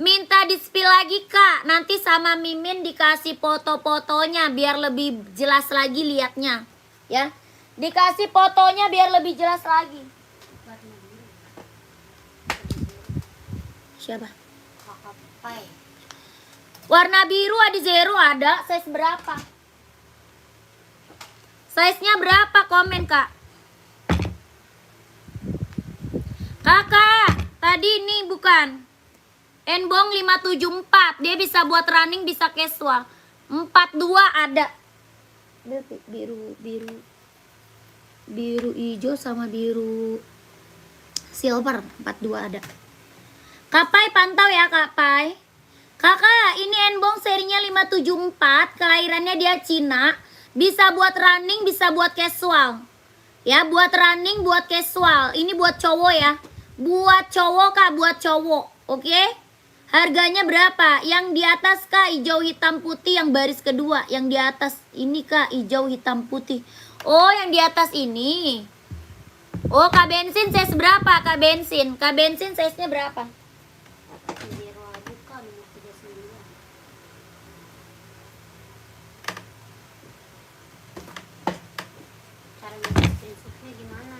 Minta di spill lagi Kak. Nanti sama Mimin dikasih foto-fotonya biar lebih jelas lagi liatnya. Ya. Dikasih fotonya biar lebih jelas lagi. Warna biru. Siapa? Kakak Pai. Warna biru ada zero ada. Size berapa? Size-nya berapa? Komen kak. Kakak, tadi ini bukan. Enbong 574. Dia bisa buat running, bisa casual. 42 ada. Biru hijau sama biru silver. 42 ada. Kak Pai pantau ya Kak Pai. Kakak, ini Enbong serinya 574. Kelahirannya dia Cina. Bisa buat running, bisa buat casual. Ya, buat running, buat casual. Ini buat cowok ya. Buat cowok kak, buat cowok. Oke? Harganya berapa? Yang di atas kak, hijau hitam putih. Yang baris kedua. Yang di atas ini kak, hijau hitam putih. Oh, yang di atas ini. Oh, kak bensin size berapa? Kak bensin size-nya berapa? Zero abu kak nomor 39. Cara ngecek screenshotnya gimana?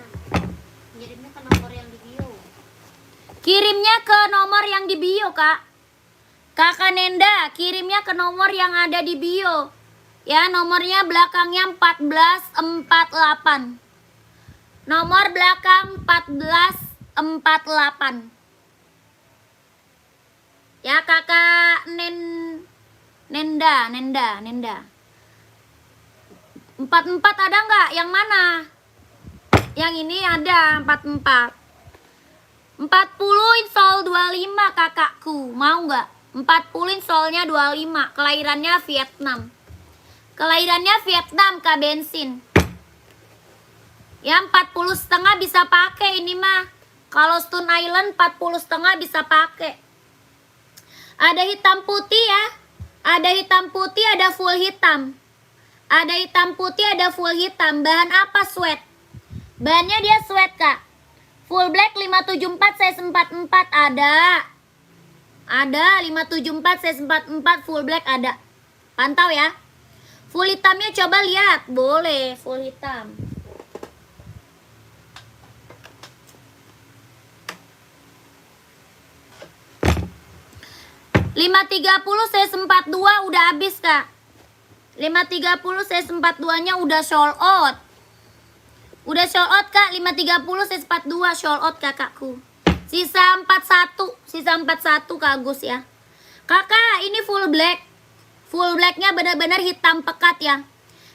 Ngirimnya ke nomor yang di bio. Kirimnya ke nomor yang di bio kak. Kakak Nenda, kirimnya ke nomor yang ada di bio. Ya, nomornya belakangnya 1448. Nomor belakang 1448. Ya, kakak Nenda. 44 ada nggak? Yang mana? Yang ini ada 44. 40 install 25 kakakku. Mau nggak? 40 installnya 25. Kelahirannya Vietnam. Kak bensin. Ya 40,5 bisa pakai ini mah. Kalau Stone Island 40,5 bisa pakai. Ada hitam putih ya. Ada hitam putih, ada full hitam. Ada hitam putih, ada full hitam. Bahan apa? Sweat. Bahannya dia sweat kak. Full black 574 size 44 ada. Ada 574 size 44 full black ada. Pantau ya. Full hitamnya coba lihat. Boleh full hitam. $530 size 42 udah habis kak. 530 size 42-nya udah sold out. Udah sold out kak. 530 size 42 sold out kakakku. Sisa 41. Sisa 41 Kak Agus ya. Kakak ini full black. Full blacknya benar-benar hitam pekat ya.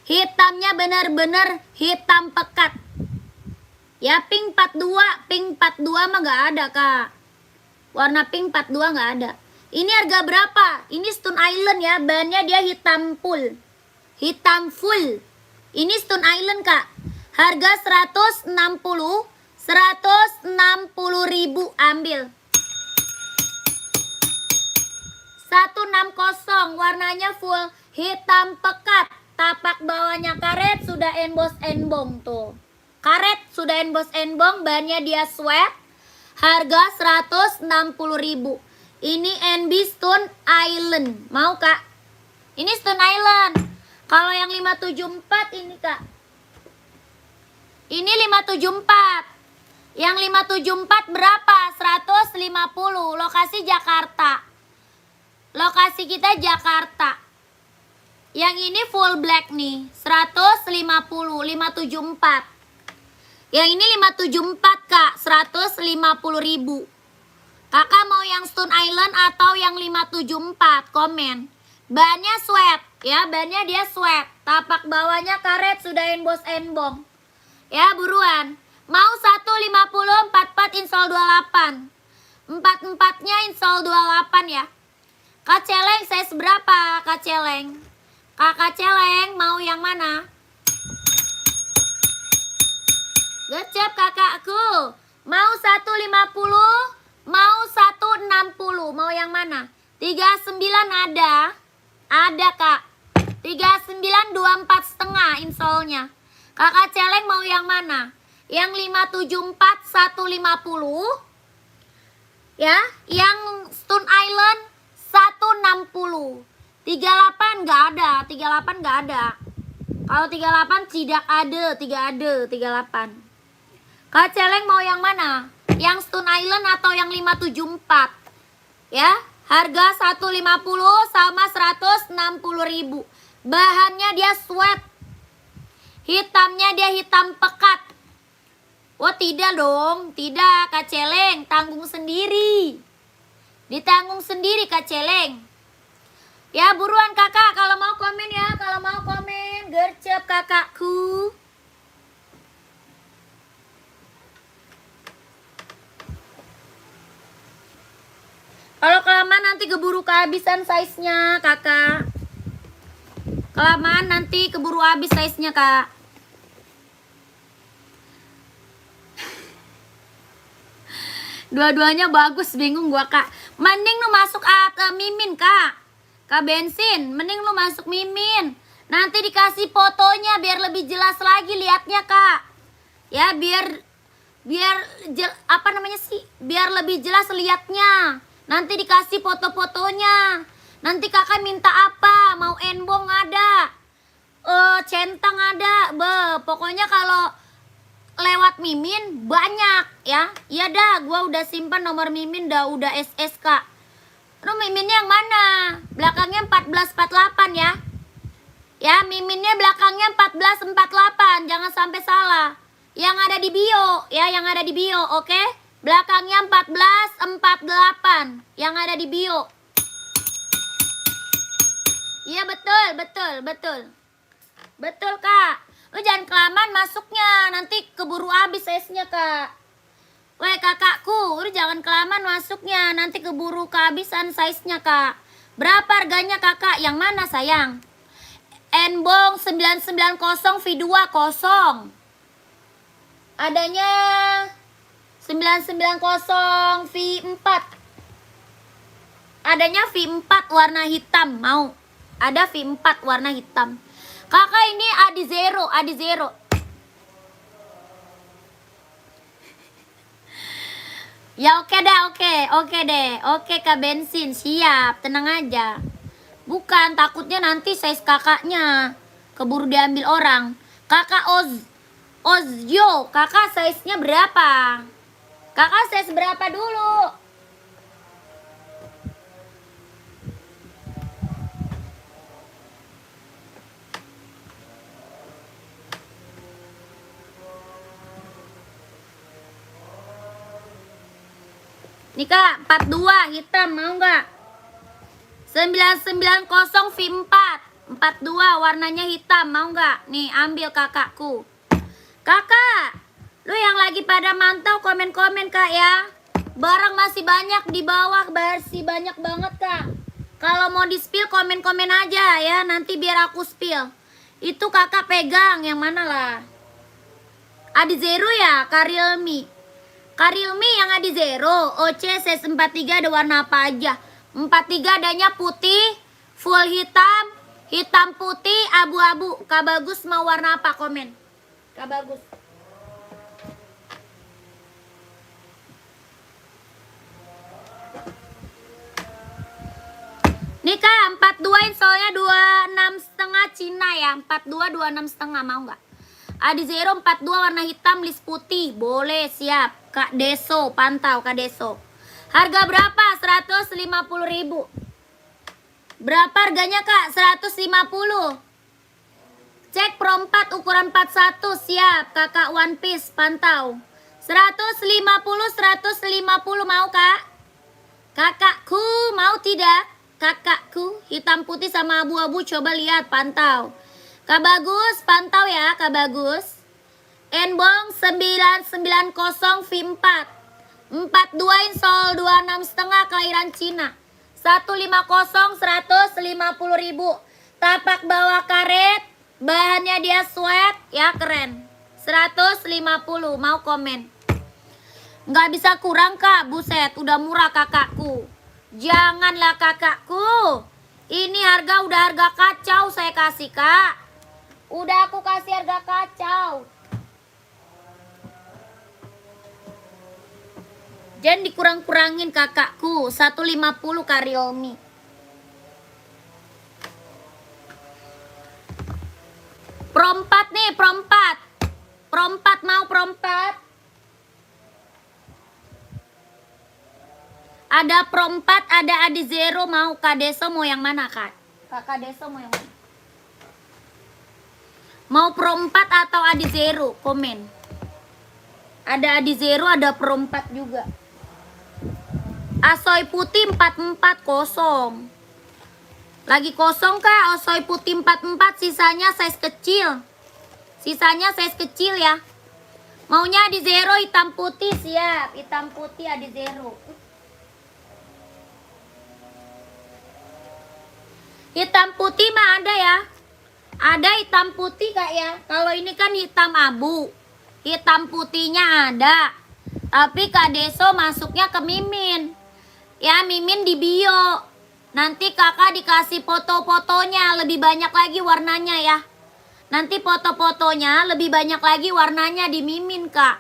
Hitamnya benar-benar hitam pekat. Ya pink 42. Pink 42 mah gak ada kak. Warna pink 42 gak ada. Ini harga berapa? Ini Stone Island ya. Bahannya dia hitam full. Hitam full. Ini Stone Island kak. Harga 160 ribu ambil. 160. Warnanya full hitam pekat. Tapak bawahnya karet, sudah emboss enbong tuh. Karet sudah emboss enbong, bahannya dia sweat. Harga 160 ribu. Ini NB Stone Island. Mau kak? Ini Stone Island. Kalau yang 574 ini kak. Ini 574. Yang 574 berapa? 150. Lokasi Jakarta. Lokasi kita Jakarta. Yang ini full black nih. 150. 574. Yang ini 574 kak. 150 ribu. Kakak mau yang Stone Island atau yang 574? Komen. Bahannya sweat. Ya bahannya dia sweat. Tapak bawahnya karet, sudah emboss enbong. Ya buruan. Mau 150 44 install 28. 44-nya install 28 ya. Kak Celeng size berapa Kak Celeng? Kakak Celeng mau yang mana? Gecep kakakku. Mau 150, mau 160. Mau yang mana? 39 ada. Ada kak. 39 24 setengah installnya. Kakak Celeng mau yang mana? Yang 574 150. Ya, yang Stone Island 160. 38 nggak ada, 38 nggak ada. Kalau 38 tidak ada, 38. Kak Celeng mau yang mana? Yang Stone Island atau yang 574? Ya, harga 150 sama 160.000. Bahannya dia sweat. Hitamnya dia hitam pekat. Oh tidak dong, tidak Kak Celeng, tanggung sendiri. Ditanggung sendiri Kak Celeng. Ya buruan kakak kalau mau komen ya, kalau mau komen, gercep kakakku. Kalau kelamaan nanti keburu kehabisan size-nya kakak. Kelamaan nanti keburu habis size-nya kak. Dua-duanya bagus, bingung gua kak. Mending lu masuk Mimin kak. Kak Bensin, mending lu masuk Mimin. Nanti dikasih fotonya biar lebih jelas lagi liatnya kak. Ya biar apa namanya sih? Biar lebih jelas liatnya. Nanti dikasih foto-fotonya. Nanti kakak minta apa? Mau enbong ada. Centang ada. Pokoknya kalau lewat Mimin banyak ya. Iya dah, gua udah simpan nomor Mimin udah SS kak. Lu Miminnya yang mana? Belakangnya 1448 ya. Ya, Miminnya belakangnya 1448, jangan sampai salah. Yang ada di bio ya, yang ada di bio, oke? Belakangnya 1448 yang ada di bio. Iya betul. Betul kak. Lu jangan kelamaan masuknya, nanti keburu habis size-nya kak. Weh kakakku, lu jangan kelamaan masuknya, nanti keburu kehabisan size-nya kak. Berapa harganya kakak? Yang mana sayang? Enbong 990 V2 kosong. Adanya 990 V4. Adanya V4 warna hitam, mau? Ada V4 warna hitam. Kakak ini Adi Zero. Ya oke deh. Oke Kak Bensin, siap, tenang aja. Bukan, takutnya nanti size kakaknya keburu diambil orang. Kakak Ozyo, kakak size-nya berapa? Kakak size berapa dulu? Nih kak, 42 hitam mau nggak? 990 V4 42 warnanya hitam mau nggak? Nih ambil kakakku. Kakak, lu yang lagi pada mantau komen-komen kak ya. Barang masih banyak di bawah, masih banyak banget kak. Kalau mau di spill komen-komen aja ya, nanti biar aku spill. Itu kakak pegang yang mana lah? Adi Zero ya, Karilmi. Karilmi yang Adi Zero, OC CS43 ada warna apa aja? 43 adanya putih, full hitam, hitam putih, abu-abu. Kak Bagus mau warna apa? Komen. Kak Bagus. Nih kak, 42 insolnya 26,5 Cina ya. 42 26,5 mau nggak? Adi Zero 42 warna hitam, list putih. Boleh, siap. Kak Deso, pantau Kak Deso. Harga berapa? 150.000. Berapa harganya kak? 150. Cek Pro 4 ukuran 41, siap. Kakak One Piece, pantau. 150 mau kak? Kakakku mau tidak? Kakakku hitam putih sama abu-abu, coba lihat, pantau. Kak Bagus, pantau ya Kak Bagus. Enbong 990 V4 42 insol 26,5 kelahiran Cina. 150 150.000. Tapak bawah karet, bahannya dia sweat ya, keren. 150 mau komen. Nggak bisa kurang kak, buset udah murah kakakku. Janganlah kakakku. Ini harga udah harga kacau saya kasih kak. Udah aku kasih harga kacau. Jangan dikurang-kurangin kakakku. 150 Kariomi. Pro Pro 4 nih, Pro 4. Pro 4 mau Pro 4. Ada Pro 4, ada Adizero mau. Kak Deso mau yang mana, Kak? Kakak Deso mau yang mana? Mau Pro 4 atau Adizero? Komen. Ada Adizero, ada Pro 4 juga. Asoy putih 44 kosong. Lagi kosong Kak, Asoy putih 44, sisanya size kecil. Sisanya size kecil ya. Maunya Adizero hitam putih, siap. Hitam putih Adizero. Hitam putih mah ada ya. Ada hitam putih Kak ya. Kalau ini kan hitam abu. Hitam putihnya ada. Tapi Kak Deso masuknya ke Mimin. Ya, Mimin di bio. Nanti kakak dikasih foto-fotonya lebih banyak lagi warnanya ya. Nanti foto-fotonya lebih banyak lagi warnanya di Mimin Kak.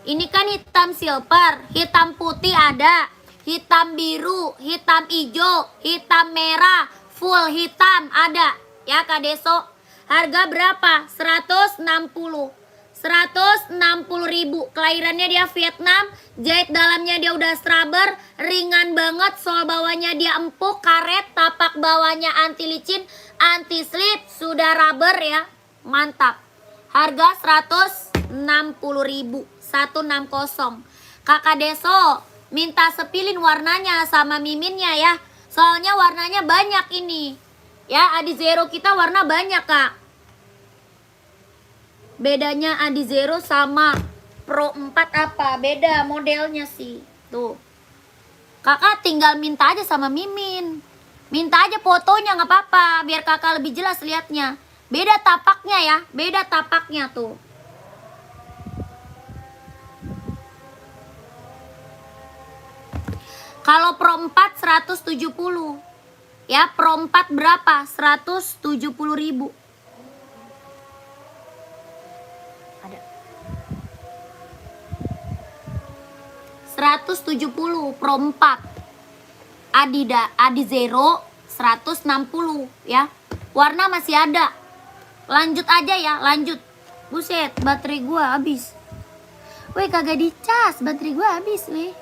Ini kan hitam silver, hitam putih ada, hitam biru, hitam hijau, hitam merah, full hitam ada. Ya Kak Deso. Harga berapa? 160. 160.000. Kelahirannya dia Vietnam, jahit dalamnya dia udah scrubber, ringan banget, sol bawahnya dia empuk, karet, tapak bawahnya anti licin, anti slip, sudah rubber ya. Mantap. Harga 160.000. 160. Kakak Deso minta sepilin warnanya sama Miminnya ya. Soalnya warnanya banyak ini. Ya, Adizero kita warna banyak, Kak. Bedanya Adizero sama Pro 4 apa? Beda modelnya sih. Tuh. Kakak tinggal minta aja sama Mimin. Minta aja fotonya nggak apa-apa. Biar kakak lebih jelas lihatnya. Beda tapaknya ya. Beda tapaknya tuh. Kalau Pro 4 170. Ya, Pro 4 berapa? 170.000. Ada 170 Pro 4. Adizero 160 ya. Warna masih ada. Lanjut aja ya, lanjut. Buset, baterai gua habis. Weh, kagak dicas, baterai gua habis, weh.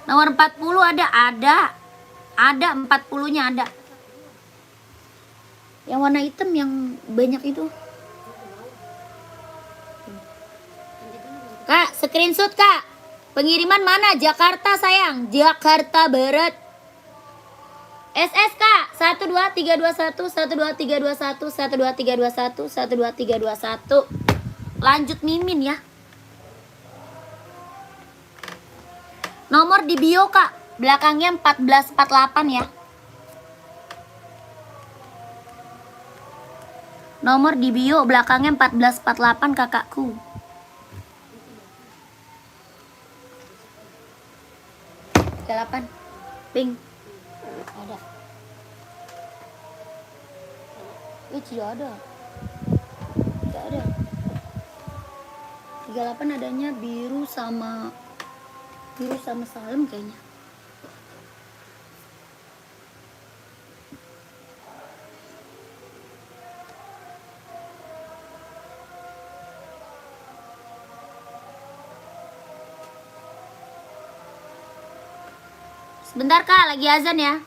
Nomor 40 ada. Ada 40-nya ada. Yang warna hitam yang banyak itu. Kak, screenshot Kak. Pengiriman mana? Jakarta sayang. Jakarta Barat. SSK 12321 12321 12321 12321. Lanjut Mimin ya. Nomor di bio Kak. Belakangnya 1448 ya. Nomor di bio belakangnya 1448 kakakku. Delapan pink ada. Tidak ada. Tidak ada. 38 adanya biru sama salem kayaknya. Sebentar Kak, lagi azan ya.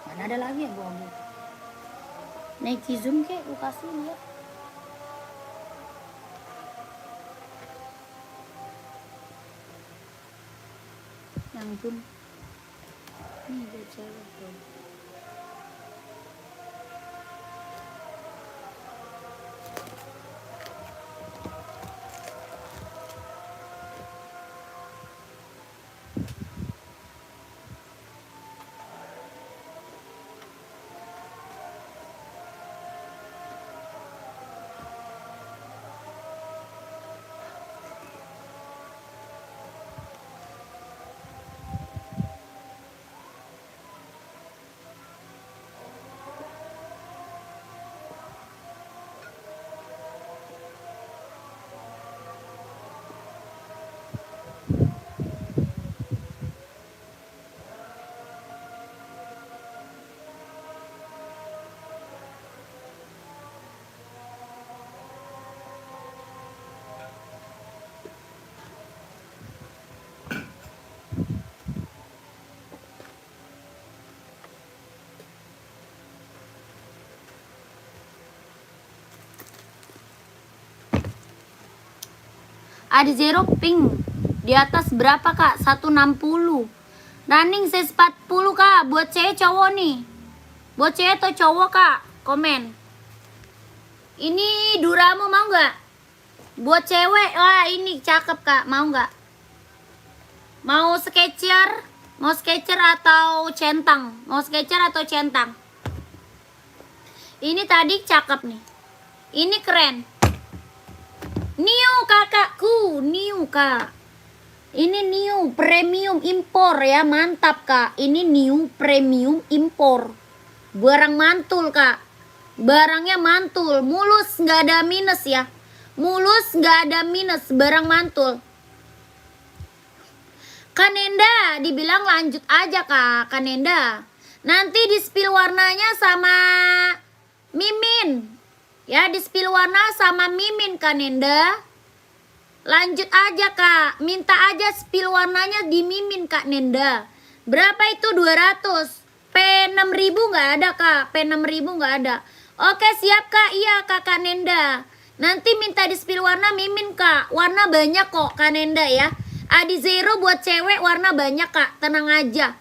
Mana ada lagi yang gua ambil? Naik zoom kek, lu kasih lihat. Yang zoom. Nih buat cewek tuh. Ada zero pink. Di atas berapa kak? 160. Running size 40 kak. Buat cewek cowok nih. Buat cewek atau cowok kak? Komen. Ini Duramo mau nggak? Buat cewek, wah ini cakep kak. Mau nggak? Mau Skechers? Mau Skechers atau centang? Mau Skechers atau centang? Ini tadi cakep nih. Ini keren. New kakakku, new kak. Ini new premium impor ya, mantap kak. Ini new premium impor. Barang mantul kak. Barangnya mantul, mulus nggak ada minus ya. Mulus nggak ada minus, barang mantul. Kanenda dibilang lanjut aja kak, Kanenda. Nanti di spill warnanya sama Mimin. Ya, di spill warna sama Mimin Kanenda. Lanjut aja kak, minta aja spill warnanya di Mimin kak Nenda. Berapa itu? 200. P6000 nggak ada kak, P6000 nggak ada. Oke siap kak, iya kakak Nenda. Nanti minta di spill warna Mimin kak. Warna banyak kok kak Nenda ya. Adi Zero buat cewek warna banyak kak, tenang aja.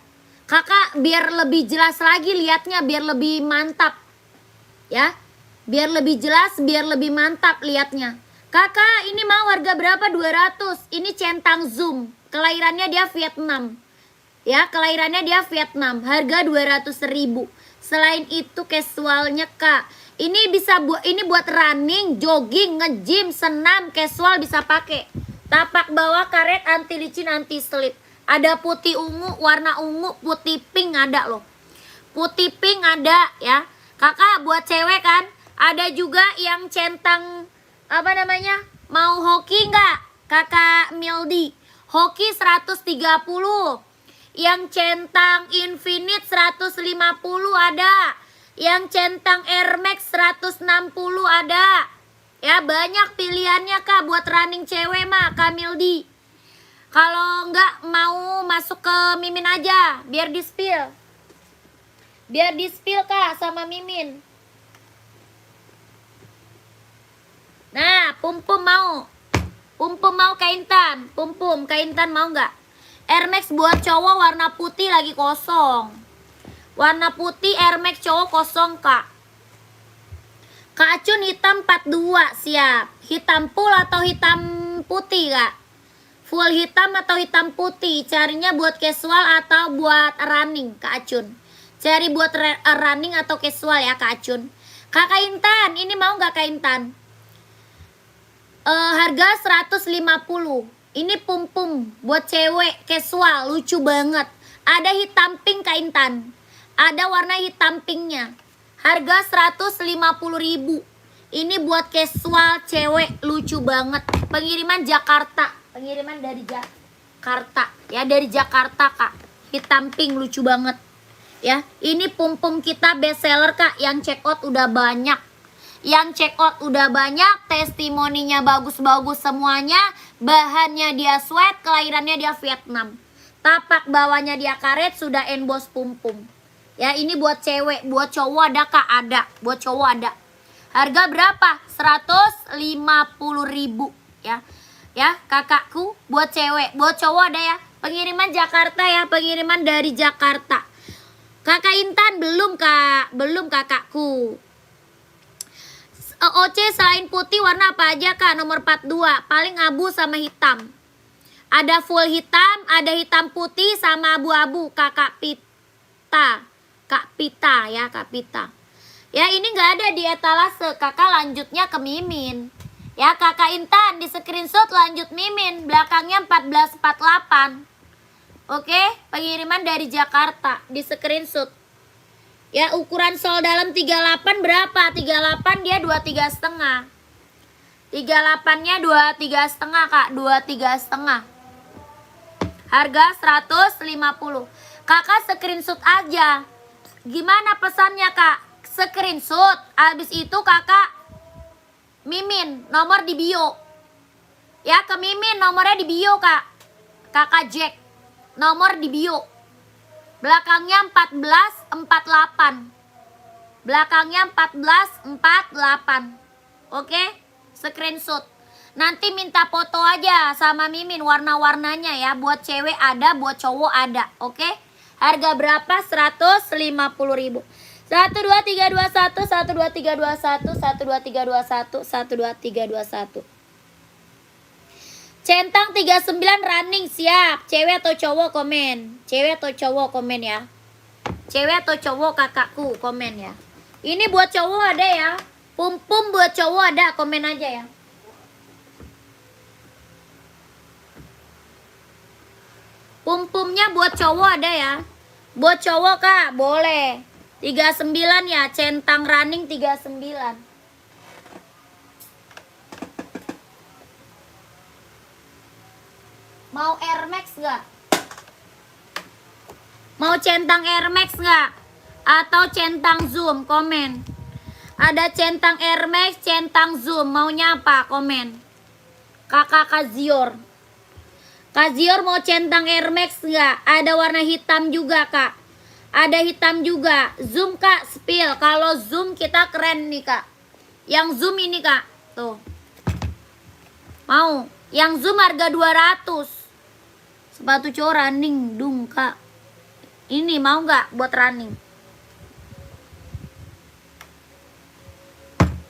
Kakak biar lebih jelas lagi liatnya, biar lebih mantap. Ya, biar lebih jelas, biar lebih mantap liatnya. Kakak, ini mau harga berapa? 200. Ini centang zoom. Kelahirannya dia Vietnam. Ya, kelahirannya dia Vietnam. Harga 200.000. Selain itu casualnya kak. Ini bisa ini buat running, jogging, nge-gym, senam, casual bisa pakai. Tapak bawah karet, anti licin, anti slip. Ada putih ungu, warna ungu, putih pink ada loh. Putih pink ada ya. Kakak buat cewek kan? Ada juga yang centang apa namanya? Mau hoki nggak? Kakak Mildi. Hoki 130. Yang centang Infinite 150 ada. Yang centang Air Max 160 ada. Ya banyak pilihannya kak buat running cewek mah Kak Mildi. Kalau nggak mau masuk ke Mimin aja biar di spill. Biar di spill kak sama Mimin. Nah, Pum-pum mau. Pum-pum mau kaintan. Pum-pum, kaintan mau nggak? Air Max buat cowok warna putih lagi kosong. Warna putih Air Max cowok kosong kak. Kak Acun hitam 42 siap. Hitam full atau hitam putih kak? Full hitam atau hitam putih? Carinya buat casual atau buat running Kak Acun? Cari buat running atau casual ya Kak Acun. Kakak Intan, ini mau nggak Kak Intan? Harga 150. Ini pum-pum buat cewek casual, lucu banget. Ada hitam pink Kak Intan. Ada warna hitam pinknya. Harga 150.000. Ini buat casual cewek, lucu banget. Pengiriman Jakarta. Pengiriman dari Jakarta. Ya, dari Jakarta kak. Hitam pink, lucu banget. Ya, ini pum-pum kita best seller kak. Yang check out udah banyak. Yang check out udah banyak. Testimoninya bagus-bagus semuanya. Bahannya dia sweat. Kelahirannya dia Vietnam. Tapak bawahnya dia karet. Sudah emboss pum-pum. Ya, ini buat cewek. Buat cowok ada kak? Ada. Buat cowok ada. Harga berapa? 150.000 ya. Ya, kakakku buat cewek, buat cowok ada ya. Pengiriman Jakarta ya, pengiriman dari Jakarta. Kakak Intan belum kak, belum kakakku. OC selain putih warna apa aja kak? Nomor 42, paling abu sama hitam. Ada full hitam, ada hitam putih sama abu-abu. Kakak Pita, Kak Pita ya, Kak Pita. Ya ini nggak ada di etalase, kakak lanjutnya ke Mimin. Ya kakak Intan di screenshot lanjut Mimin, belakangnya 1448. Oke, pengiriman dari Jakarta di screenshot. Ya ukuran sol dalam 38 berapa? 38 dia 23,5. 38-nya 23,5 kak, 23,5. Harga 150. Kakak screenshot aja. Gimana pesannya kak? Screenshot. Habis itu kakak Mimin, nomor di bio. Ya ke Mimin, nomornya di bio kak. Kakak Jack, nomor di bio. Belakangnya 1448. Belakangnya 1448. Oke, screenshot. Nanti minta foto aja sama Mimin warna-warnanya ya. Buat cewek ada, buat cowok ada. Oke? Harga berapa? 150.000. 1 2 3 2 1 1 2 3 2 1 1 2 3 2 1 1 2 3 2 1. Centang 39 running siap. Cewek atau cowok komen. Cewek atau cowok komen ya. Cewek atau cowok kakakku komen ya. Ini buat cowok ada ya. Pum-pum buat cowok ada, komen aja ya. Pum-pumnya buat cowok ada ya. Buat cowok kak, boleh. 39 ya, centang running 39. Mau Air Max nggak? Mau centang Air Max nggak? Atau centang Zoom? Komen. Ada centang Air Max, centang Zoom. Maunya apa? Komen. Kakak Kazior. Kazior mau centang Air Max nggak? Ada warna hitam juga kak. Ada hitam juga. Zoom kak, spill. Kalau Zoom kita keren nih kak. Yang Zoom ini kak. Tuh. Mau. Yang Zoom harga 200. Sepatu cowok running dung kak. Ini mau nggak buat running?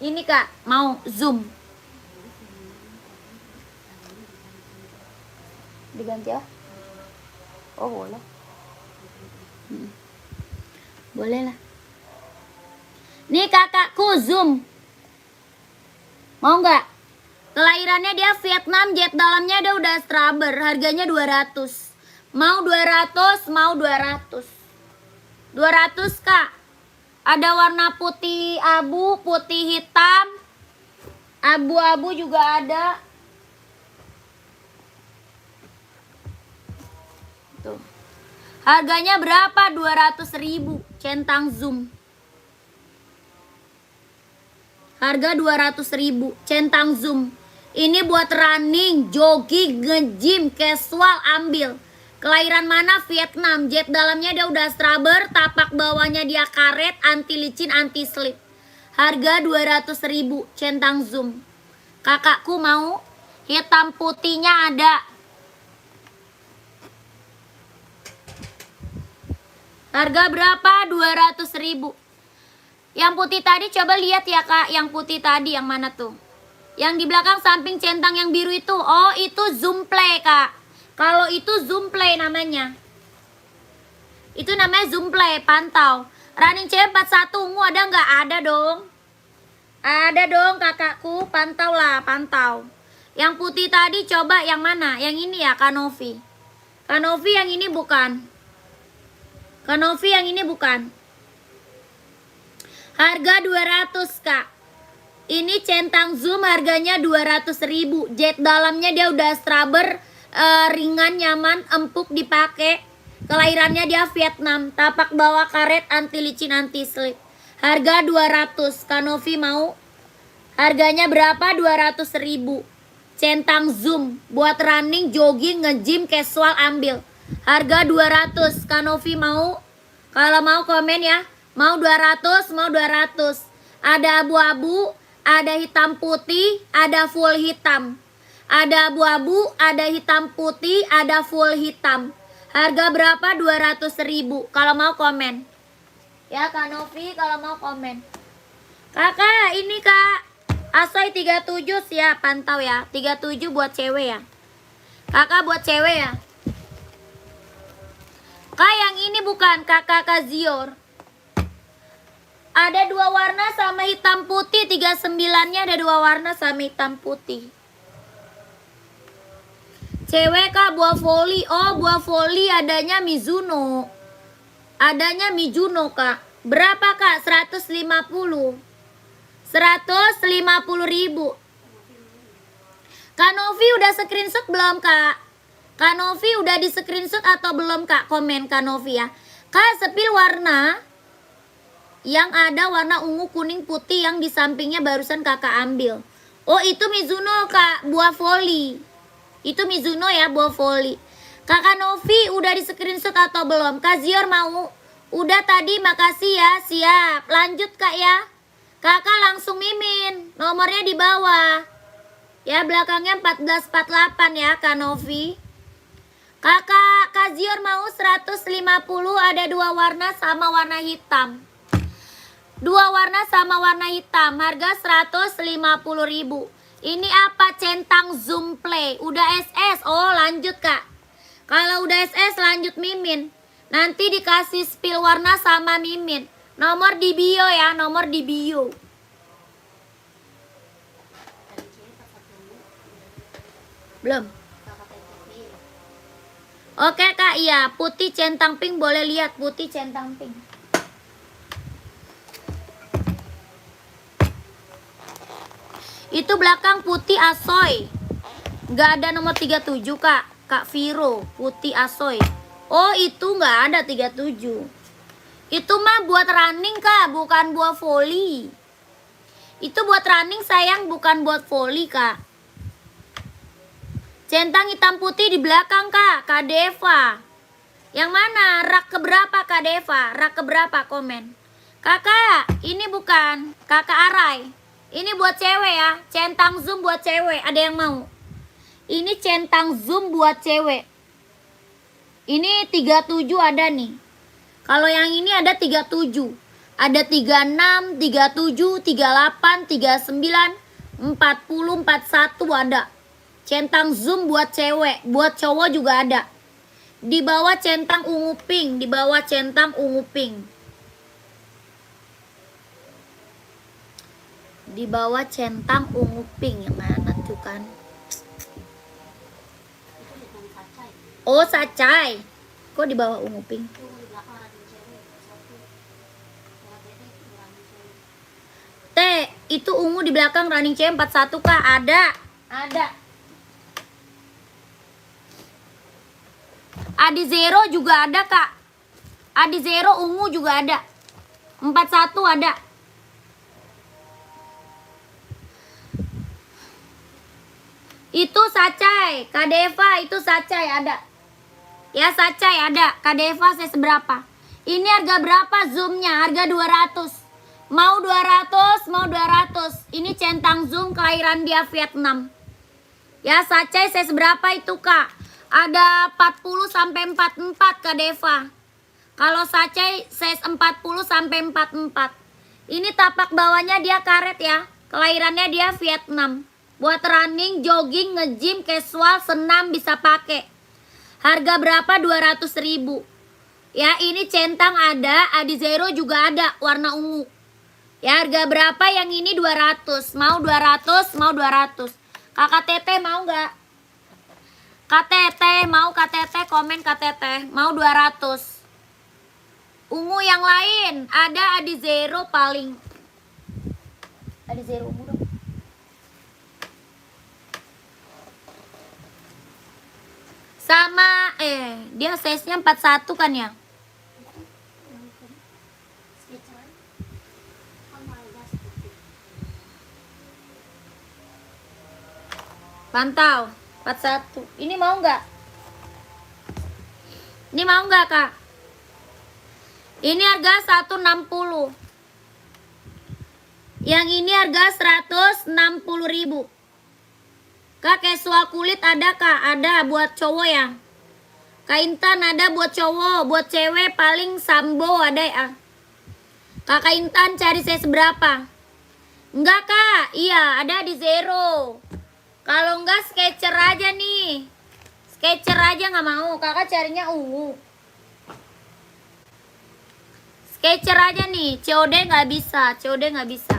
Ini kak mau Zoom. Diganti ya? Oh boleh. Boleh lah. Nih kakakku Zoom. Mau nggak? Kelahirannya dia Vietnam, jet dalamnya dia udah straber, harganya 200. Mau 200, mau 200. 200 kak. Ada warna putih abu, putih hitam, abu-abu juga ada. Tuh. Harganya berapa? 200.000. Centang Zoom. Harga 200.000. Centang Zoom. Ini buat running, jogging, nge-gym, casual, ambil. Kelahiran mana? Vietnam. Jet dalamnya dia udah straber, tapak bawahnya dia karet, anti licin, anti slip. Harga 200.000. Centang Zoom. Kakakku mau? Hitam putihnya ada. Harga berapa? 200.000. Yang putih tadi coba lihat ya kak. Yang putih tadi yang mana tuh? Yang di belakang samping centang yang biru itu. Oh itu Zoom Play kak. Kalau itu Zoom Play namanya. Itu namanya Zoom Play. Pantau. Running C41 ungu ada nggak? Ada dong. Ada dong kakakku. Pantau lah. Pantau. Yang putih tadi coba yang mana? Yang ini ya Kanovi. Kanovi yang ini bukan. Kanovi yang ini bukan. Harga 200 kak. Ini centang Zoom harganya 200.000. Jet dalamnya dia udah straber, ringan, nyaman, empuk dipakai. Kelahirannya dia Vietnam. Tapak bawah karet, anti licin, anti slip. Harga 200. Kanovi mau? Harganya berapa? 200.000. Centang Zoom. Buat running, jogging, nge-gym, casual ambil. Harga 200. Kanovi mau? Kalau mau komen ya. Mau 200, mau 200. Ada abu-abu, ada hitam putih, ada full hitam. Ada abu-abu, ada hitam putih, ada full hitam. Harga berapa? 200.000. Kalau mau komen. Ya Kak Novi kalau mau komen. Kakak ini Kak. Asoy 37 siap, pantau ya. 37 buat cewek ya. Kakak buat cewek ya. Kak yang ini bukan kakak Kazior. Ada 2 warna sama hitam putih. 39-nya ada 2 warna sama hitam putih. Cewek kak buah voli. Oh buah voli adanya Mizuno. Adanya Mizuno kak. Berapa kak? 150. 150.000. Kak Novi udah screenshot belum kak? Kak Novi udah di screenshot atau belum kak? Komen Kak Novi ya. Kak sepil warna yang ada warna ungu, kuning, putih yang di sampingnya barusan kakak ambil. Oh itu Mizuno kak, buah voli. Itu Mizuno ya, buah voli. Kakak Novi udah di screenshot atau belum? Kak Zior mau? Udah tadi, makasih ya, siap. Lanjut kak ya. Kakak langsung Mimin, nomornya di bawah. Ya belakangnya 1448 ya Kak Novi. Kakak Kazior mau 150, ada 2 warna sama warna hitam. 2 warna sama warna hitam, harga 150.000. Ini apa? Centang Zoom Play. Udah SS. Oh, lanjut Kak. Kalau udah SS lanjut Mimin. Nanti dikasih spill warna sama Mimin. Nomor di bio ya, nomor di bio. Belum. Oke Kak, iya. Putih centang pink, boleh lihat putih centang pink. Itu belakang putih asoy. Gak ada nomor 37 Kak. Kak Viro, putih asoy. Oh itu gak ada 37. Itu mah buat running Kak, bukan buat volley. Itu buat running sayang, bukan buat volley Kak. Centang hitam putih di belakang Kak, Kak Deva. Yang mana? Rak keberapa Kak Deva? Rak keberapa komen? Kakak, ini bukan Kakak Arai. Ini buat cewek ya. Centang zoom buat cewek. Ada yang mau? Ini centang zoom buat cewek. Ini 37 ada nih. Kalau yang ini ada 37. Ada 36, 37, 38, 39, 40, 41 ada. Centang zoom buat cewek, buat cowok juga ada. Di bawah centang ungu pink, di bawah centang ungu pink. Di bawah centang ungu pink, yang mana tuh kan? Oh, sacai. Kok di bawah ungu pink? Teh, itu ungu di belakang running cewek 41 Kak, ada. Ada. Adi Zero juga ada Kak. Adi Zero ungu juga ada. 41 ada. Itu sacai, Kak Deva itu sacai ada. Ya sacai ada. Kak Deva saya seberapa? Ini harga berapa zoomnya? Harga 200. Mau 200, mau 200. Ini centang zoom kelahiran dia Vietnam. Ya sacai saya seberapa itu Kak? Ada 40 sampai 44 Kak Deva. Kalau sacai size 40 sampai 44. Ini tapak bawahnya dia karet ya. Kelahirannya dia Vietnam. Buat running, jogging, nge-gym, casual, senam bisa pakai. Harga berapa? 200.000. Ya, ini centang ada, Adi Zero juga ada warna ungu. Ya, harga berapa? Yang ini 200. Mau 200, mau 200. Kakak Tete mau nggak? KTT, mau KTT, komen KTT, mau 200. Ungu yang lain, ada Adi Zero paling. Adi Zero ungu dong. Sama, dia size-nya 41 kan ya? Pantau. 41. Ini mau nggak? Ini mau nggak Kak? Ini harga 160. Yang ini harga 160.000. Kak casual kulit ada Kak? Ada buat cowok ya. Kaintan ada buat cowok, buat cewek paling Sambo ada ya. Kak Kaintan cari saya seberapa? Enggak Kak, iya ada di Zero. Kalau enggak Sketcher aja nih. Sketcher aja nggak mau. Kakak carinya ungu. Sketcher aja nih. COD nggak bisa. COD nggak bisa.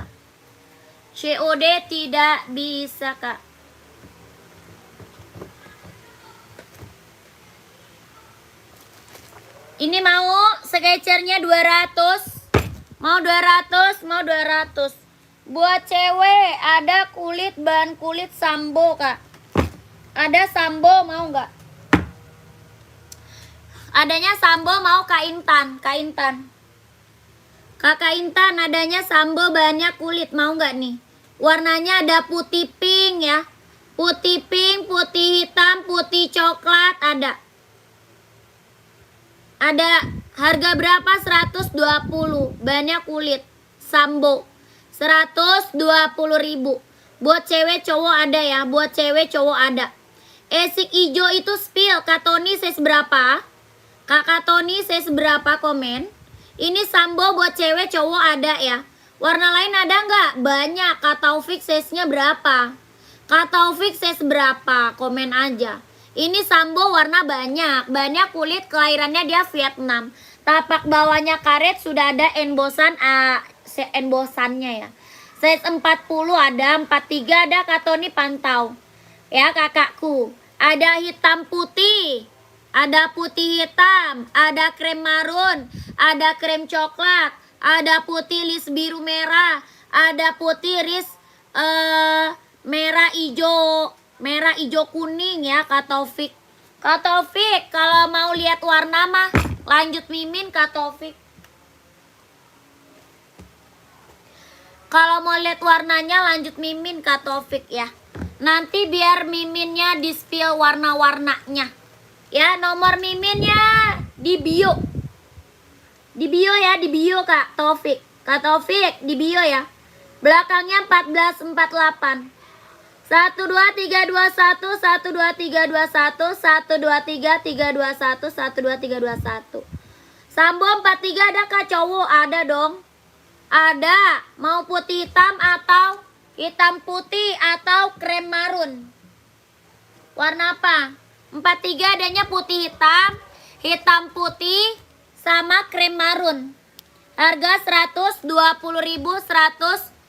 COD tidak bisa Kak. Ini mau Sketchernya 200. Mau 200, mau 200. Buat cewek ada kulit bahan kulit Sambo Kak. Ada Sambo mau nggak? Adanya Sambo mau Kaintan, Kaintan. Kak Kaintan adanya Sambo bahannya kulit mau nggak nih? Warnanya ada putih pink ya. Putih pink, putih hitam, putih coklat ada. Ada harga berapa? 120. Bahannya kulit Sambo. 120.000. Buat cewek cowok ada ya. Buat cewek cowok ada. Esik hijau itu spill. Kak Tony size berapa? Kakak Tony size berapa komen? Ini sambo buat cewek cowok ada ya. Warna lain ada nggak? Banyak. Kak Taufik size-nya berapa? Kak Taufik size berapa? Komen aja. Ini sambo warna banyak. Banyak kulit, kelahirannya dia Vietnam. Tapak bawahnya karet, sudah ada embosannya ya. Size 40 ada, 43 ada. Kak Tony pantau. Ya kakakku. Ada hitam putih. Ada putih hitam. Ada krem marun. Ada krem coklat. Ada putih lis biru merah. Ada putih lis merah hijau kuning ya Kak Taufik. Kak Taufik kalau mau lihat warna mah lanjut mimin Kak Taufik. Kalau mau lihat warnanya lanjut mimin Kak Taufik ya. Nanti biar miminnya di spill warna-warnanya. Ya nomor miminnya di bio. Di bio ya, di bio Kak Taufik. Kak Taufik di bio ya. Belakangnya 1448. 1 2 3 2 1 1 2 3 2 1 1 2 3 3 2 1 1 2 3 2 1. Sambo 43 ada Kak cowok? Ada dong. Ada. Mau putih hitam atau hitam putih atau krem marun? Warna apa? 43 adanya putih hitam, hitam putih sama krem marun. Harga 120.000,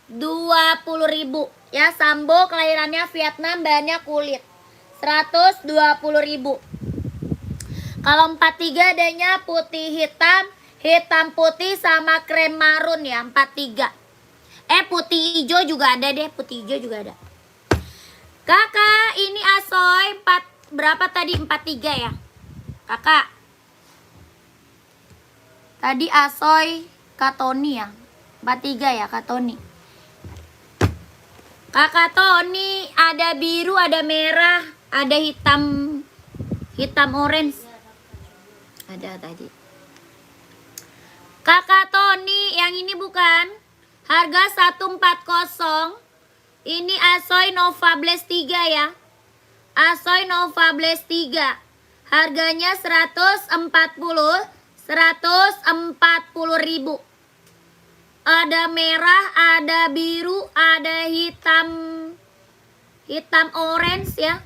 120.000. Ya, sambo kelahirannya Vietnam, banyak kulit. 120.000. Kalau 43 adanya putih hitam, hitam putih sama krem marun ya, 43. Putih hijau juga ada deh, putih hijau juga ada. Kakak, ini asoy berapa tadi? 43 ya. Kakak. Tadi asoy Kak Tony ya. 43 ya Kak Tony. Kakak Tony ada biru, ada merah, ada hitam orange. Ada tadi. Kakak Tony yang ini bukan? Harga 140. Ini Asoy Nova Blaze 3 ya. Asoy Nova Blaze 3. Harganya 140.000. Ada merah, ada biru, ada hitam orange ya.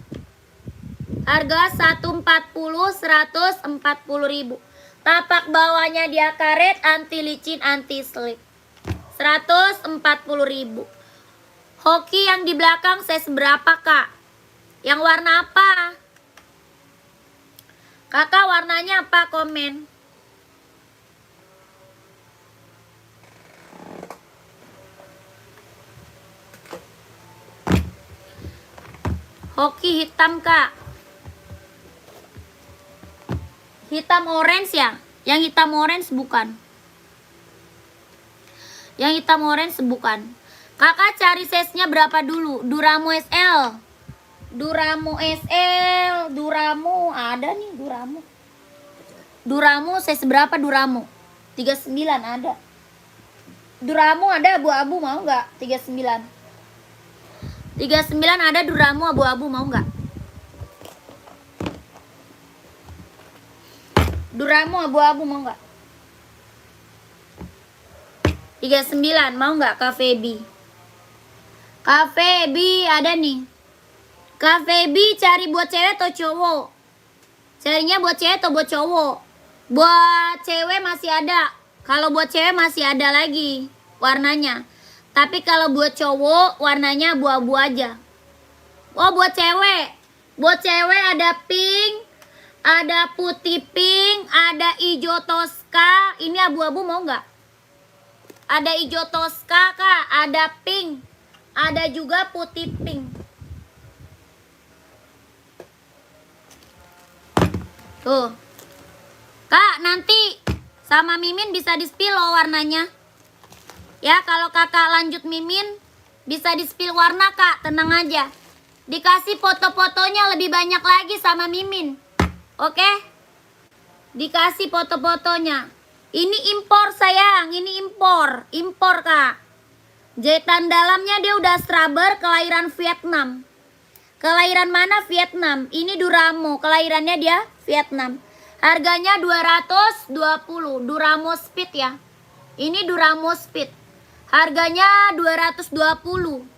Harga 140.000. Tapak bawahnya dia karet, anti licin, anti slip. 140.000. Hoki yang di belakang size berapa Kak? Yang warna apa? Kakak warnanya apa? Komen. Hoki hitam Kak. Hitam orange ya? Yang hitam orange bukan. Yang hitam orange bukan. Kakak cari size-nya berapa dulu? Duramo SL. Duramo SL. Duramo ada nih Duramo. Duramo size berapa Duramo? 39 ada. Duramo ada abu-abu mau nggak? 39 ada Duramo abu-abu mau nggak? Duramo abu-abu mau nggak? 39 mau nggak Kak Feby? Kak Feby ada nih. Kak Feby cari buat cewek atau cowok? Carinya buat cewek atau buat cowok? Buat cewek masih ada. Kalau buat cewek masih ada lagi warnanya. Tapi kalau buat cowok warnanya abu-abu aja. Oh buat cewek. Buat cewek ada pink, ada putih pink, ada hijau toska. Ini abu-abu mau nggak? Ada hijau toska Kak, ada pink, ada juga putih pink. Tuh. Kak nanti sama Mimin bisa di-spill loh warnanya. Ya kalau kakak lanjut mimin bisa di-spill warna Kak, tenang aja. Dikasih foto-fotonya lebih banyak lagi sama mimin. Oke? Dikasih foto-fotonya. Ini impor sayang, ini impor. Impor Kak. Jahitan dalamnya dia udah straber, kelahiran Vietnam. Kelahiran mana? Vietnam. Ini Duramo, kelahirannya dia Vietnam. Harganya 220, Duramo Speed ya. Ini Duramo Speed. Harganya 220.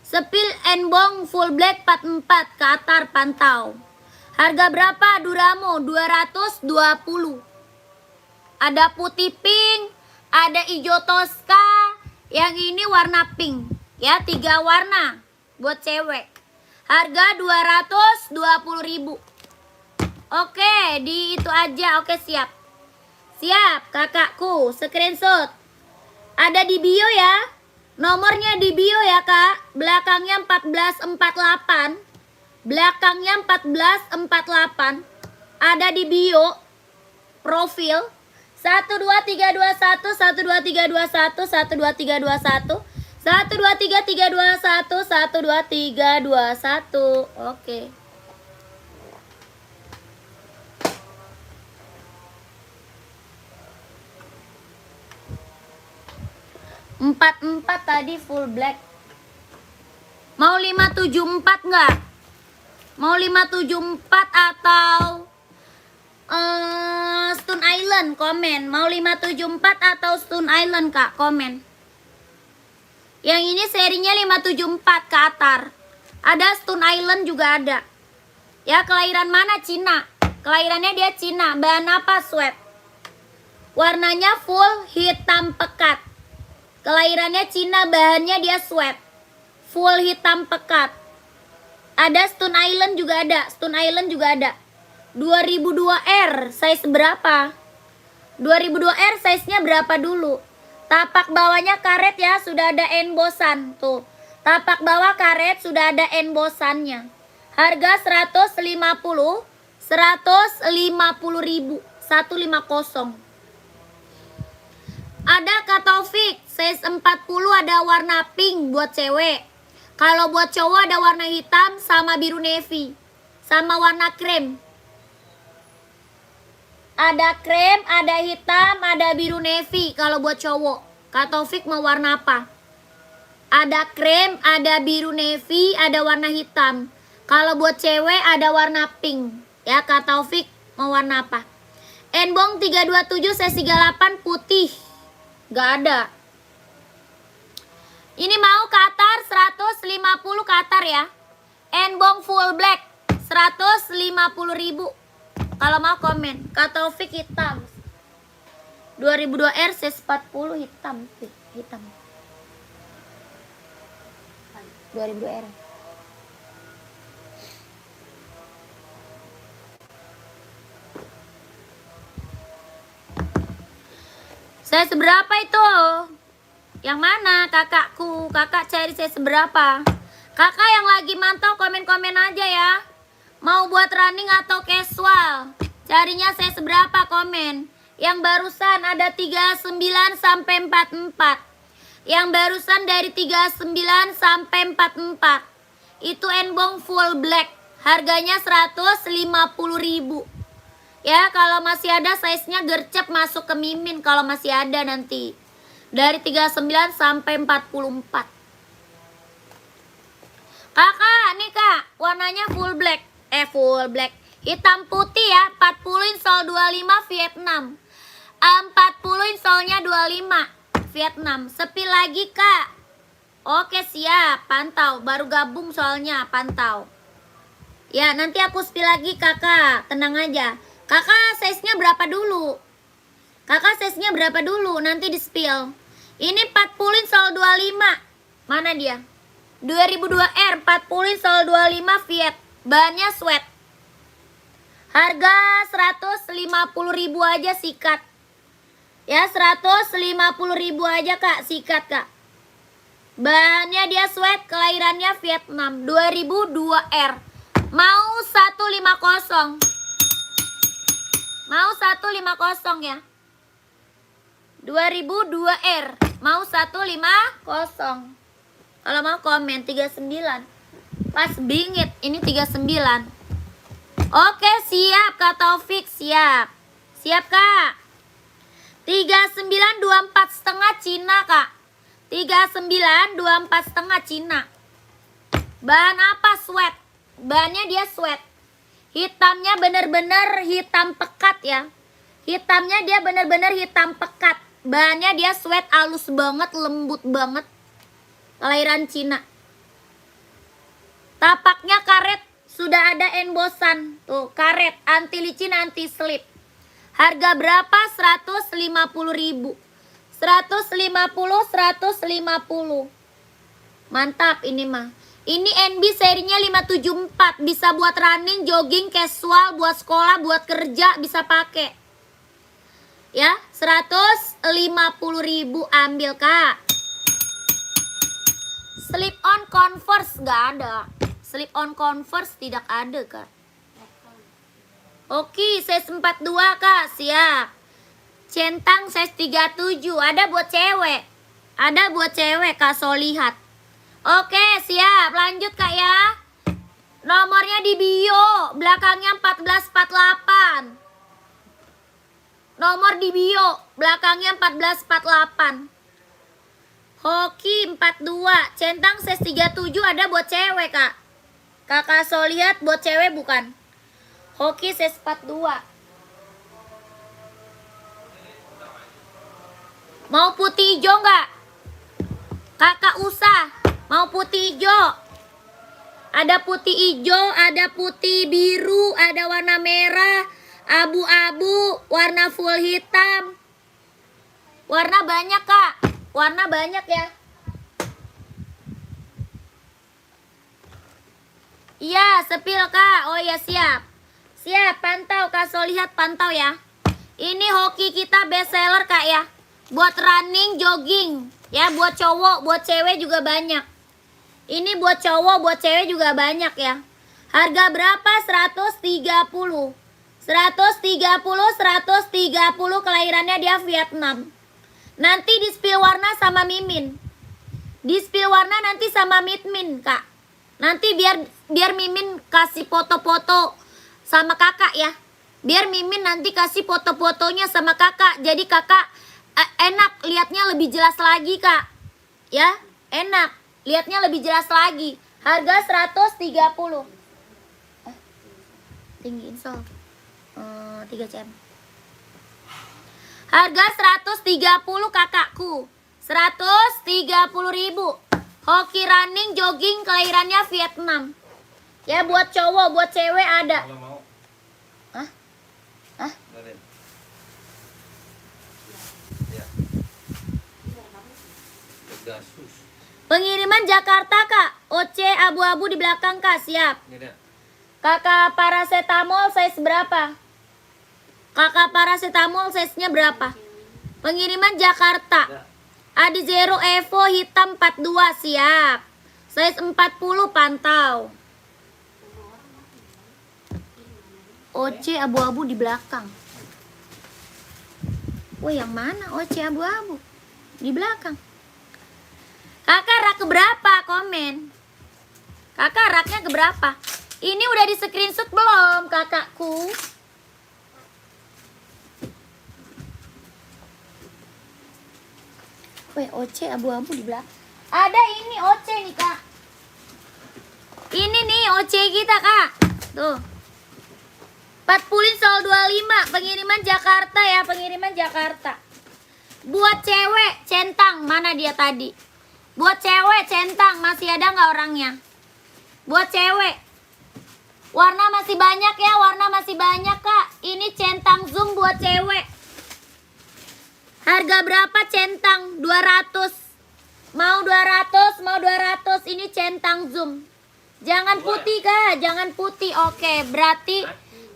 Sepil Enbong full black 44, Qatar pantau. Harga berapa Duramo? 220. Ada putih pink, ada hijau Tosca, yang ini warna pink. Ya, 3 warna buat cewek. Harga 220.000. Oke, di itu aja. Oke, siap. Siap, kakakku. Screenshot. Ada di bio ya. Nomornya di bio ya, Kak. Belakangnya 1448. Belakangnya 1448. Ada di bio. Profil. 123321, 123321, 123321, 123321, 123321. Oke. Empat tadi full black. Mau 574 enggak? Mau 574 atau Stone Island, komen. Mau 574 atau Stone Island, Kak, komen. Yang ini serinya 574 Qatar. Ada Stone Island juga ada. Ya, kelahiran mana? Cina. Kelahirannya dia Cina. Bahan apa? Sweat. Warnanya full hitam pekat. Kelahirannya Cina, bahannya dia sweat. Full hitam pekat. Ada Stone Island juga ada. Stone Island juga ada. 2002R size berapa? 2002R size-nya berapa dulu? Tapak bawahnya karet ya, sudah ada embosan tuh. Tapak bawah karet sudah ada embosannya. Harga 150.000. 150.000. Ada Kak Taufik, size 40 ada warna pink buat cewek. Kalau buat cowok ada warna hitam sama biru navy. Sama warna krem. Ada krem, ada hitam, ada biru navy kalau buat cowok. Kak Taufik mau warna apa? Ada krem, ada biru navy, ada warna hitam. Kalau buat cewek ada warna pink. Ya, Kak Taufik mau warna apa? Enbong 327 size 38 putih. Gak ada. Ini mau Qatar 150 Qatar ya. Enbong full black 150.000. Kalau mau komen. Kak Taufik hitam. 2002R size 40 hitam. Hitam. 2002R. Saya seberapa itu? Yang mana kakakku? Kakak cari saya seberapa? Kakak yang lagi mantau komen-komen aja ya. Mau buat running atau casual? Carinya saya seberapa komen? Yang barusan ada 39 sampai 44. Yang barusan dari 39 sampai 44. Itu enbong full black. Harganya 150.000. Ya, kalau masih ada size-nya gercep masuk ke mimin kalau masih ada nanti. Dari 39 sampai 44. Kakak, nih Kak, warnanya full black. Full black. Hitam putih ya, 40 insol 25 Vietnam. 40 insolnya 25 Vietnam. Sepi lagi Kak. Oke siap, pantau. Baru gabung soalnya, pantau. Ya, nanti aku spill lagi Kakak, tenang aja. Kakak size-nya berapa dulu? Kakak size-nya berapa dulu? Nanti di spill. Ini 40 insol 25. Mana dia? 2002R 40 insol 25 Viet. Bahannya sweat. Harga 150.000 aja sikat. Ya, 150.000 aja Kak, sikat Kak. Bahannya dia sweat, kelahirannya Vietnam. 2002R. Mau 150. Mau 150 ya. 2002R. Mau 150. Kalau mau komen 39. Pas bingit, ini 39. Oke, siap Kak Taufik, siap. Siap Kak. 3924 setengah Cina Kak. 39 24,5 Cina. Bahan apa? Sweat. Bahannya dia sweat. Hitamnya bener-bener hitam pekat ya. Hitamnya dia bener-bener hitam pekat. Bahannya dia sweat, halus banget, lembut banget. Kelahiran Cina. Tapaknya karet, sudah ada embosan. Tuh, karet, anti licin, anti slip. Harga berapa? 150.000. 150. Mantap ini mah. Ini NB serinya 574. Bisa buat running, jogging, casual, buat sekolah, buat kerja, bisa pakai. Ya, 150.000 ambil, Kak. Slip on Converse gak ada. Slip on Converse tidak ada, Kak. Oke, size 42, Kak. Siap. Centang size 37. Ada buat cewek. Ada buat cewek, Kak Solihat. Oke, siap. Lanjut, Kak ya. Nomornya di bio. Belakangnya 1448. Nomor di bio. Belakangnya 1448. Hoki 42. Centang size 37 ada buat cewek, Kak. Kakak Solihat buat cewek bukan? Hoki size 42. Mau putih hijau nggak? Kakak usah. Mau putih hijau? Ada putih hijau, ada putih biru, ada warna merah, abu-abu, warna full hitam. Warna banyak, Kak. Warna banyak ya. Iya, sepil, Kak. Oh ya, siap. Siap, pantau Kak Solihat, pantau ya. Ini hoki kita best seller, Kak ya. Buat running, jogging. Ya, buat cowok, buat cewek juga banyak. Ini buat cowok, buat cewek juga banyak ya. Harga berapa? 130. 130 kelahirannya dia Vietnam. Nanti di spill warna sama Mimin. Di spill warna nanti sama Mimin, Kak. Nanti biar Mimin kasih foto-foto sama Kakak ya. Biar Mimin nanti kasih foto-fotonya sama Kakak. Jadi Kakak enak lihatnya lebih jelas lagi, Kak. Ya, enak lihatnya lebih jelas lagi. Harga 130. Tinggiin sol. 3 cm. Harga 130 kakakku. 130.000. Hoki running, jogging, kelahirannya Vietnam. Ya, buat cowok, buat cewek ada. Kalau mau. Hah? Hah? Darin. Ya. Pegasus. Pengiriman Jakarta, Kak. OC abu-abu di belakang, Kak. Siap. Ini dia. Kakak paracetamol size berapa? Kakak paracetamol size-nya berapa? Pengiriman Jakarta. Ya. Adi Zero Evo hitam 42, siap. Size 40 pantau. OC abu-abu di belakang. Wah, yang mana OC abu-abu? Di belakang. Kakak rak keberapa? Komen. Kakak raknya keberapa? Ini udah di screenshot belum, kakakku? Weh, OC abu-abu di belakang. Ada ini OC nih, Kak. Ini nih OC kita, Kak. Tuh. 40 sol 25. Pengiriman Jakarta ya, pengiriman Jakarta. Buat cewek, centang. Mana dia tadi? Buat cewek, centang. Masih ada nggak orangnya? Buat cewek. Warna masih banyak ya, warna masih banyak, Kak. Ini centang zoom buat cewek. Harga berapa centang? 200. Mau 200, mau 200. Ini centang zoom. Jangan putih, Kak. Jangan putih. Oke, berarti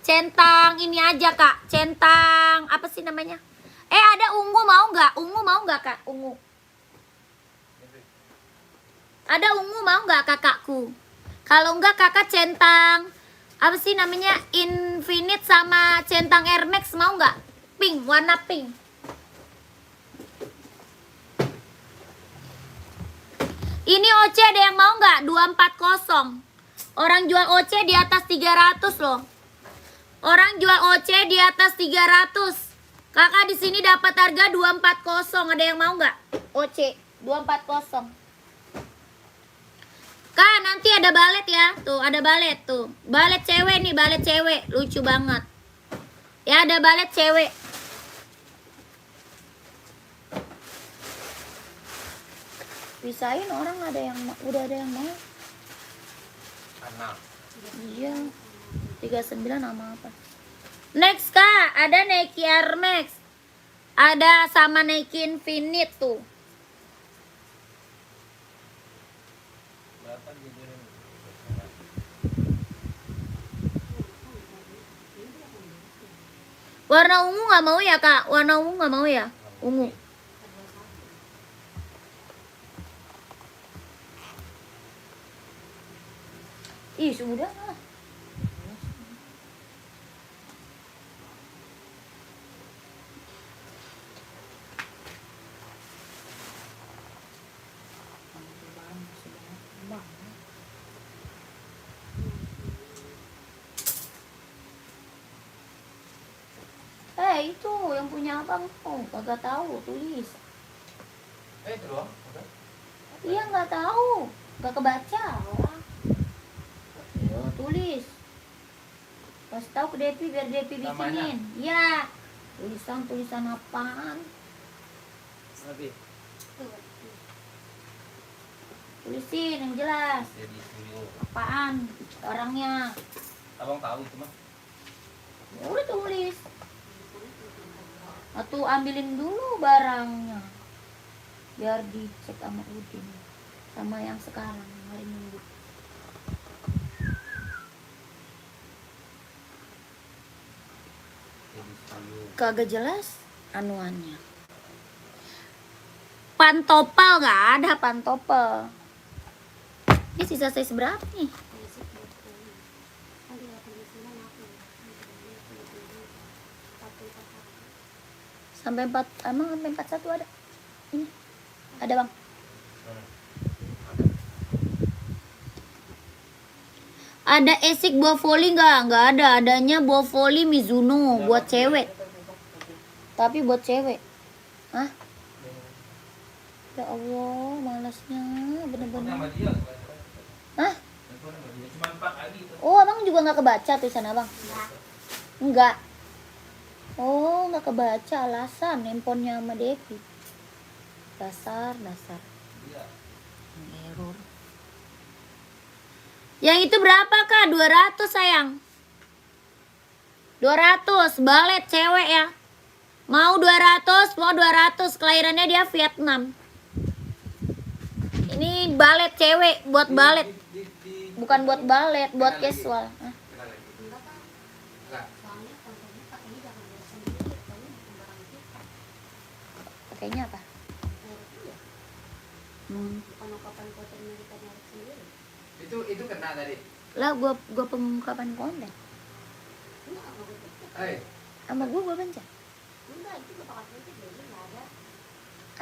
centang ini aja, Kak. Centang apa sih namanya? Ada ungu mau nggak? Ungu mau nggak, Kak? Ungu. Ada ungu mau nggak, kakakku? Kalau nggak, kakak centang apa sih namanya? Infinite sama centang Air Max mau nggak? Pink, warna pink. Ini OC ada yang mau nggak? 240. Orang jual OC di atas 300 loh. Orang jual OC di atas 300. Kakak di sini dapat harga 240. Ada yang mau nggak? OC. 240. Kak, nanti ada balet ya. Tuh, ada balet tuh. Balet cewek nih, balet cewek. Lucu banget. Ya, ada balet cewek. Pisahin orang udah ada yang mau. Anak. Iya. 39 sama apa? Next Kak, ada Nike Air Max. Ada sama Nike Infinite tuh. Berapa gitu? Warna ungu nggak mau ya Kak? Warna ungu nggak mau ya? Ungu. Ih, sudah lah. Itu yang punya abang. Oh, kagak tahu, tulis. Itu doang. Udah. Iya, nggak tahu. Nggak kebaca orang. Yo, tulis. Pas tahu ke Depi biar Depi Namanya? bikinin. Iya. Tulisan apaan? Nanti. Tulisin yang jelas. Jadi studio. Apaan? Orangnya. Abang tahu itu mah. Ya udah tulis. Atau ambilin dulu barangnya. Biar dicek sama Udin. Sama yang sekarang hari Minggu. Jadi studio. Kagak jelas anuannya. Pantopel nggak ada pantopel. Ini sisa size berapa nih? Sampai 4, emang sampai 41 ada? Ini. Ada bang. Ada Esik Bovoli nggak? Nggak ada. Adanya Bovoli Mizuno buat cewek. Tapi buat cewek. Hah? Ya Allah, malasnya bener-bener. Nama dia. Hah? Cuma 4 lagi itu. Oh, abang juga nggak kebaca tulisan abang? Enggak. Oh, nggak kebaca alasan handphonenya sama Devi. Dasar. Iya. Error. Yang itu berapa Kak? 200 sayang. 200 balet cewek ya. Mau 200. Kelahirannya dia Vietnam. Ini balet cewek, buat balet. Bukan buat balet, buat casual. Hah? Pakainya apa? Itu kena tadi. Lah gua pengungkapan konten. Sama gua pencet.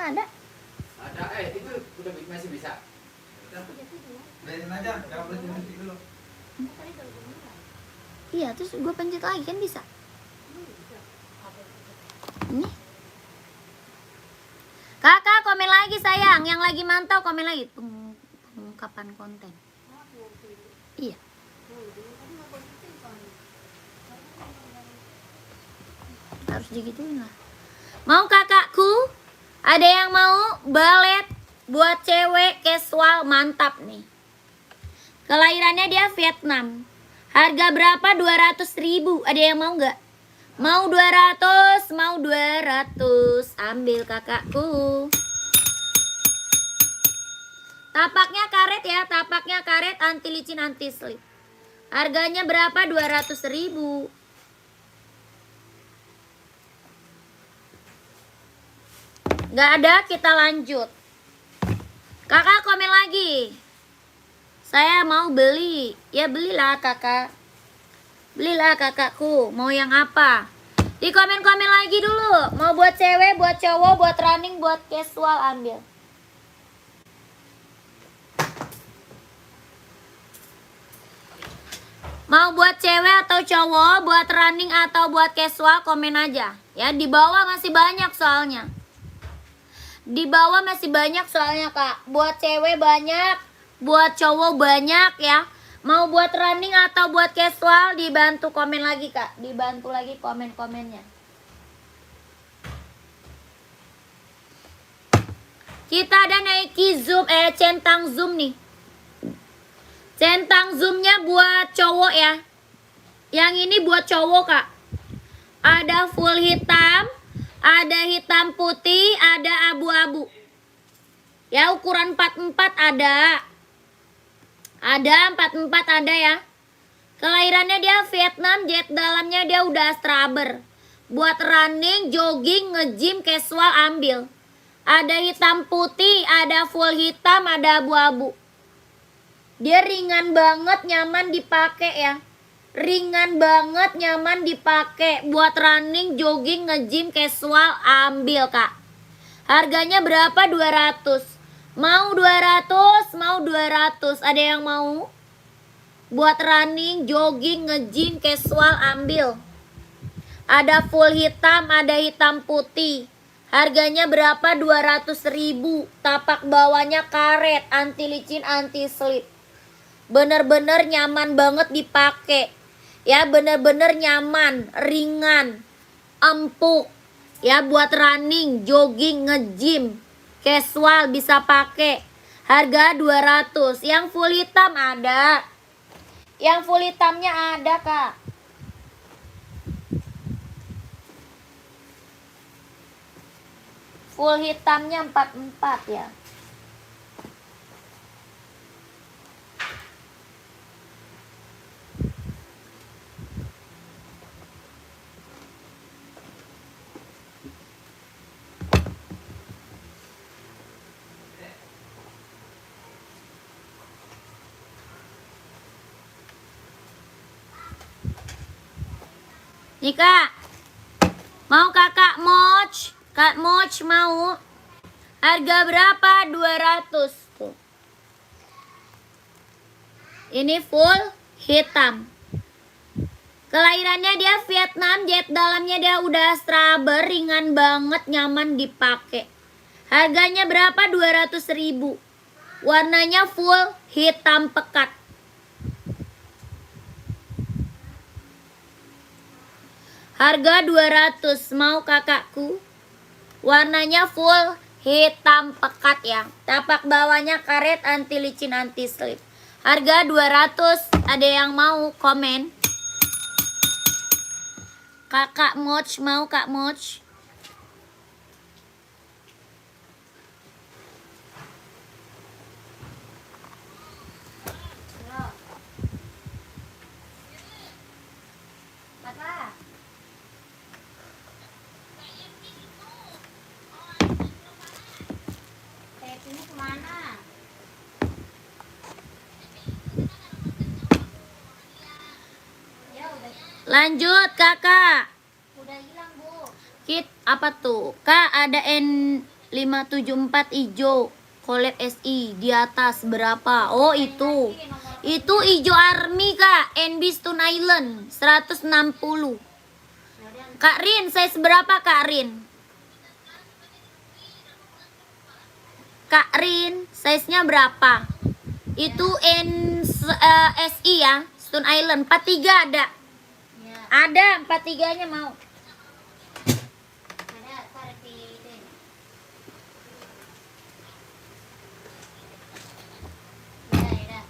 Ada. Ada itu udah masih bisa. Beresin aja, jangan berhenti dulu. Iya, terus gua pencet lagi kan bisa. Ini. Kakak komen lagi sayang, yang lagi mantau komen lagi pengungkapan konten. Iya. Harus digituin lah. Mau kakakku? Ada yang mau balet buat cewek casual mantap nih. Kelahirannya dia Vietnam. Harga berapa? 200.000. Ada yang mau nggak? Mau 200, mau 200. Ambil kakakku. Tapaknya karet ya, tapaknya karet anti licin anti slip. Harganya berapa? 200.000. Nggak ada, kita lanjut. Kakak komen lagi. Saya mau beli. Ya belilah kakak. Belilah kakakku. Mau yang apa? Di komen-komen lagi dulu. Mau buat cewek, buat cowok, buat running, buat casual ambil. Mau buat cewek atau cowok, buat running atau buat casual komen aja. Ya di bawah masih banyak soalnya. Di bawah masih banyak soalnya kak. Buat cewek banyak, buat cowok banyak ya. Mau buat running atau buat casual dibantu komen lagi kak. Dibantu lagi komen-komennya. Kita ada naiki zoom, centang zoom nih. Centang zoomnya buat cowok ya. Yang ini buat cowok kak. Ada full hitam, ada hitam putih, ada abu-abu. Ya ukuran 44 ada. Ada 44 ada ya. Kelahirannya dia Vietnam, jet dalamnya dia udah straber. Buat running, jogging, nge-gym, casual ambil. Ada hitam putih, ada full hitam, ada abu-abu. Dia ringan banget, nyaman dipakai ya. Ringan banget, nyaman dipakai. Buat running, jogging, nge-gym, casual ambil kak. Harganya berapa? 200. Mau 200, mau 200. Ada yang mau? Buat running, jogging, nge-gym, casual ambil. Ada full hitam, ada hitam putih. Harganya berapa? 200.000. Tapak bawahnya karet, anti licin, anti slip. Bener-bener nyaman banget dipakai. Ya bener-bener nyaman, ringan, empuk. Ya buat running, jogging, nge-gym, casual bisa pakai. Harga 200. Yang full hitam ada. Yang full hitamnya ada kak. Full hitamnya 44 ya. Nih kak, mau kakak moch? Kak moch mau? Harga berapa? 200 tuh. Ini full hitam. Kelahirannya dia Vietnam, jet dalamnya dia udah straber, ringan banget, nyaman dipakai. Harganya berapa? 200.000. Warnanya full hitam pekat. Harga 200. Mau kakakku? Warnanya full hitam pekat ya. Tapak bawahnya karet, anti licin, anti slip. Harga 200. Ada yang mau komen? Kakak moch mau kak moch? Kakak. Ini kemana? Ya udah. Lanjut kakak. Udah hilang bu. Kit apa tuh? Kak ada N574 hijau. Collab SI di atas berapa? Oh itu. Itu hijau army kak. NB Stone Island 160. Kak Rin, size berapa Kak Rin? Kak Rin, size-nya berapa? Itu SI ya, Stone Island. 43 ada. Ya. Ada 43-nya mau. Ada tarik di itu. Udah.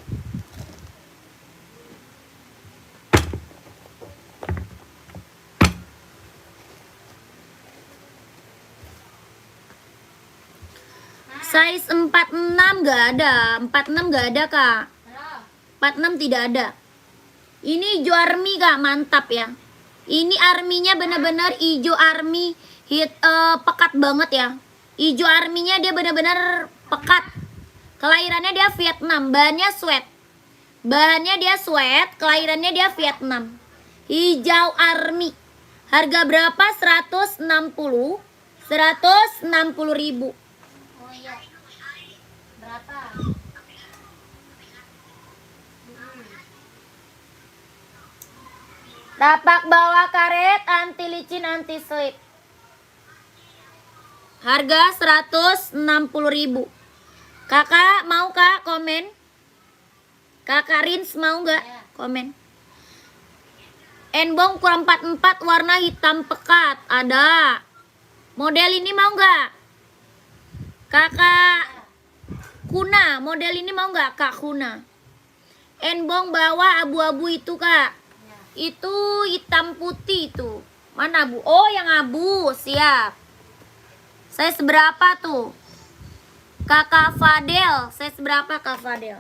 Size 46 gak ada. 46 gak ada kak. Halo. 46 tidak ada. Ini hijau army kak, mantap ya. Ini arminya bener-bener hijau army pekat banget ya. Hijau arminya dia bener-bener pekat. Kelahirannya dia Vietnam, bahannya sweat. Bahannya dia sweat, kelahirannya dia Vietnam. Hijau army. Harga berapa? 160. 160.000. Oh iya. Berapa? Tapak bawah karet, anti licin, anti slip. Harga 160.000. Kakak mau kak komen? Kakak Rins mau nggak? Ya. Komen. Enbong kurang 44 warna hitam pekat. Ada. Model ini mau nggak? Kakak Kuna, model ini mau nggak Kak Kuna? Enbong bawah abu-abu itu kak. Ya. Itu hitam putih itu. Mana abu? Oh yang abu, siap. Saya seberapa tuh? Kakak Fadel, saya seberapa Kak Fadel?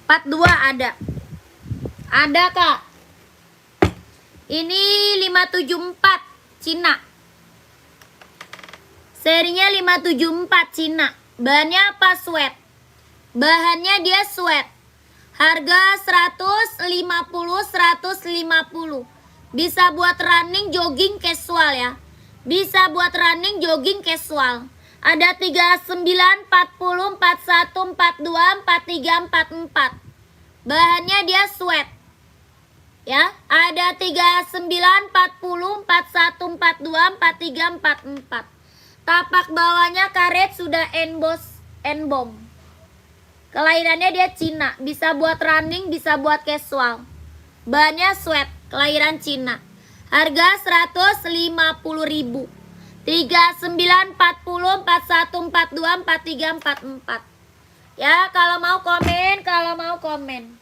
Empat dua ada. Ada kak. Ini 574 Cina. Serinya 574 Cina. Bahannya apa? Sweat. Bahannya dia sweat. Harga 150. Bisa buat running, jogging, casual ya. Bisa buat running, jogging, casual. Ada 39, 40, 41, 42, 43, 44. Bahannya dia sweat. Ya, ada 39, 40, 41, 42, 43, 44. Tapak bawahnya karet sudah emboss, enbong. Kelahirannya dia Cina, bisa buat running, bisa buat casual. Bahannya sweat, kelahiran Cina. Harga 150.000. 39, 40, 41, 42, 43, 44. Ya, kalau mau komen, kalau mau komen.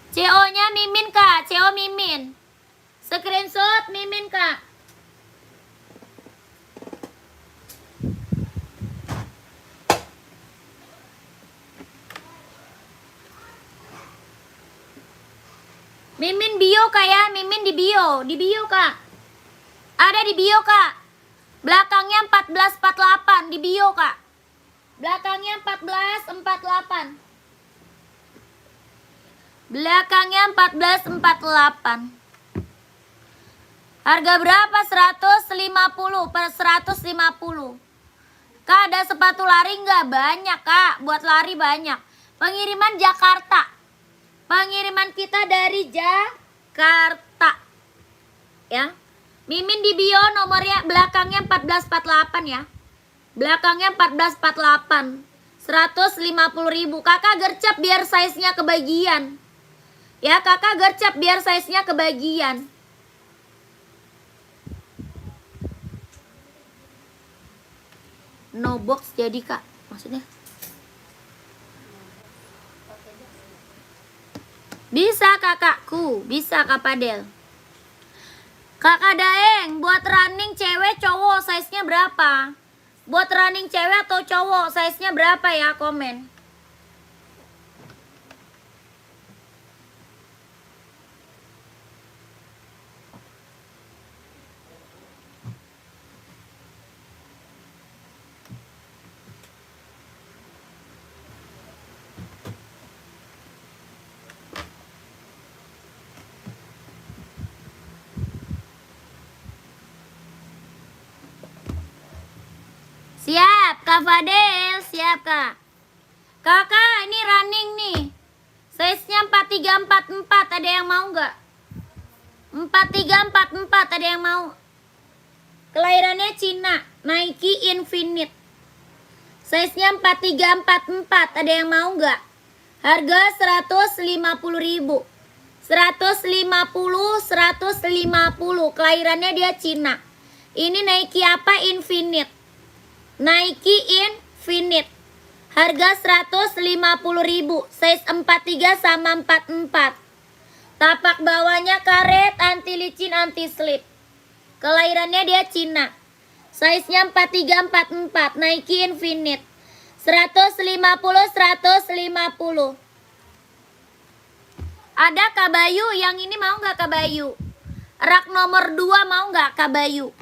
CO-nya Mimin kak, CO Mimin. Screenshot Mimin kak. Mimin bio kak ya, Mimin di bio kak. Ada di bio kak. Belakangnya 1448 di bio kak. Belakangnya 1448. Belakangnya 1448. Harga berapa? 150 per 150. Kak ada sepatu lari nggak? Banyak kak, buat lari banyak. Pengiriman Jakarta. Pengiriman kita dari Jakarta. Ya. Mimin di bio nomornya belakangnya 1448 ya. Belakangnya 1448. 150.000. Kakak gercep biar size-nya kebagian. Ya, kakak gercep biar size-nya kebagian. No box jadi kak, maksudnya? Bisa kakakku, bisa Kak Padel. Kakak Daeng, buat running cewek cowok size-nya berapa? Buat running cewek atau cowok size-nya berapa ya? Komen. Siap, Kak Fadel, siap Kak. Kakak, ini running nih. Size-nya 4344, ada yang mau nggak? 4344, ada yang mau? Kelahirannya Cina, Nike Infinite. Size-nya 4344, ada yang mau nggak? Harga 150.000. 150, kelahirannya dia Cina. Ini Nike apa? Infinite. Nike Infinite. Harga 150.000. Size 43 sama 44. Tapak bawahnya karet, anti licin, anti slip. Kelahirannya dia Cina. Size-nya 43 44. Nike Infinite. 150. Ada Kak Bayu, yang ini mau nggak Kak Bayu? Rak nomor 2 mau nggak Kak Bayu?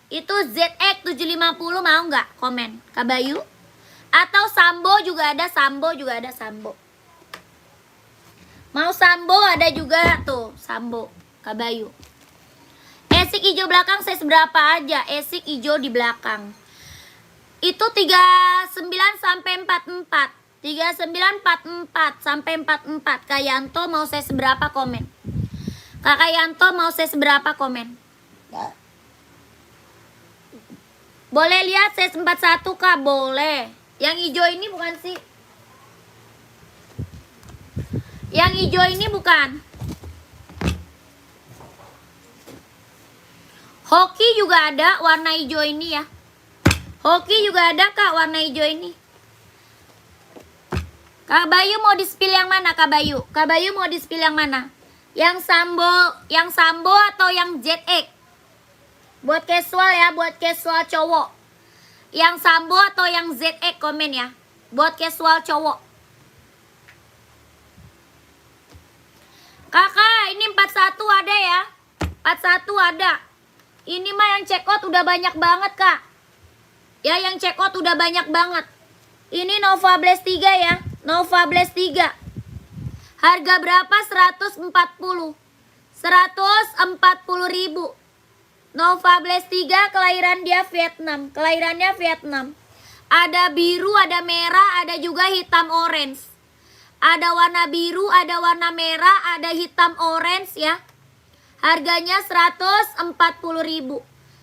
Itu ZX 750 mau nggak? Komen Kak Bayu. Atau Sambo juga ada, Sambo juga ada, Sambo. Mau Sambo ada juga tuh, Sambo Kak Bayu. Esik hijau belakang saya seberapa aja? Esik hijau di belakang. Itu 39 sampai 44. 39 44 sampai 44. Kak Yanto mau saya seberapa komen? Kakak Yanto mau saya seberapa komen? Boleh lihat saya 41 Kak, boleh. Yang hijau ini bukan sih? Yang hijau ini bukan. Hoki juga ada warna hijau ini ya. Hoki juga ada Kak warna hijau ini. Kak Bayu mau di-spill yang mana Kak Bayu? Kak Bayu mau di-spill yang mana? Yang Sambo atau yang ZX? Buat casual ya, buat casual cowok. Yang Sambo atau yang ZX komen ya. Buat casual cowok. Kakak, ini 41 ada ya. 41 ada. Ini mah yang check out udah banyak banget Kak. Ya, yang check out udah banyak banget. Ini Nova Blaze 3 ya. Nova Blaze 3. Harga berapa? 140. 140 ribu. Nova Blaze 3 kelahiran dia Vietnam. Kelahirannya Vietnam. Ada biru, ada merah, ada juga hitam orange. Ada warna biru, ada warna merah, ada hitam orange ya. Harganya 140 ribu.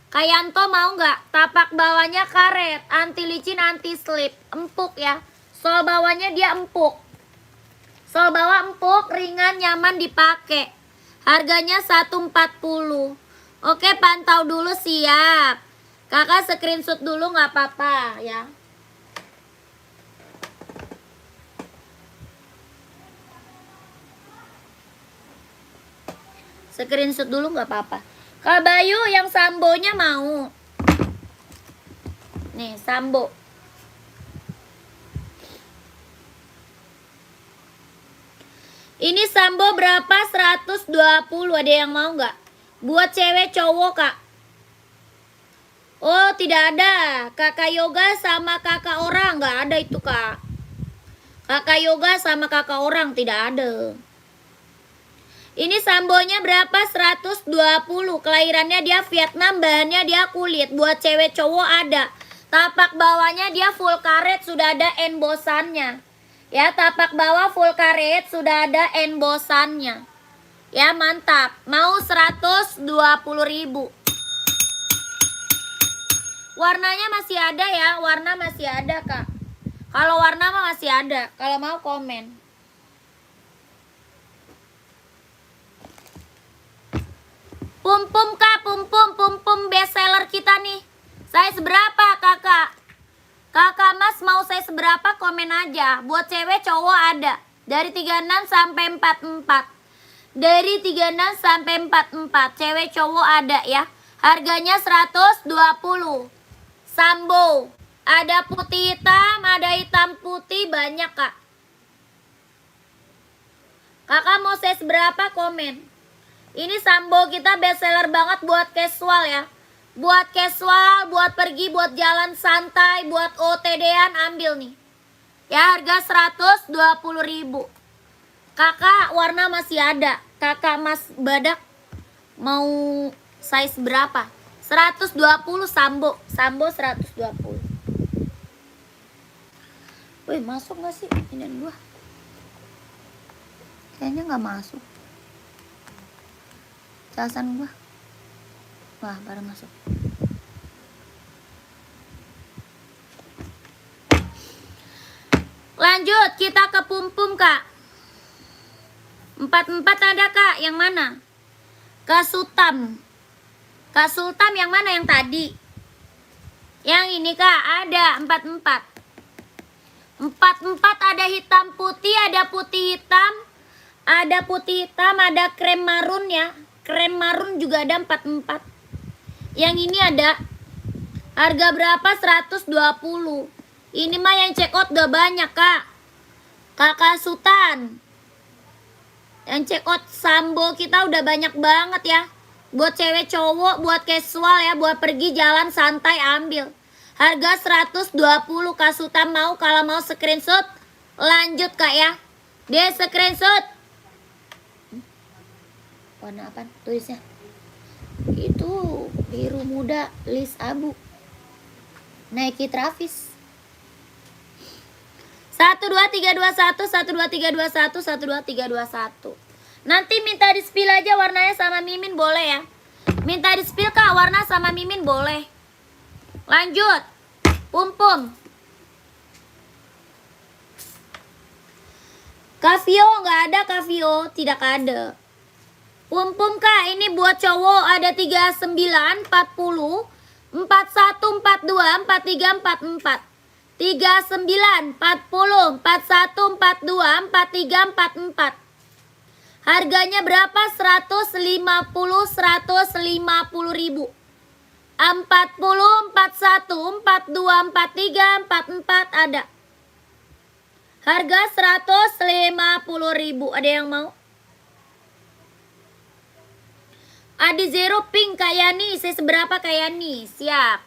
Kayanto mau nggak? Tapak bawahnya karet, anti licin, anti slip, empuk ya. Sol bawahnya dia empuk. Sol bawah empuk, ringan, nyaman dipakai. Harganya 140. Oke, pantau dulu siap. Kakak screenshot dulu nggak apa-apa ya. Screenshot dulu nggak apa-apa. Kak Bayu yang Sambonya mau. Nih, Sambo. Ini Sambo berapa? 120. Ada yang mau nggak? Buat cewek cowok Kak. Oh, tidak ada. Kakak yoga sama kakak orang. Nggak ada itu Kak. Kakak yoga sama kakak orang tidak ada. Ini Sambonya berapa? 120. Kelahirannya dia Vietnam, bahannya dia kulit. Buat cewek cowok ada. Tapak bawahnya dia full karet, sudah ada embosannya. Ya, tapak bawah full karet, sudah ada embosannya. Ya, mantap. Mau 120 ribu. Warnanya masih ada ya, warna masih ada Kak. Kalau warna mah masih ada. Kalau mau komen. Pum-pum Kak, pum-pum best seller kita nih. Saya seberapa Kakak? Kakak Mas mau saya seberapa komen aja. Buat cewek cowok ada. Dari 36 sampai 44. Dari 36 sampai 44. Cewek cowok ada ya. Harganya 120. Sambo. Ada putih hitam, ada hitam putih, banyak Kak. Kakak mau saya seberapa komen. Ini Sambo kita best seller banget buat casual ya. Buat casual, buat pergi, buat jalan santai, buat OTD-an ambil nih. Ya, harga 120 ribu. Kakak warna masih ada. Kakak Mas Badak mau size berapa? 120 Sambo. Sambo 120. Wih, masuk gak sih ini gua? Kayaknya gak masuk. Casan gua. Wah, baru masuk. Lanjut, kita ke pum-pum Kak. 44 ada Kak, yang mana? Kak Sultan. Kak Sultan yang mana yang tadi? Yang ini Kak, ada 44. 44 ada hitam putih, ada putih hitam. Ada putih hitam, ada krem marun ya. Krem marun juga ada 44. Yang ini ada. Harga berapa? 120. Ini mah yang check out udah banyak Kak. Kakak Sultan. Yang check out Sambo kita udah banyak banget ya. Buat cewek cowok, buat casual ya, buat pergi jalan santai ambil. Harga 120. Kak Sultan mau, kalau mau screenshot lanjut Kak ya. Dia screenshot. Warna apa tulisnya? Itu biru muda, list abu. Nike Travis. 12321 12321 12321. Nanti minta di spill aja warnanya sama Mimin boleh ya. Minta di spill Kak warna sama Mimin boleh. Lanjut. Pum. Kavio nggak ada, Kavio tidak ada. Pum Kak, ini buat cowok ada 39, 40, 41, 42, 43, 44. 39, 40, 41, 42, 43, 44. Harganya berapa? 150, 150 ribu. 40, 41, 42, 43, 44 ada. Harga 150 ribu. Ada yang mau? Adi Zero pink kayak nih. Saya seberapa kayak nih? Siap.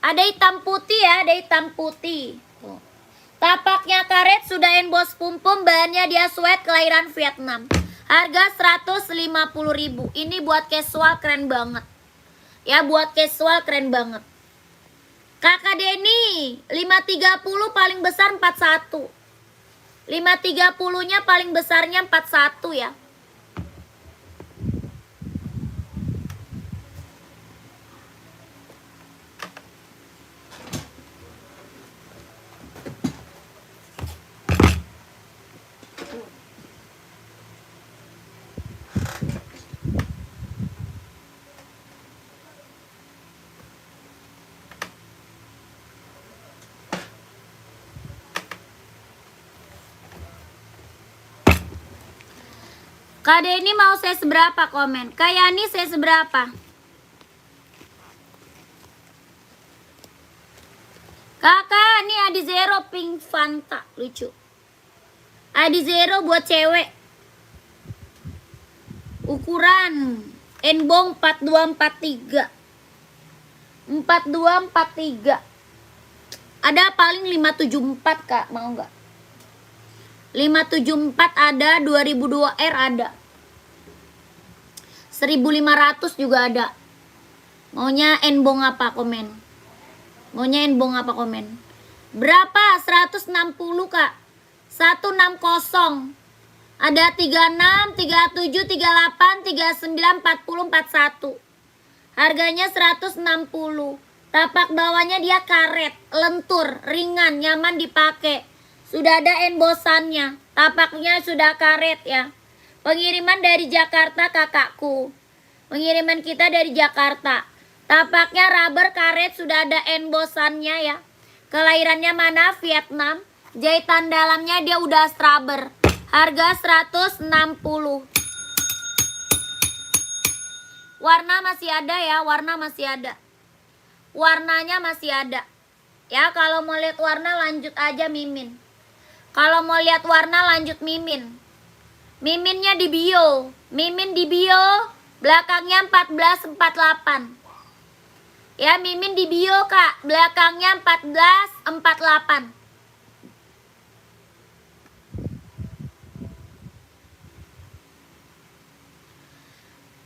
Ada hitam putih ya, ada hitam putih. Tuh. Tapaknya karet, sudah emboss pum, bahannya dia sweat kelahiran Vietnam. Harga 150 ribu. Ini buat casual keren banget. Ya buat casual keren banget. Kakak Denny 530 paling besar 41. 530 nya paling besarnya 41 ya. Kak Denny mau saya seberapa komen? Kak Yani saya seberapa? Kakak, ini Adi Zero pink Fanta. Lucu. Adi Zero buat cewek. Ukuran Enbong 4243. 4243. Ada paling 574 Kak, mau nggak? 574 ada, 2002 R ada. 1500 juga ada. Maunya Enbong apa komen? Maunya Enbong apa komen? Berapa? 160 Kak. 160. Ada 36, 37, 38, 39, 40, 41. Harganya 160. Tapak bawahnya dia karet, lentur, ringan, nyaman dipakai. Sudah ada embosannya. Tapaknya sudah karet ya. Pengiriman dari Jakarta kakakku. Pengiriman kita dari Jakarta. Tapaknya rubber karet, sudah ada embosannya ya. Kelahirannya mana? Vietnam. Jahitan dalamnya dia udah rubber. Harga 160. Warna masih ada ya, warna masih ada. Warnanya masih ada. Ya, kalau mau lihat warna lanjut aja Mimin. Kalau mau lihat warna lanjut Mimin. Miminnya di bio. Mimin di bio. Belakangnya 1448. Ya, Mimin di bio Kak. Belakangnya 1448.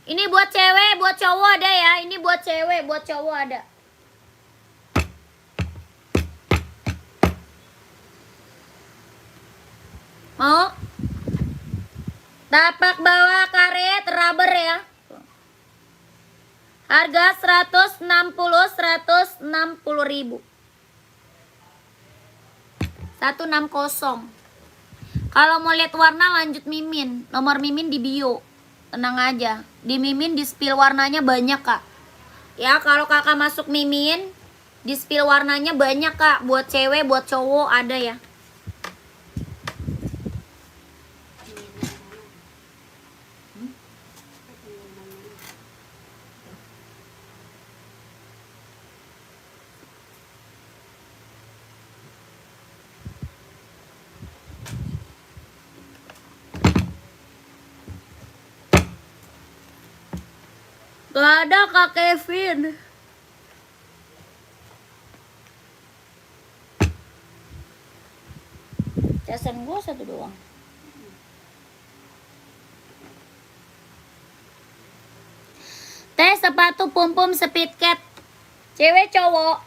Ini buat cewek, buat cowok ada ya. Ini buat cewek, buat cowok ada. Mau? Tapak bawah karet rubber ya. Harga 160 ribu. 160. Kalau mau lihat warna lanjut Mimin. Nomor Mimin di bio. Tenang aja. Di Mimin di spill warnanya banyak Kak. Ya kalau kakak masuk Mimin, di spill warnanya banyak Kak. Buat cewek, buat cowok ada ya. Gak ada Kak Kevin. Casan gue satu doang. Teh sepatu pum speed cat. Cewek cowok.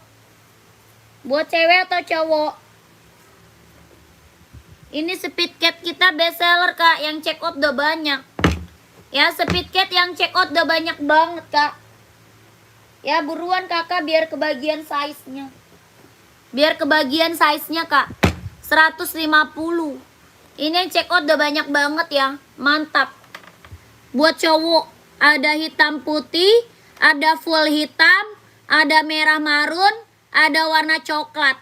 Buat cewek atau cowok? Ini Speed Cat kita best seller kak, yang check out udah banyak. Ya Speed Cat yang check out udah banyak banget kak. Ya buruan kakak biar kebagian size-nya. Biar kebagian size-nya kak. 150. Ini yang check out udah banyak banget ya. Mantap. Buat cowok ada hitam putih, ada full hitam, ada merah marun, ada warna coklat.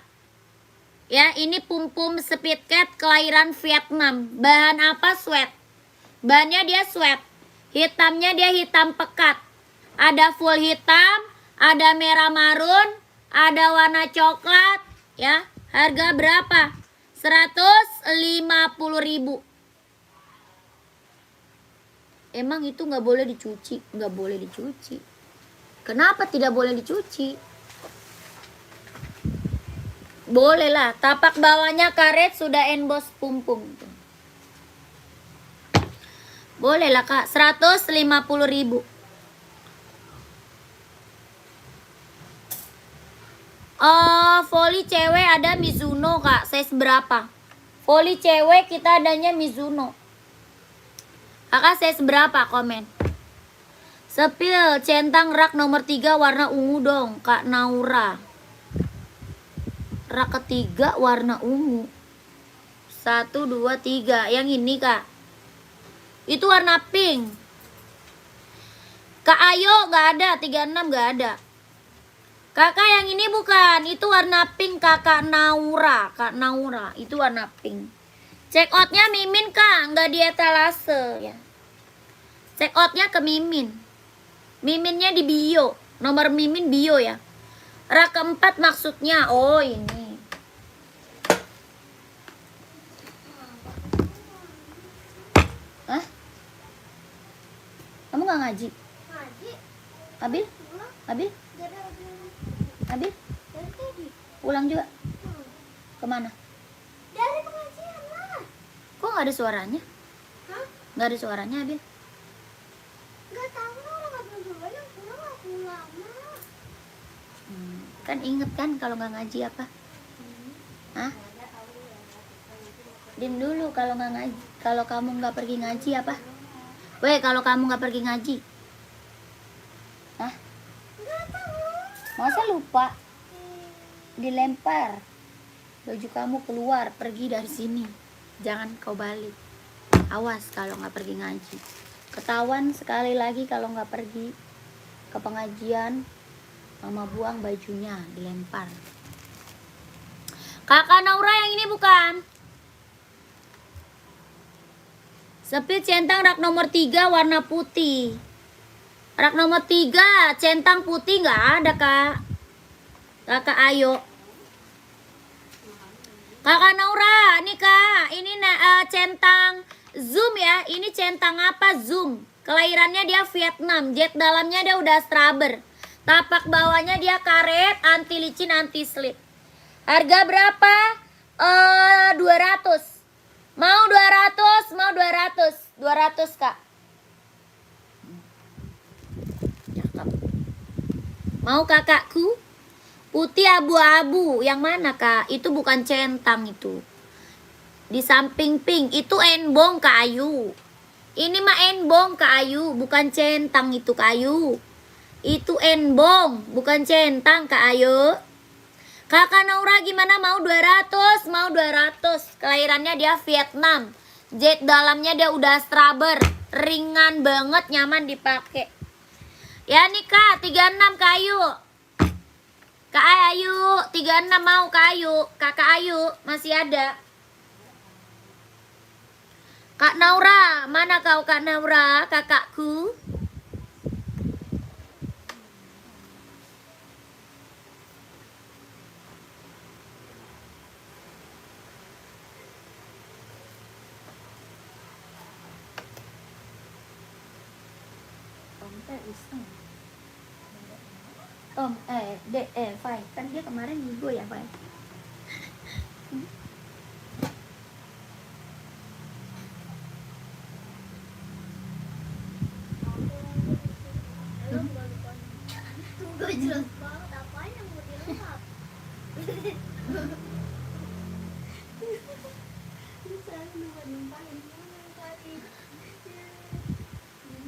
Ya, ini pum-pum Speed Cat kelahiran Vietnam. Bahan apa? Sweat. Bahannya dia sweat. Hitamnya dia hitam pekat. Ada full hitam, ada merah marun, ada warna coklat. Ya, harga berapa? 150.000. Emang itu nggak boleh dicuci? Nggak boleh dicuci. Kenapa tidak boleh dicuci? Boleh lah, tapak bawahnya karet sudah emboss pum-pum. Boleh lah kak, 150.000. Volley cewek ada Mizuno kak, size berapa? Volley cewek kita adanya Mizuno. Kakak size berapa? Komen. Sepil centang rak nomor 3 warna ungu dong kak Naura. Rak ketiga warna ungu. 1, 2, 3. Yang ini kak, itu warna pink. Kak Ayo gak ada, 36 gak ada. Kakak yang ini bukan, itu warna pink kakak Naura. Kak Naura, itu warna pink. Check outnya Mimin kak, gak di etalase ya. Check outnya ke Mimin. Miminnya di bio. Nomor Mimin bio ya. Rak keempat maksudnya. Oh ini. Hah? Kamu gak ngaji? Ngaji. Abil? Pulang. Abil? Dari Abil? tadi. Pulang juga? Kemana? Dari pengajian lah. Kok gak ada suaranya? Hah? Gak ada suaranya Abil? Gak tahu orang nggak belum yang pulang aku lama. Kan inget kan kalau gak ngaji apa? Hah? Diam dulu kalau nggak ngaji. Kalau kamu nggak pergi ngaji apa? Weh, kalau kamu nggak pergi ngaji, hah? Gak tahu. Masa lupa? Dilempar baju kamu keluar, pergi dari sini. Jangan kau balik. Awas kalau nggak pergi ngaji. Ketahuan sekali lagi kalau nggak pergi ke pengajian, mama buang bajunya, dilempar. Kakak Naura yang ini bukan? Speed centang rak nomor 3 warna putih. Rak nomor 3 centang putih nggak ada kak. Kakak Ayo. Kakak Naura, nih kak, ini centang zoom ya. Ini centang apa? Zoom. Kelahirannya dia Vietnam. Jet dalamnya dia udah straber. Tapak bawahnya dia karet, anti licin, anti slip. Harga berapa? 200. Mau 200, mau 200. 200 kak. Cakep. Mau kakakku? Putih abu-abu. Yang mana kak? Itu bukan centang itu. Di samping pink. Itu enbong kak Ayu. Ini mah enbong kak Ayu. Bukan centang itu kak Ayu. Itu enbong. Bukan centang kak Ayu. Kakak Naura gimana, mau 200? Mau 200. Kelahirannya dia Vietnam. Jet dalamnya dia udah straber. Ringan banget, nyaman dipakai. Ya nih kak, 36 Kak Ayu. Kak Ayu, 36 mau Kak Ayu. Kakak Ayu, masih ada. Kak Naura, mana kau Kak Naura, kakakku? Fai, kan dia kemarin minggu ya Fai. Gue jelas banget apaan yang mau dilengkap.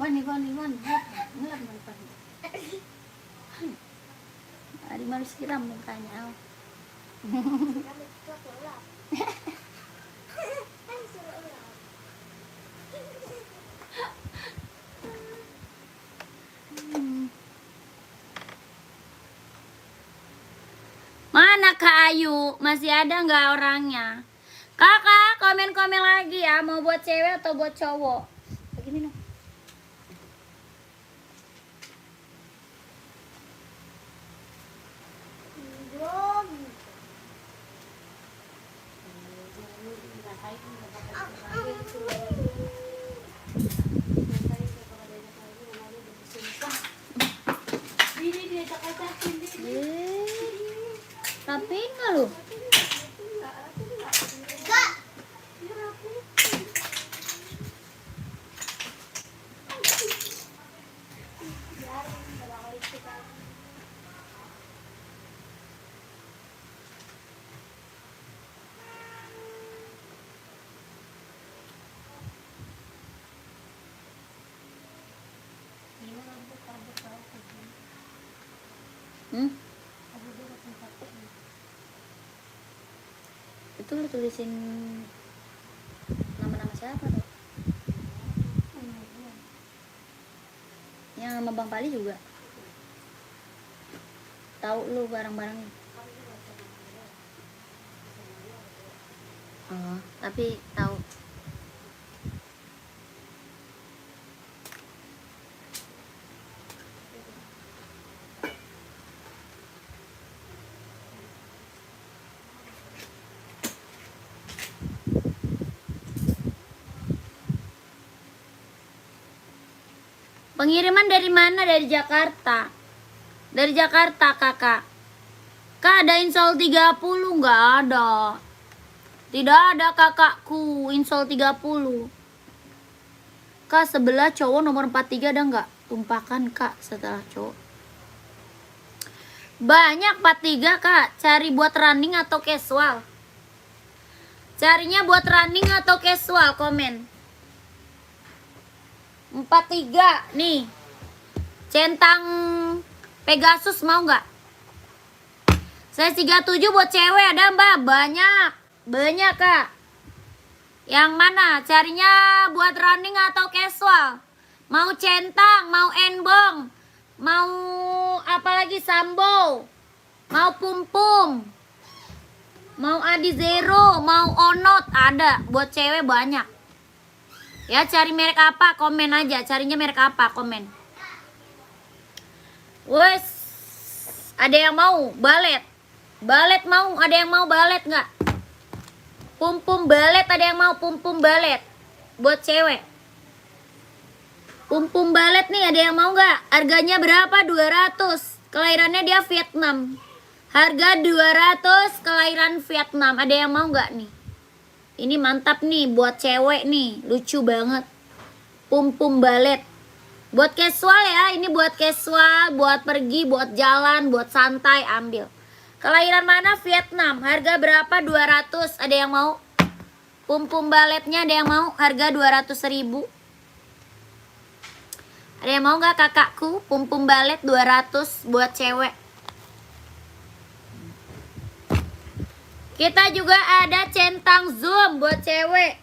Wani. Ngelap depan. Ari malu siram mukanya. Mana Kak Ayu? Masih ada nggak orangnya? Kakak, komen-komen lagi ya. Mau buat cewek atau buat cowok? Lagi minum. Rapiin nggak lu? Itu lu tulisin nama-nama siapa tuh? Yang sama Bang Pali juga. Tahu lu barang-barangnya. Oh, tapi tahu. Pengiriman dari mana? Dari Jakarta. Dari Jakarta, Kakak. Kak, ada insol 30? Nggak ada. Tidak ada kakakku insol 30. Kak, sebelah cowok nomor 43 ada nggak? Tumpahkan Kak setelah cowok. Banyak 43 Kak. Cari buat running atau casual? Carinya buat running atau casual? Komen. 43 nih. Centang Pegasus mau nggak? Saya 37 buat cewek ada Mbak? Banyak Kak. Yang mana? Carinya buat running atau casual? Mau centang, mau enbong, mau apa lagi, sambo, mau pum-pum, mau adi zero, mau onot, ada. Buat cewek banyak. Ya, cari merek apa? Komen aja. Carinya merek apa? Komen. Wes, ada yang mau balet? Balet mau? Ada yang mau balet nggak? Pum-pum balet, ada yang mau pum-pum balet? Buat cewek. Pum-pum balet nih, ada yang mau nggak? Harganya berapa? 200. Kelahirannya dia Vietnam. Harga 200, kelahiran Vietnam. Ada yang mau nggak nih? Ini mantap nih buat cewek nih, lucu banget. Pum-pum balet. Buat casual ya, ini buat casual, buat pergi, buat jalan, buat santai, ambil. Kelahiran mana? Vietnam. Harga berapa? 200. Ada yang mau? Pum-pum baletnya ada yang mau? Harga 200.000. Ada yang mau nggak kakakku? Pum-pum balet 200 buat cewek. Kita juga ada centang zoom buat cewek.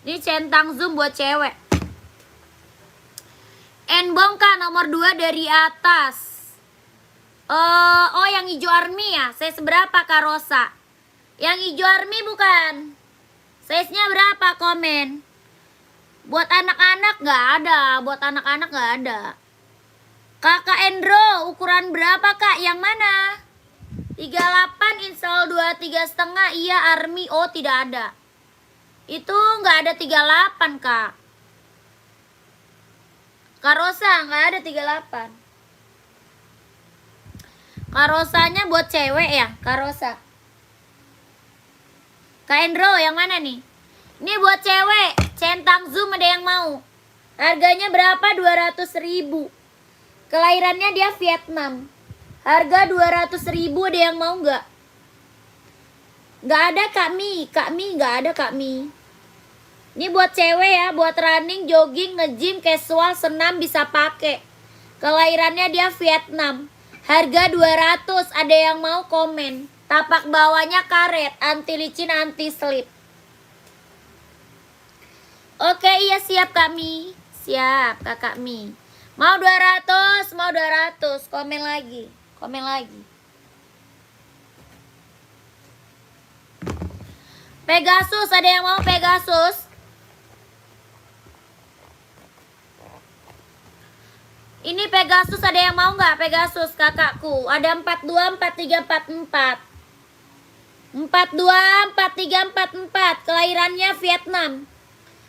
Ini centang zoom buat cewek. Enbong Kak, nomor 2 dari atas. Oh, yang hijau army ya? Size berapa Kak Rosa? Yang hijau army bukan? Size-nya berapa? Komen. Buat anak-anak nggak ada. Buat anak-anak nggak ada. Kakak Endro, ukuran berapa Kak? Yang mana? 38 insol 23,5. Iya army. Oh, tidak ada. Itu nggak ada 38 Kak. Kak Rosa nggak ada 38. Kak Rosanya buat cewek ya, Kak Rosa. Kak Endro yang mana nih? Ini buat cewek, centang zoom ada yang mau? Harganya berapa? 200.000. Kelahirannya dia Vietnam. Harga 200.000, ada yang mau nggak? Nggak ada Kak Mi. Kak Mi nggak ada Kak Mi. Ini buat cewek ya, buat running, jogging, nge-gym, casual, senam bisa pakai. Kelahirannya dia Vietnam. Harga 200, ada yang mau komen. Tapak bawahnya karet, anti licin, anti slip. Oke, iya siap Kak Mi. Siap Kakak Mi. Mau 200, mau 200. Komen lagi, komen lagi. Pegasus, ada yang mau Pegasus? Ini Pegasus, ada yang mau nggak Pegasus kakakku? Ada 42, 43, 44. 42, 43, 44. Kelahirannya Vietnam.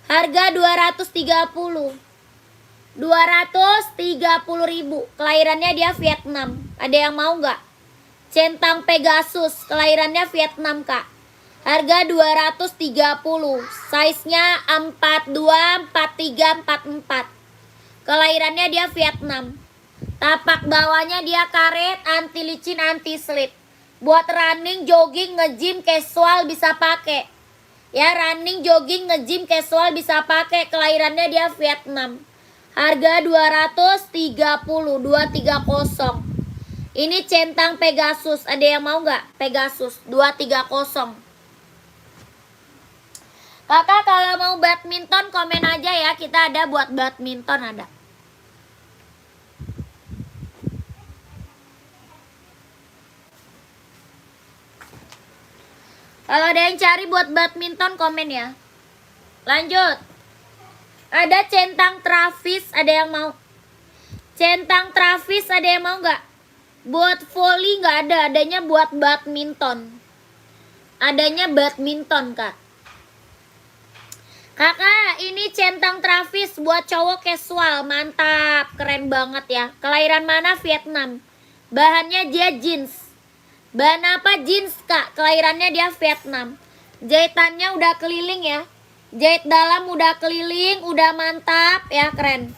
Harga 230. 230.000. Kelahirannya dia Vietnam. Ada yang mau nggak? Centang Pegasus, kelahirannya Vietnam Kak. Harga 230. Size-nya 42, 43, 44. Kelahirannya dia Vietnam. Tapak bawahnya dia karet, anti licin, anti slip. Buat running, jogging, nge-gym, casual bisa pakai. Ya, running, jogging, nge-gym, casual bisa pakai. Kelahirannya dia Vietnam. Harga 230, 230. Ini centang Pegasus. Ada yang mau nggak? Pegasus 230. Kakak kalau mau badminton komen aja ya. Kita ada buat badminton ada. Kalau ada yang cari buat badminton komen ya. Lanjut. Ada centang Travis, ada yang mau? Centang Travis ada yang mau nggak? Buat volley nggak ada, adanya buat badminton. Adanya badminton Kak. Kakak, ini centang Travis buat cowok casual, mantap, keren banget ya. Kelahiran mana? Vietnam. Bahannya dia jeans. Bahan apa? Jeans Kak. Kelahirannya dia Vietnam. Jahitannya udah keliling ya. Jahit dalam udah keliling, udah mantap ya, keren.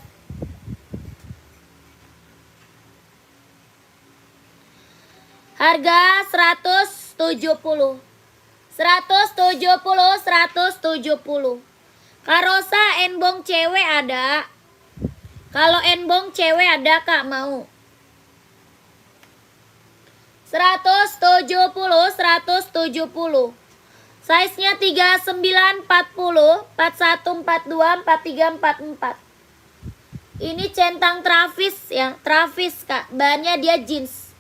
Harga 170. 170, 170. Karosa enbong cewek ada. Kalau enbong cewek ada Kak, mau? 170, 170. Size-nya 39, 40, 41, 42, 43, 44. Ini centang Travis ya, Travis Kak. Bahannya dia jeans.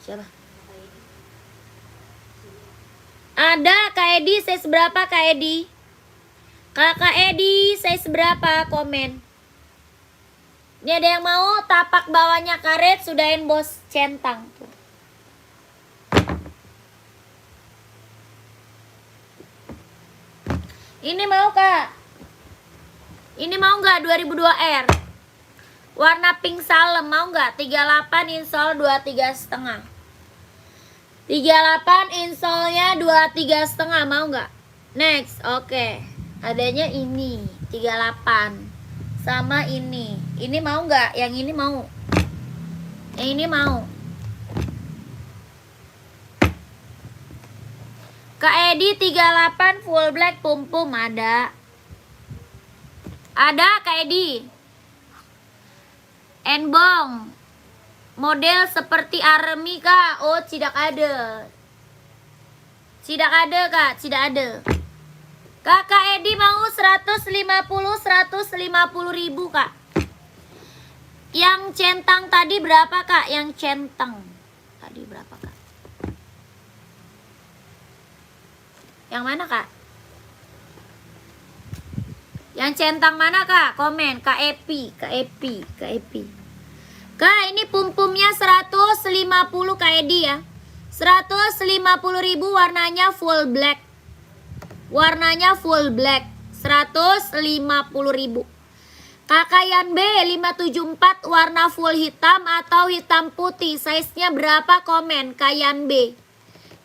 Siapa? Ada Kak Edi, size berapa Kak Edi? Kakak Edi, size berapa? Komen. Ini ada yang mau? Tapak bawahnya karet, sudah emboss centang tuh. Ini mau Kak? Ini mau nggak 2002R? Warna pink salem mau nggak? 38 insole 23,5. 38 insole-nya 23,5 mau nggak? Next, oke. Adanya ini 38 sama ini. Ini mau nggak? Yang ini mau? Yang ini mau? Kak Edi 38 full black pum-pum ada. Ada Kak Edi. Enbong. Model seperti Army Kak. Oh, tidak ada. Tidak ada Kak, tidak ada. Kakak Edi mau 150 Kak. Yang centang tadi berapa Kak? Yang centang tadi berapa Kak? Yang mana Kak? Yang centang mana Kak? Komen. Kak Epi, Kak Epi, Kak Epi. Kak, ini pum-pumnya 150 Kak Edi ya. 150.000, warnanya full black. Warnanya full black. 150.000. Kakak Yan B 574 warna full hitam atau hitam putih. Size-nya berapa? Komen Kak Yan B.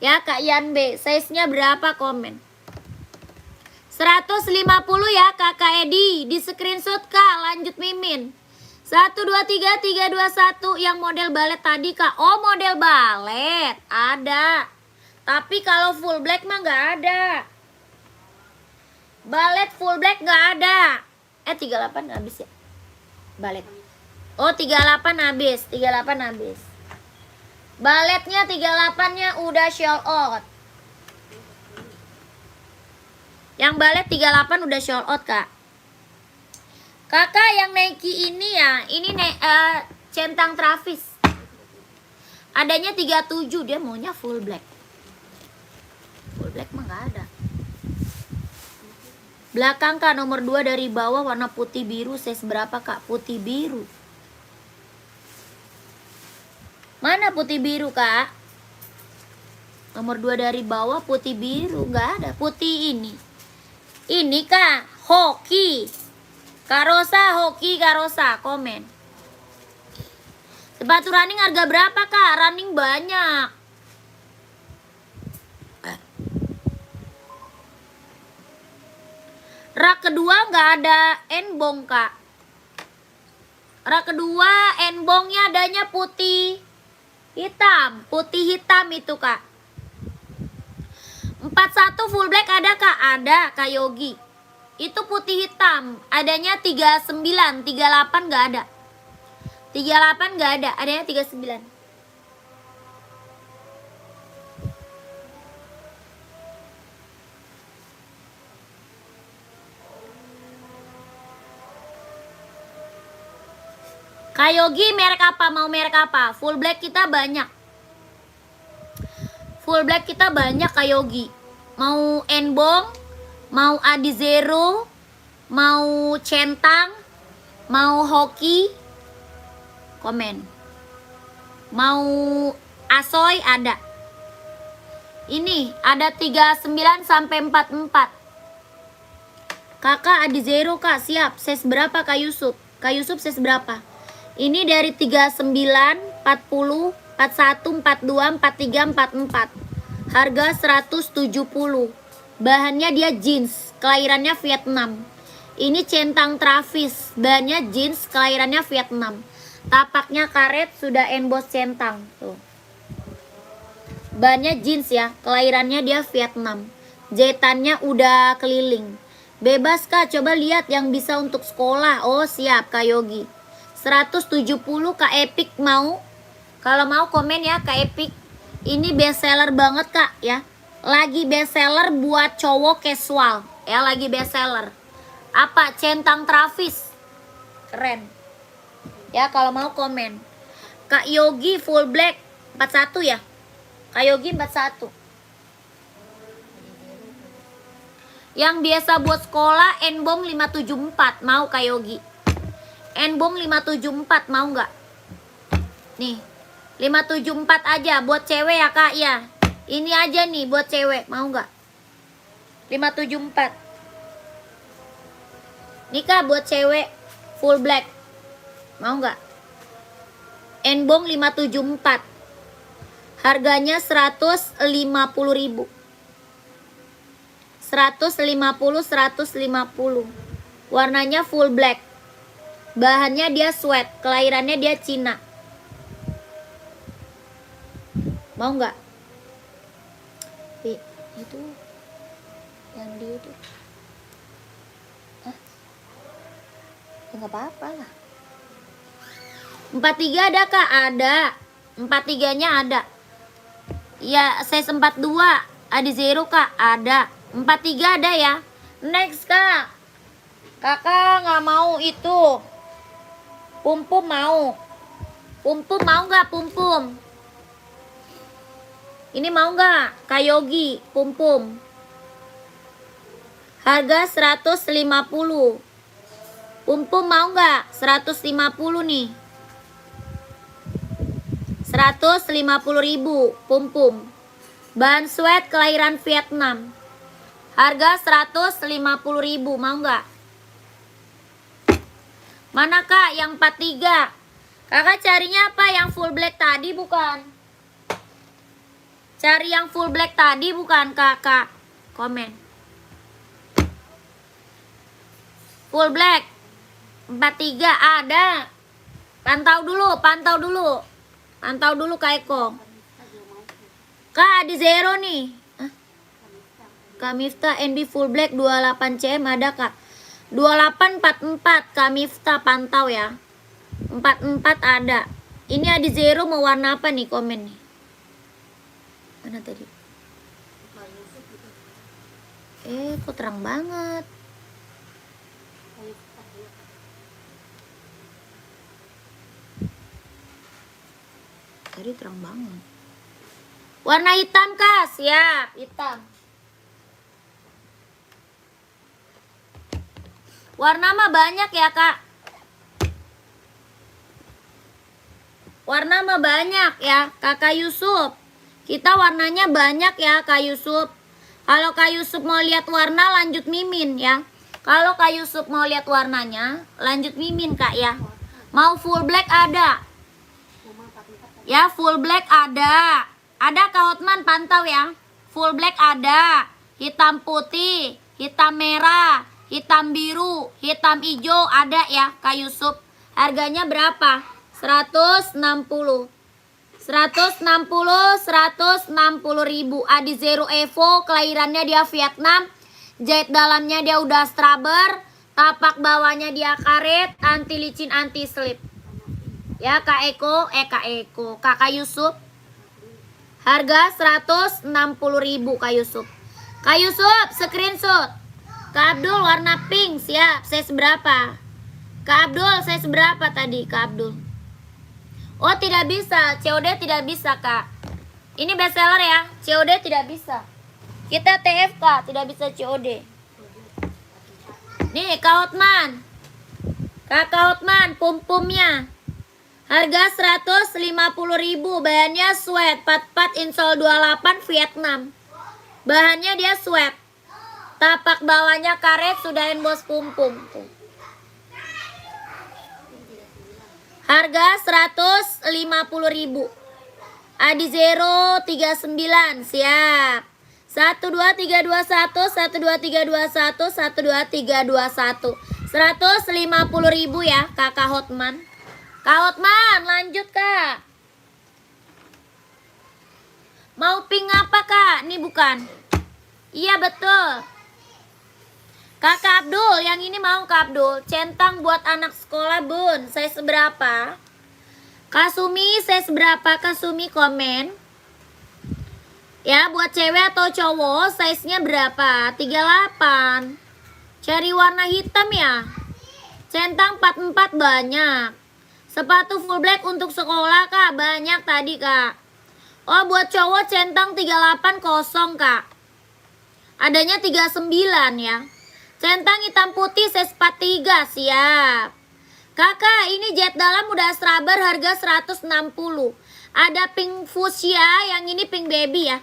Ya Kak Yan B, size-nya berapa? Komen. 150 ya Kakak Edi. Di screenshot Kak, lanjut Mimin. 1, 2, 3, 3, 2, 1. Yang model balet tadi Kak. Oh, model balet ada. Tapi kalau full black mah nggak ada. Balet full black nggak ada. 38 nggak habis ya? Balet. Oh 38 habis. 38 habis. Baletnya 38-nya udah sold out. Yang balet 38 udah sold out, Kak. Kakak yang Nike ini ya, ini centang Travis. Adanya 37, dia maunya full black. Full black mah nggak ada. Belakang Kak, nomor 2 dari bawah warna putih biru, size berapa Kak? Putih biru. Mana putih biru Kak? Nomor 2 dari bawah putih biru, nggak ada. Putih ini. Ini Kak, hoki. Karosa, hoki, karosa, komen. Sepatu running harga berapa Kak? Running banyak. Rak kedua nggak ada enbong Kak. Rak kedua enbongnya adanya putih hitam. Putih hitam itu Kak. 41 full black ada Kak? Ada Kak Yogi. Itu putih hitam. Adanya 39, 38 nggak ada. 38 nggak ada, adanya 39. Kak Yogi merek apa? Mau merek apa? Full black kita banyak. Full black kita banyak Kak Yogi. Mau enbong, mau adizero, mau centang, mau hoki, komen. Mau asoy ada. Ini ada 39 sampai 44. Kakak adizero Kak, siap. Size berapa Kak Yusuf? Kak Yusuf size berapa? Ini dari 39, 40, 41, 42, 43, 44. Harga 170. Bahannya dia jeans, kelahirannya Vietnam. Ini centang Travis, bahannya jeans, kelahirannya Vietnam. Tapaknya karet, sudah emboss centang. Tuh. Bahannya jeans ya, kelahirannya dia Vietnam. Jahitannya udah keliling. Bebas Kak, coba lihat yang bisa untuk sekolah. Oh siap Kak Yogi. 170 Kak Epic mau. Kalau mau komen ya Kak Epic. Ini best seller banget Kak ya. Lagi best seller buat cowok casual. Ya lagi best seller. Apa? Centang Travis. Keren. Ya kalau mau komen. Kak Yogi full black 41 ya. Kak Yogi 41. Yang biasa buat sekolah enbong 574. Mau Kak Yogi. Enbong 574 mau nggak? Nih 574 aja buat cewek ya Kak ya. Ini aja nih buat cewek, mau nggak? 574. Nih Kak buat cewek full black, mau nggak? Enbong 574. Harganya 150.000. 150. Warnanya full black. Bahannya dia sweat, kelahirannya dia Cina. Mau nggak? Itu yang di itu. Hah? Ya nggak apa-apa lah. 43 ada Kak? Ada. 43-nya ada. Ya, size 42 ada zero Kak? Ada. 43 ada ya. Next Kak. Kakak nggak mau itu. Pum-pum mau. Pum-pum mau nggak pum-pum? Ini mau nggak? Kak Yogi, pum-pum. Harga 150. Pum-pum mau nggak? 150 nih. 150.000 pum-pum. Bahan sweat kelahiran Vietnam. Harga 150.000, mau nggak? Mana Kak yang 43? Kakak carinya apa? Yang full black tadi bukan? Cari yang full black tadi bukan Kakak? Komen. Full black 43 ada. Pantau dulu, pantau dulu. Pantau dulu Kak Eko. Kak di zero nih. Hah? Kak Miftah NB full black 28 cm ada Kak. 2844 Kak Miftah pantau ya. 44 ada. Ini Adi Zero mau warna apa nih komen nih? Mana tadi? Kok terang banget. Tadi terang banget. Warna hitam Kak, siap, hitam. Warna mah banyak ya Kak. Warna mah banyak ya Kakak Yusuf. Kita warnanya banyak ya Kak Yusuf. Kalau Kak Yusuf mau lihat warna lanjut mimin ya. Kalau Kak Yusuf mau lihat warnanya lanjut mimin Kak ya. Mau full black ada. Ya full black ada. Ada Kak Hotman pantau ya. Full black ada. Hitam putih, hitam merah, hitam biru, hitam hijau ada ya Kak Yusuf. Harganya berapa? 160. 160 ribu. Adi Zero Evo, kelahirannya dia Vietnam. Jahit dalamnya dia udah straber. Tapak bawahnya dia karet, anti licin, anti slip. Ya Kak Eko, Kakak Yusuf. Harga 160 ribu Kak Yusuf. Kak Yusuf, screenshot. Kak Abdul warna pink, siap. Size berapa? Kak Abdul, size berapa tadi Kak Abdul? Oh tidak bisa, COD tidak bisa Kak. Ini best seller ya, COD tidak bisa. Kita TFK, tidak bisa COD. Nih Kak Hotman. Kakak Hotman, pum-pumnya. Harga 150 ribu, bahannya sweat, 44 insole 28 Vietnam. Bahannya dia sweat. Tapak bawahnya karet, sudah emboss pum-pum. Harga 150 ribu. Adi Zero 39, siap. 12321, 12321, 12321. 150 ribu ya Kakak Hotman. Kak Hotman, lanjut Kak. Mau pink apa Kak? Ini bukan. Iya betul. Kakak Abdul, yang ini mau Kak Abdul. Centang buat anak sekolah bun. Size berapa? Kasumi, size berapa? Kasumi komen. Ya, buat cewek atau cowok, size-nya berapa? 38. Cari warna hitam ya. Centang 44 banyak. Sepatu full black untuk sekolah Kak, banyak tadi Kak. Oh buat cowok centang 38 kosong Kak. Adanya 39 ya. Centang hitam putih size 43, siap. Kakak ini jet dalam udah straber harga 160. Ada pink fuchsia, yang ini pink baby ya.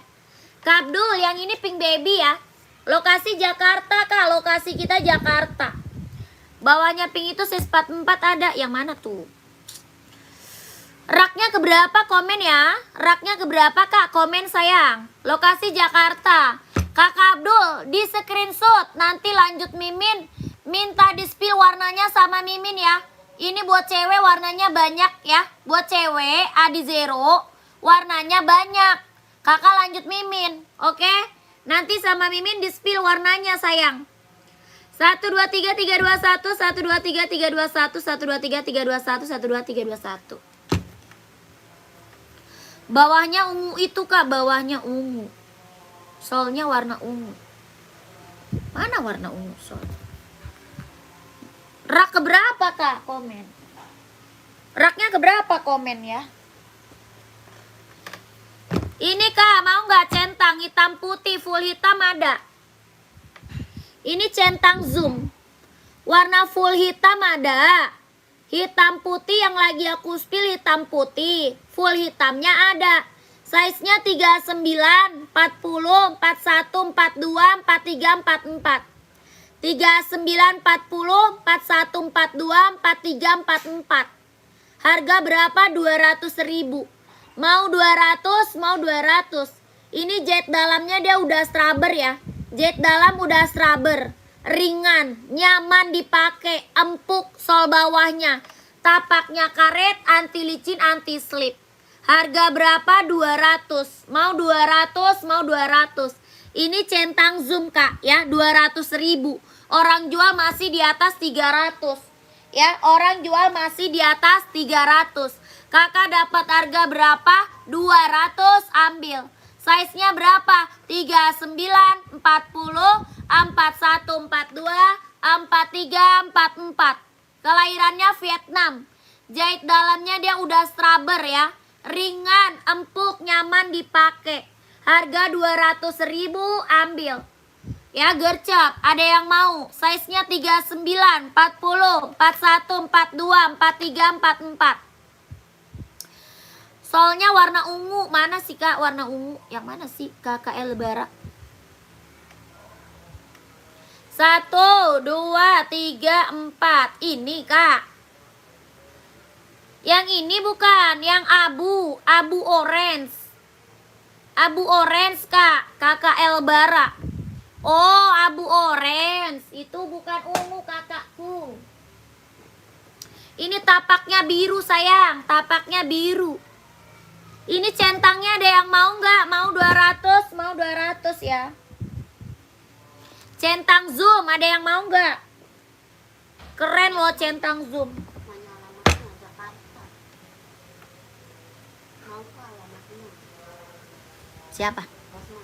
Kak Abdul, yang ini pink baby ya. Lokasi Jakarta Kak, lokasi kita Jakarta. Bawahnya pink itu size 44 ada, yang mana tuh? Raknya keberapa komen ya? Raknya keberapa Kak? Komen sayang. Lokasi Jakarta. Kakak Abdul di screenshot. Nanti lanjut mimin. Minta di spill warnanya sama mimin ya. Ini buat cewek warnanya banyak ya. Buat cewek Adi Zero warnanya banyak. Kakak lanjut mimin. Oke? Nanti sama mimin di spill warnanya sayang. 1 2 3 3 2 1 1 2 3 3 2 1 1 2 3 3 2 1 1 2 3 2 1. Bawahnya ungu itu Kak, bawahnya ungu. Solnya warna ungu. Mana warna ungu sol? Rak keberapa Kak? Komen. Raknya keberapa komen ya? Ini Kak, mau nggak centang hitam putih full hitam ada? Ini centang zoom. Warna full hitam ada. Hitam putih yang lagi aku spill hitam putih. Full hitamnya ada. Size-nya 39, 40, 41, 42, 43, 44. 39, 40, 41, 42, 43, 44. Harga berapa? 200 ribu. Mau 200, mau 200. Ini jet dalamnya dia udah straber ya. Jet dalam udah straber. Ringan, nyaman dipakai, empuk sol bawahnya. Tapaknya karet, anti licin, anti slip. Harga berapa? 200. Mau 200, mau 200. Ini centang zoom kak ya, 200.000. Orang jual masih di atas 300 ya, orang jual masih di atas 300. Kakak dapat harga berapa? 200, ambil. Size-nya berapa? 39, 40, 41, 42, 43, 44. Kelahirannya Vietnam. Jahit dalamnya dia udah straber ya. Ringan, empuk, nyaman dipakai. Harga 200.000, ambil. Ya, gercep. Ada yang mau? Size-nya 39, 40, 41, 42, 43, 44. Solnya warna ungu. Mana sih kak warna ungu? Yang mana sih KKL Bara? 1, 2, 3, 4. Ini kak. Yang ini bukan. Yang abu. Abu orange. Abu orange kak. KKL Bara. Oh, abu orange. Itu bukan ungu kakakku. Ini tapaknya biru sayang. Tapaknya biru. Ini centangnya ada yang mau nggak? Mau 200? Mau 200 ya. Centang zoom ada yang mau nggak? Keren loh centang zoom. Mana alamatnya Jakarta. Mau ke alamatnya? Siapa? Osman.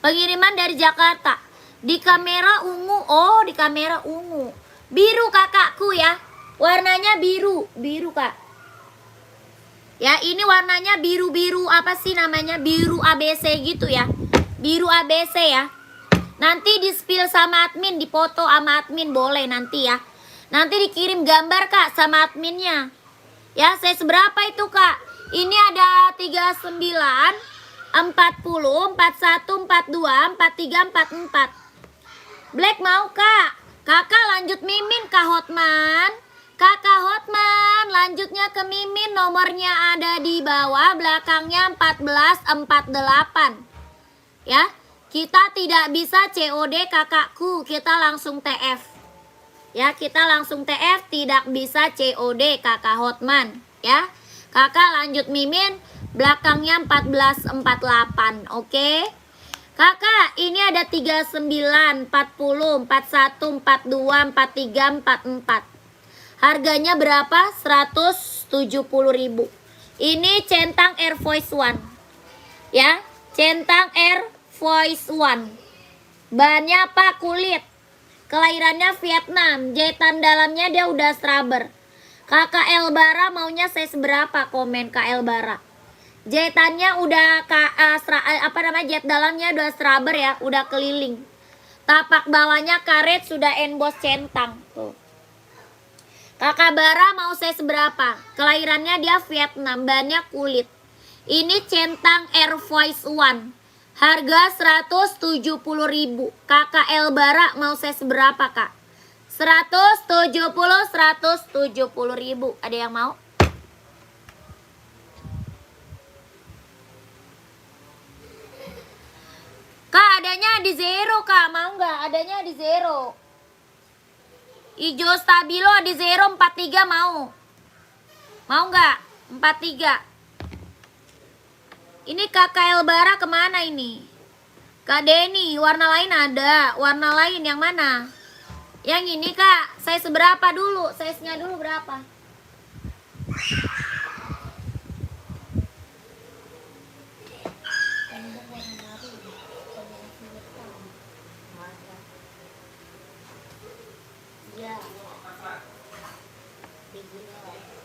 Pengiriman dari Jakarta. Di kamera ungu. Oh, di kamera ungu. Biru kakakku ya. Warnanya biru. Biru kak. Ya, ini warnanya biru-biru apa sih namanya? Biru ABC gitu ya. Biru ABC ya. Nanti di-spill sama admin, dipoto sama admin boleh nanti ya. Nanti dikirim gambar kak sama adminnya. Ya, saya seberapa itu kak? Ini ada 39, 40, 41, 42, 43, 44. Black mau kak? Kakak lanjut Mimin kak Hotman. Kakak Hotman, lanjutnya ke Mimin, nomornya ada di bawah, belakangnya 1448. Ya, kita tidak bisa COD kakakku, kita langsung TF. Ya, kita langsung TF, tidak bisa COD kakak Hotman. Ya, kakak lanjut Mimin, belakangnya 1448, oke? Kakak, ini ada 39, 40, 41, 42, 43, 44. Harganya berapa? 170.000. Ini centang Air Voice One. Ya, centang Air Voice One. Bahannya apa? Kulit. Kelahirannya Vietnam. Jahitan dalamnya dia udah straber. KKL Bara maunya size berapa? Komen KL Bara. Jahitannya udah jahit dalamnya udah straber ya, udah keliling. Tapak bawahnya karet, sudah emboss centang. Tuh. Kakak Bara mau size berapa? Kelahirannya dia Vietnam, bahannya kulit. Ini centang Air Voice One. Harga 170.000. KKL Bara mau size berapa kak? 170.000. Ada yang mau? Kak, adanya di zero kak, mau nggak? Adanya di zero. Ijo stabilo di 043 mau. Mau nggak? 43. Ini KKL Bara kemana ini? Kak Denny, warna lain ada. Warna lain yang mana? Yang ini kak, size berapa dulu? Size-nya dulu berapa?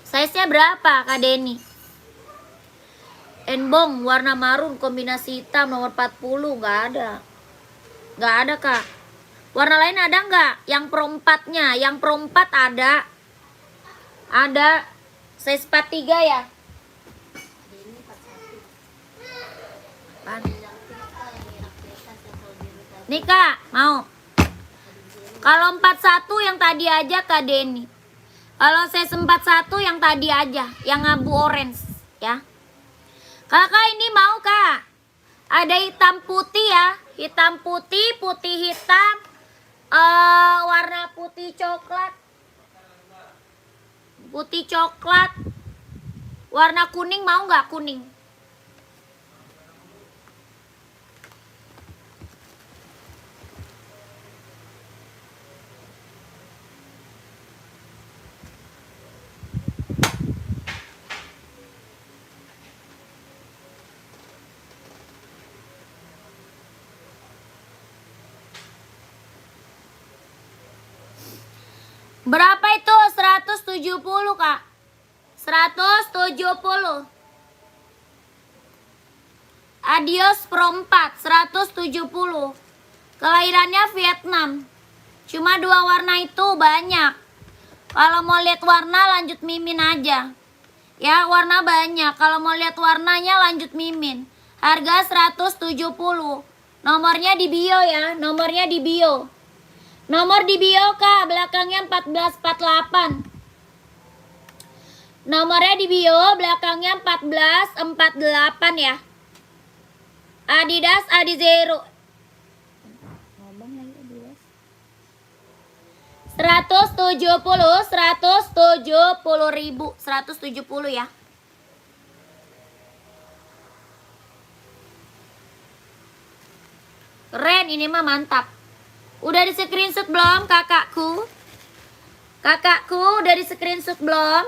Size-nya berapa Kak Denny? Enbong warna marun kombinasi hitam nomor 40. Nggak ada. Nggak ada kak. Warna lain ada nggak? Yang pro 4-nya. Yang pro 4 ada. Ada. Size 43 ya? Nih kak, mau. Kalau 41 yang tadi aja Kak Denny. Kalau saya 41 yang tadi aja, yang abu orange ya. Kakak ini mau kak? Ada hitam putih ya, hitam putih, putih hitam, warna putih coklat, putih coklat, warna kuning mau nggak kuning? Berapa itu? 170 Kak. 170. Adios Pro 4 170. Kelahirannya Vietnam. Cuma 2 warna itu banyak. Kalau mau lihat warna lanjut mimin aja. Ya, warna banyak. Kalau mau lihat warnanya lanjut mimin. Harga 170. Nomornya di bio ya. Nomornya di bio. Nomor di bio Kak, belakangnya 1448. Nomornya di bio, belakangnya 1448 ya. Adidas Adizero. 170 ribu, 170 ya. Keren, ini mah mantap. Udah di screenshot belum kakakku? Kakakku udah di screenshot belum?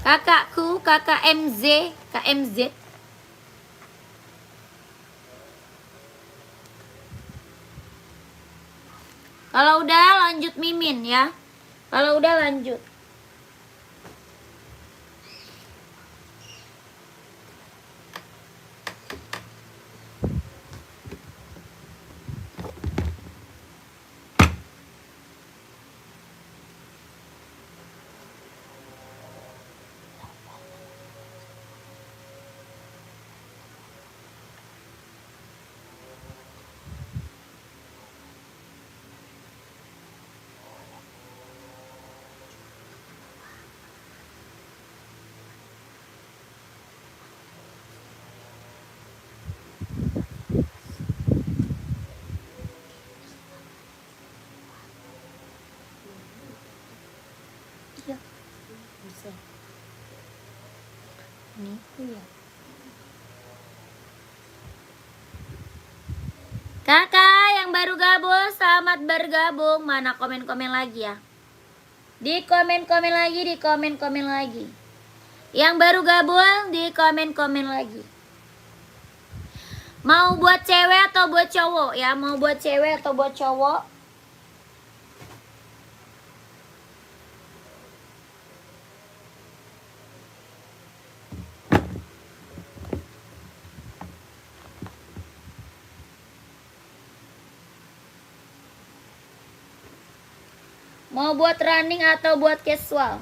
Kakakku, kakak MZ, KMZ. Kalau udah lanjut mimin ya. Kalau udah lanjut. Kakak yang baru gabung, selamat bergabung. Mana komen-komen lagi ya? Di komen-komen lagi, di komen-komen lagi. Yang baru gabung, di komen-komen lagi. Mau buat cewek atau buat cowok ya? Mau buat cewek atau buat cowok? Mau buat running atau buat casual?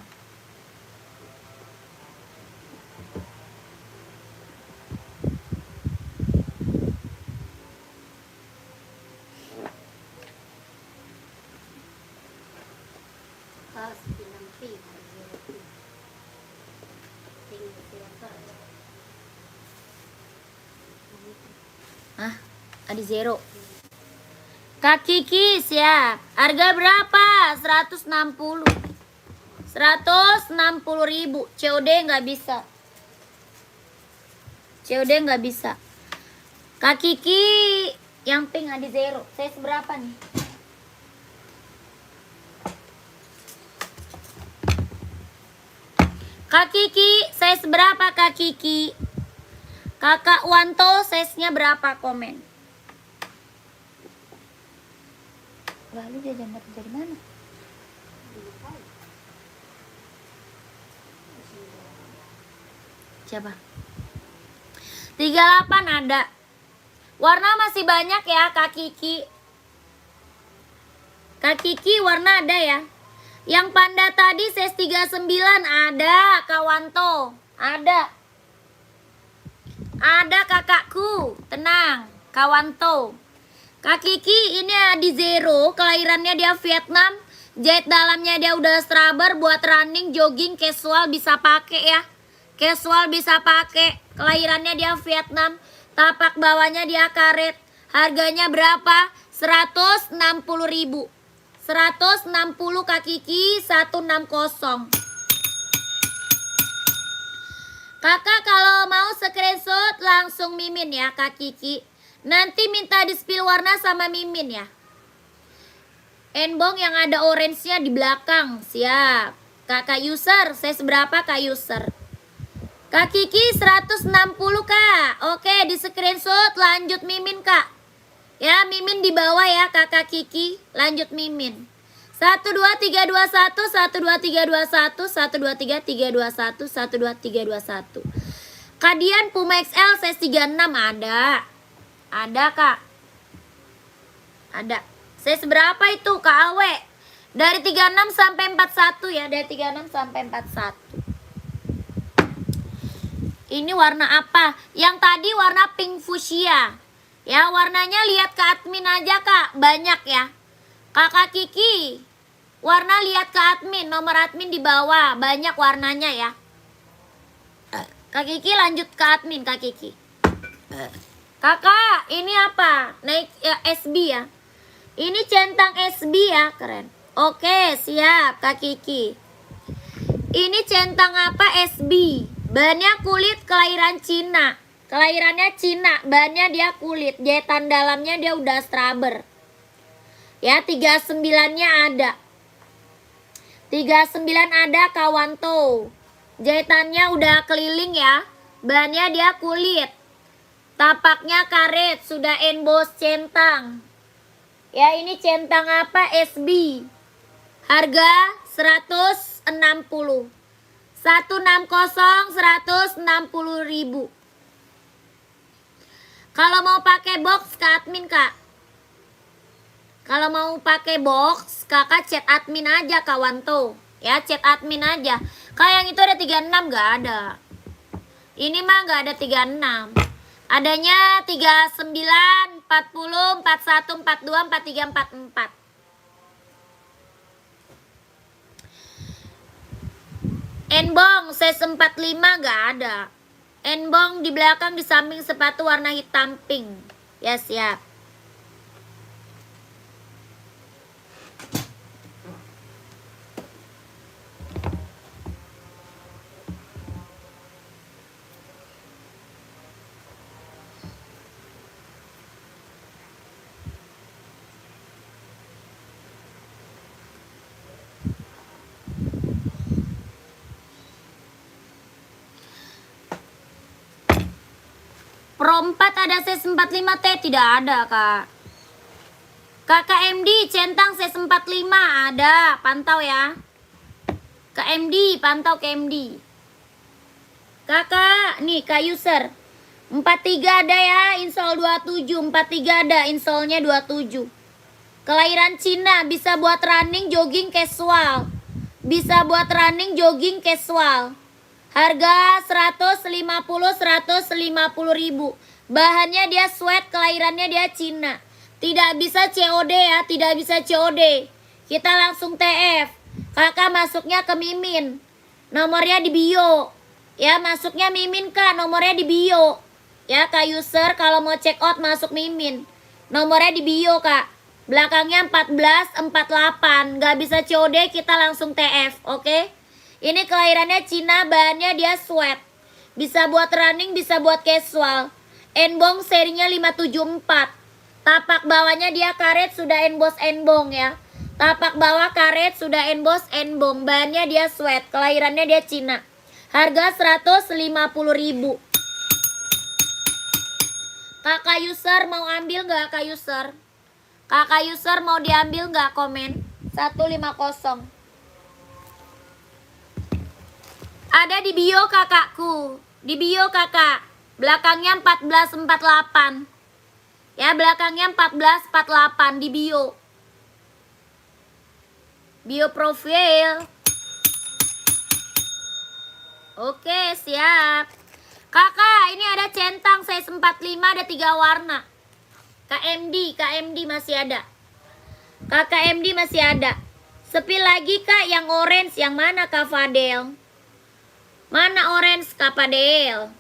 Ah, ada zero. Kak Kiki siap. Harga berapa? 160. 160 ribu. COD nggak bisa. COD nggak bisa. Kak Kiki yang pink ada zero. Saya seberapa nih? Kak Kiki, size berapa Kak Kiki? Kakak Wanto, size-nya berapa? Komen. Lalu jajan batu dari mana? Siapa? 38 ada. Warna masih banyak ya Kak Kiki. Kak Kiki warna ada ya. Yang panda tadi size 39 ada Kak Wanto. Ada. Ada kakakku. Tenang Kak Wanto. Kak Kiki ini di zero. Kelahirannya dia Vietnam. Jahit dalamnya dia udah straber. Buat running, jogging, casual bisa pakai ya. Casual bisa pakai. Kelahirannya dia Vietnam. Tapak bawahnya dia karet. Harganya berapa? 160 ribu. 160 Kak Kiki 160. Kakak kalau mau screenshot langsung mimin ya Kak Kiki. Nanti minta di spill warna sama mimin ya. Enbong yang ada orange-nya di belakang. Siap. Kakak user, saya seberapa Kak user? Kak Kiki 160 Kak. Oke, di screenshot lanjut mimin Kak. Ya, Mimin di bawah ya, Kakak Kiki. Lanjut Mimin. 12321, 12321, 123 321, 123 321. Kadian Puma XL size 36 ada. Ada, Kak. Ada. Size berapa itu, Kak Awe? Dari 36 sampai 41 ya, dari 36 sampai 41. Ini warna apa? Yang tadi warna pink fuchsia. Ya, warnanya lihat ke admin aja, Kak. Banyak ya. Kakak Kiki, warna lihat ke admin, nomor admin di bawah. Banyak warnanya ya. Kak Kiki lanjut ke admin, Kak Kiki. Kakak, ini apa? Naik ya, SB ya. Ini centang SB ya, keren. Oke, siap Kak Kiki. Ini centang apa? SB. Bahannya kulit kelahiran Cina. Kelahirannya Cina, bahannya dia kulit. Jahitan dalamnya dia udah straber. Ya, 39-nya ada. 39 ada Kawanto. Jahitannya udah keliling ya. Bahannya dia kulit. Tapaknya karet, sudah emboss centang. Ya, ini centang apa? SB. Harga 160. 160 160.000. Kalau mau pakai box ke admin, Kak. Kalau mau pakai box, Kakak chat admin aja, Kawanto. Ya, chat admin aja. Kayak yang itu ada 36 nggak ada. Ini mah nggak ada 36. Adanya 39, 40, 41, 42, 43, 44. Enbong size 45 nggak ada. Enbong di belakang di samping sepatu warna hitam pink. Ya, siap. Pro 4 ada size 45 T, tidak ada, Kak. KKMD centang size 45 ada, pantau ya. KMD, pantau KMD. Kakak, nih Kak user. 43 ada ya, insol 27, 43 ada, insolnya 27. Kelahiran Cina, bisa buat running, jogging, casual. Bisa buat running, jogging, casual. Harga 150.000. Bahannya dia sweat, kelahirannya dia Cina. Tidak bisa COD ya, tidak bisa COD. Kita langsung TF. Kakak masuknya ke Mimin. Nomornya di bio. Ya, masuknya Mimin, Kak, nomornya di bio. Ya, Kak user kalau mau check out masuk Mimin. Nomornya di bio, Kak. Belakangnya 1448. Gak bisa COD, kita langsung TF, oke? Ini kelahirannya Cina, bahannya dia sweat. Bisa buat running, bisa buat casual. Enbong serinya 574. Tapak bawahnya dia karet, sudah emboss enbong ya. Tapak bawah karet, sudah emboss enbong. Bahannya dia sweat, kelahirannya dia Cina. Harga 150.000. Kakak user mau ambil nggak, Kak user? Kakak user mau diambil nggak? Komen 150. Ada di bio kakakku. Di bio kakak. Belakangnya 1448. Ya, belakangnya 1448 di bio. Bio profil. Oke, siap. Kakak, ini ada centang size 45, ada 3 warna. KMD masih ada. KMD masih ada. Sepil lagi, Kak, yang orange. Yang mana, Kak Fadel? Mana orange, Kak Fadel?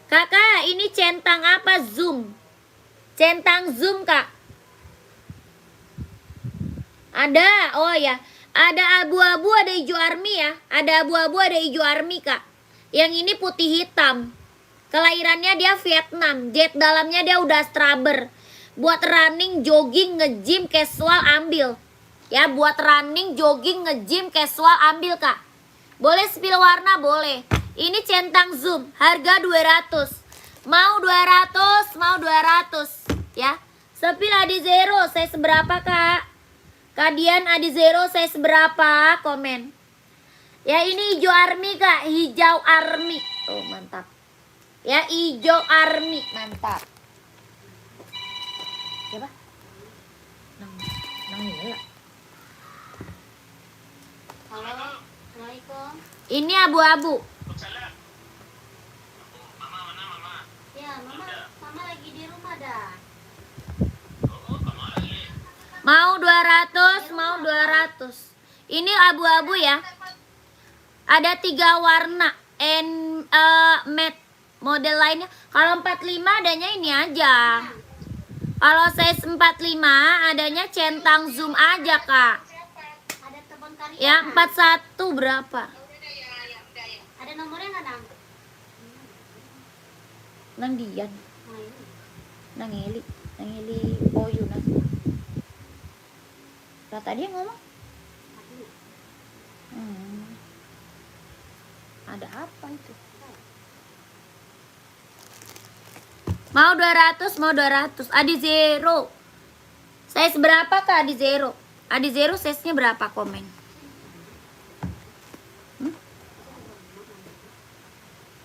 Kakak, ini centang apa? Zoom. Centang zoom, Kak. Ada, oh ya. Ada abu-abu, ada hijau army ya. Ada abu-abu, ada hijau army, Kak. Yang ini putih hitam. Kelahirannya dia Vietnam. Jet dalamnya dia udah straber. Buat running, jogging, nge-gym, casual ambil. Ya, buat running, jogging, nge-gym, casual ambil, Kak. Boleh spill warna, boleh. Ini centang zoom, harga 200. Mau 200, mau 200 ya. Sepil Adi Zero, saya seberapa kak? Kadian Adi Zero, saya seberapa? Komen. Ya ini hijau army kak, hijau army. Oh mantap. Ya hijau army, mantap. Siapa? Nang Nila. Halo, Assalamualaikum. Ini abu-abu. Ya, mama lagi di rumah dah. Mau 200, mau 200. Ini abu-abu ya. Ada 3 warna matte model lainnya. Kalau 45 adanya ini aja. Kalau size 45 adanya centang zoom aja kak. Ada teman karya. Ya 41 berapa? Ada nomornya nggak, Nang? Nang Dian, Nah, ini. Nang Eli Poyu nang. Lah tadi yang ngomong? Ada apa itu? Mau 200, mau 200. Adi Zero. Size berapa kak Adi Zero? Adi Zero size-nya berapa komen?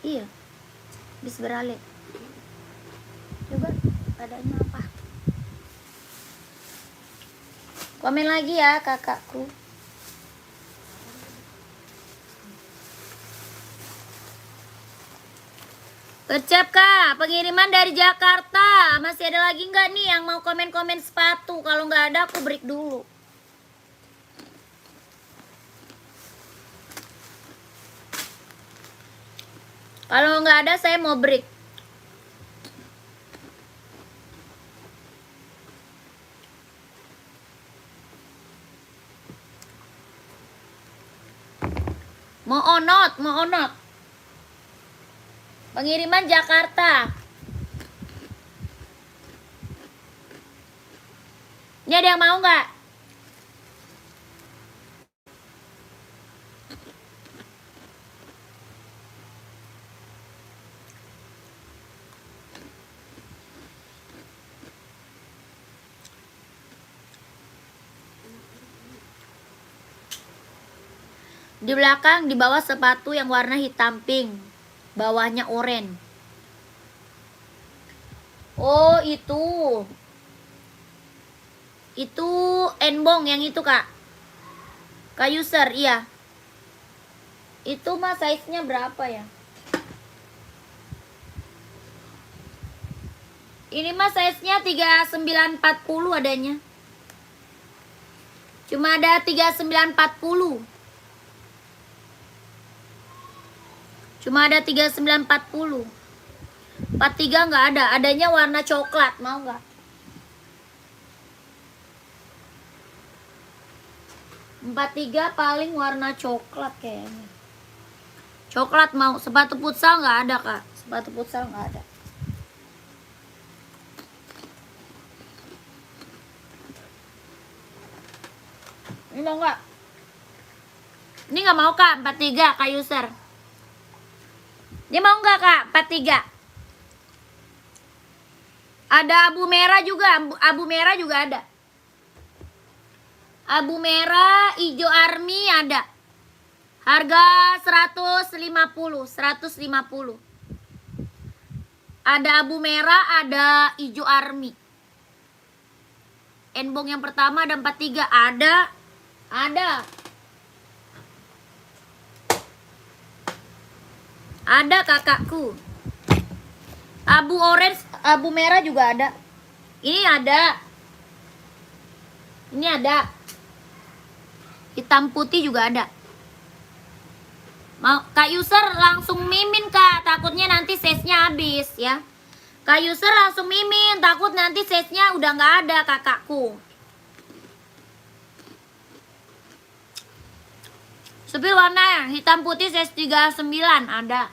Iya. Bis beralih. Coba adanya apa? Komen lagi ya kakakku. Kecap kak, pengiriman dari Jakarta. Masih ada lagi nggak nih yang mau komen-komen sepatu? Kalau nggak ada aku break dulu. Kalau nggak ada saya mau break. Mau onot. Pengiriman Jakarta. Ini ada yang mau nggak? Di belakang di bawah sepatu yang warna hitam pink, bawahnya oranye. Oh itu enbong yang itu kak. Kak user iya. Itu mah size nya berapa ya? Ini mah size nya 3940 adanya. Cuma ada 3940. Cuma ada 3940. 43 nggak ada. Adanya warna coklat. Mau nggak? 43 paling warna coklat kayaknya. Coklat mau. Sepatu futsal nggak ada kak. Sepatu futsal nggak ada. Ini mau nggak? Ini nggak mau kak. 43 kak user. Dia mau nggak kak? 43. Ada abu merah juga. Abu merah juga ada. Abu merah, hijau army ada. Harga 150. Ada abu merah, ada hijau army. Enbong yang pertama ada 43. Ada. Ada kakakku. Abu orange, abu merah juga ada. Ini ada. Hitam putih juga ada. Mau kak user langsung mimin kak. Takutnya nanti size-nya habis ya. Kak user langsung mimin. Takut nanti size-nya udah nggak ada kakakku. Sepil warna hitam putih size 39 ada.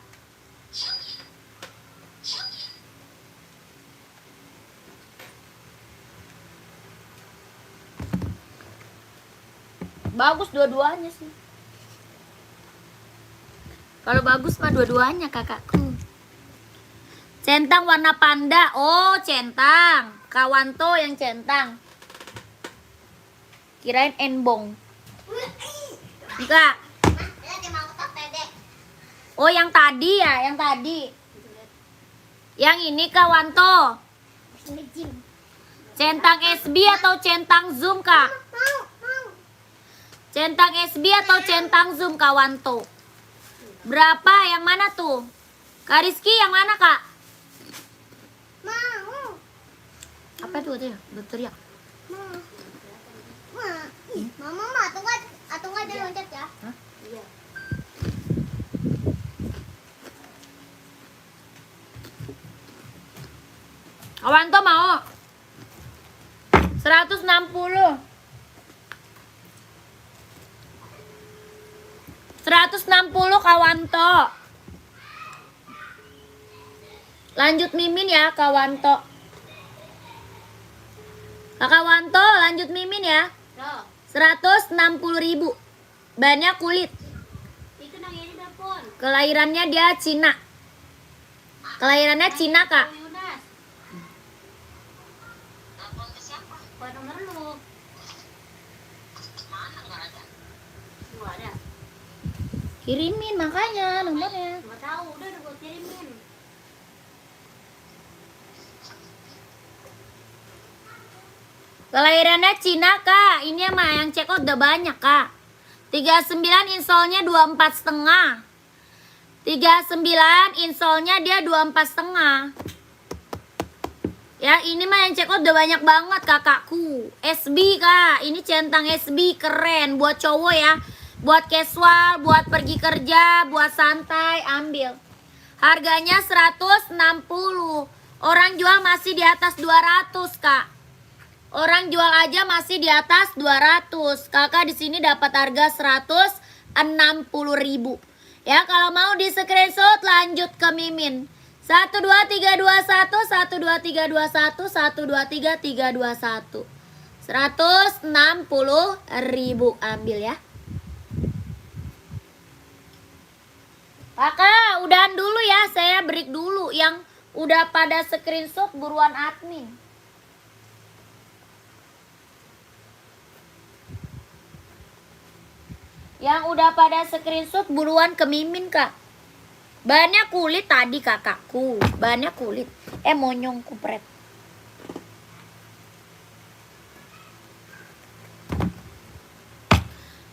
Bagus dua-duanya sih. Kalau bagus mah dua-duanya kakakku. Centang warna panda. Oh, centang. Kawanto yang centang. Kirain enbong. Enggak. Oh, yang tadi ya, yang tadi. Yang ini Kawanto. Centang SB atau centang Zoom, Kak? Centang SB atau centang Zoom, Kawanto? Berapa? Yang mana tuh? Kak Rizky yang mana, Kak? Apa tuh ya? Berteriak. Mama, atau nggak ada loncat ya? Hah? Iya. Kawanto mau 160. 160 Kawanto. Lanjut Mimin ya Kawanto. Kakak Wanto lanjut Mimin ya. Loh, 160.000. Bannya kulit. itu nang ini dapun. Kelahirannya dia Cina. Kelahirannya Cina, Kak. Yunas. Telepon ke siapa? Buat nomor lu. Mana nggak ada? Nggak ada. Kirimin makanya nomornya. Nggak tahu, udah gue kirimin. Kelahirannya Cina, Kak. Ini mah yang check out udah banyak, Kak. 39 insolnya 24,5. 39 insolnya dia 24,5. Ya, ini mah yang check out udah banyak banget, kakakku. SB, Kak. Ini centang SB keren buat cowok ya. Buat casual, buat pergi kerja, buat santai, ambil. Harganya 160. Orang jual masih di atas 200, Kak. Orang jual aja masih di atas 200. Kakak di sini dapat harga 160.000. Ya, kalau mau di screenshot lanjut ke Mimin. 12321 12321 123 321. 160.000 ambil ya. Kakak, udahan dulu ya. Saya break dulu. Yang udah pada screenshot buruan admin. Yang udah pada screenshot buruan ke Mimin, Kak. Bahannya kulit tadi kakakku. Bahannya kulit. Monyong kupret.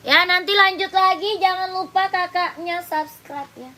Ya, nanti lanjut lagi. Jangan lupa kakaknya subscribe ya.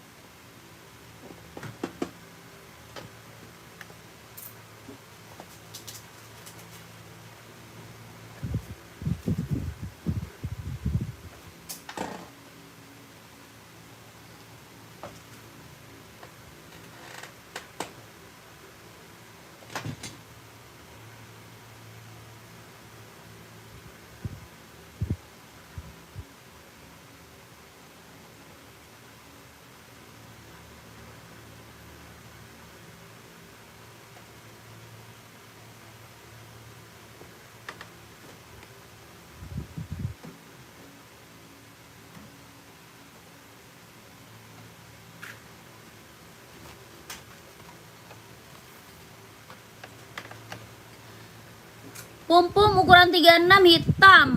Pumpum ukuran 36 hitam.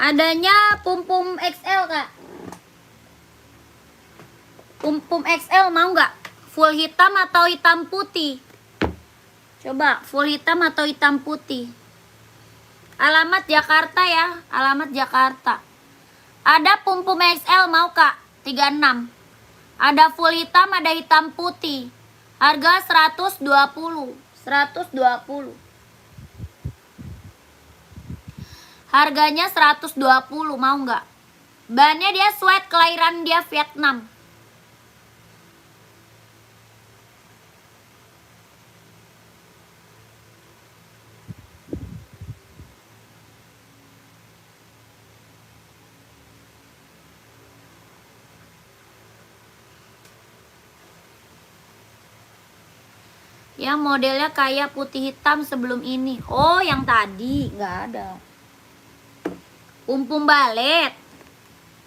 Adanya pumpum XL, Kak. Pumpum XL mau nggak? Full hitam atau hitam putih? Coba full hitam atau hitam putih. Alamat Jakarta ya, alamat Jakarta. Ada pumpum XL mau, Kak? 36. Ada full hitam, ada hitam putih. Harga 120. 120. Harganya 120, mau nggak? Bahannya dia sweat, kelahiran dia Vietnam. Yang modelnya kayak putih hitam sebelum ini. Oh, yang tadi nggak ada. Pumpum balet.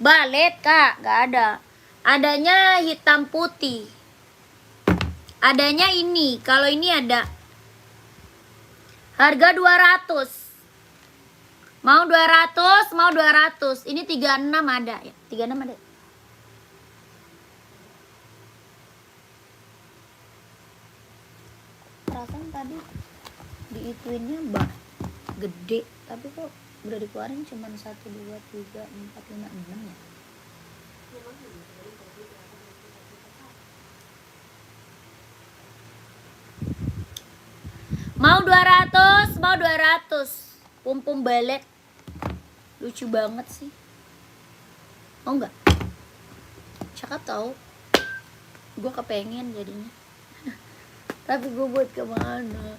Balet, Kak, nggak ada. Adanya hitam putih. Adanya ini. Kalau ini ada Harga 200. Mau 200, mau 200. Ini 36 ada ya. 36 ada. Perasaan tadi diituinnya gede, tapi kok udah dikeluarin cuma 1 2 3 4 5 6 ya. Mau 200, mau 200. Pum-pum balet. Lucu banget sih. Mau nggak? Cakep tau. Gue kepengen jadinya. Tapi gue buat kemana?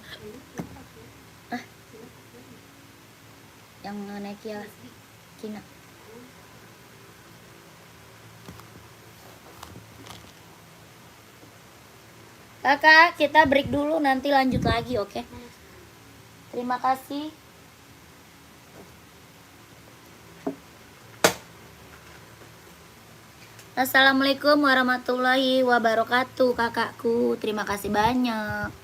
Yang naik ya Cina. Kakak, kita break dulu, nanti lanjut lagi, oke? Terima kasih. Assalamualaikum warahmatullahi wabarakatuh, kakakku. Terima kasih banyak.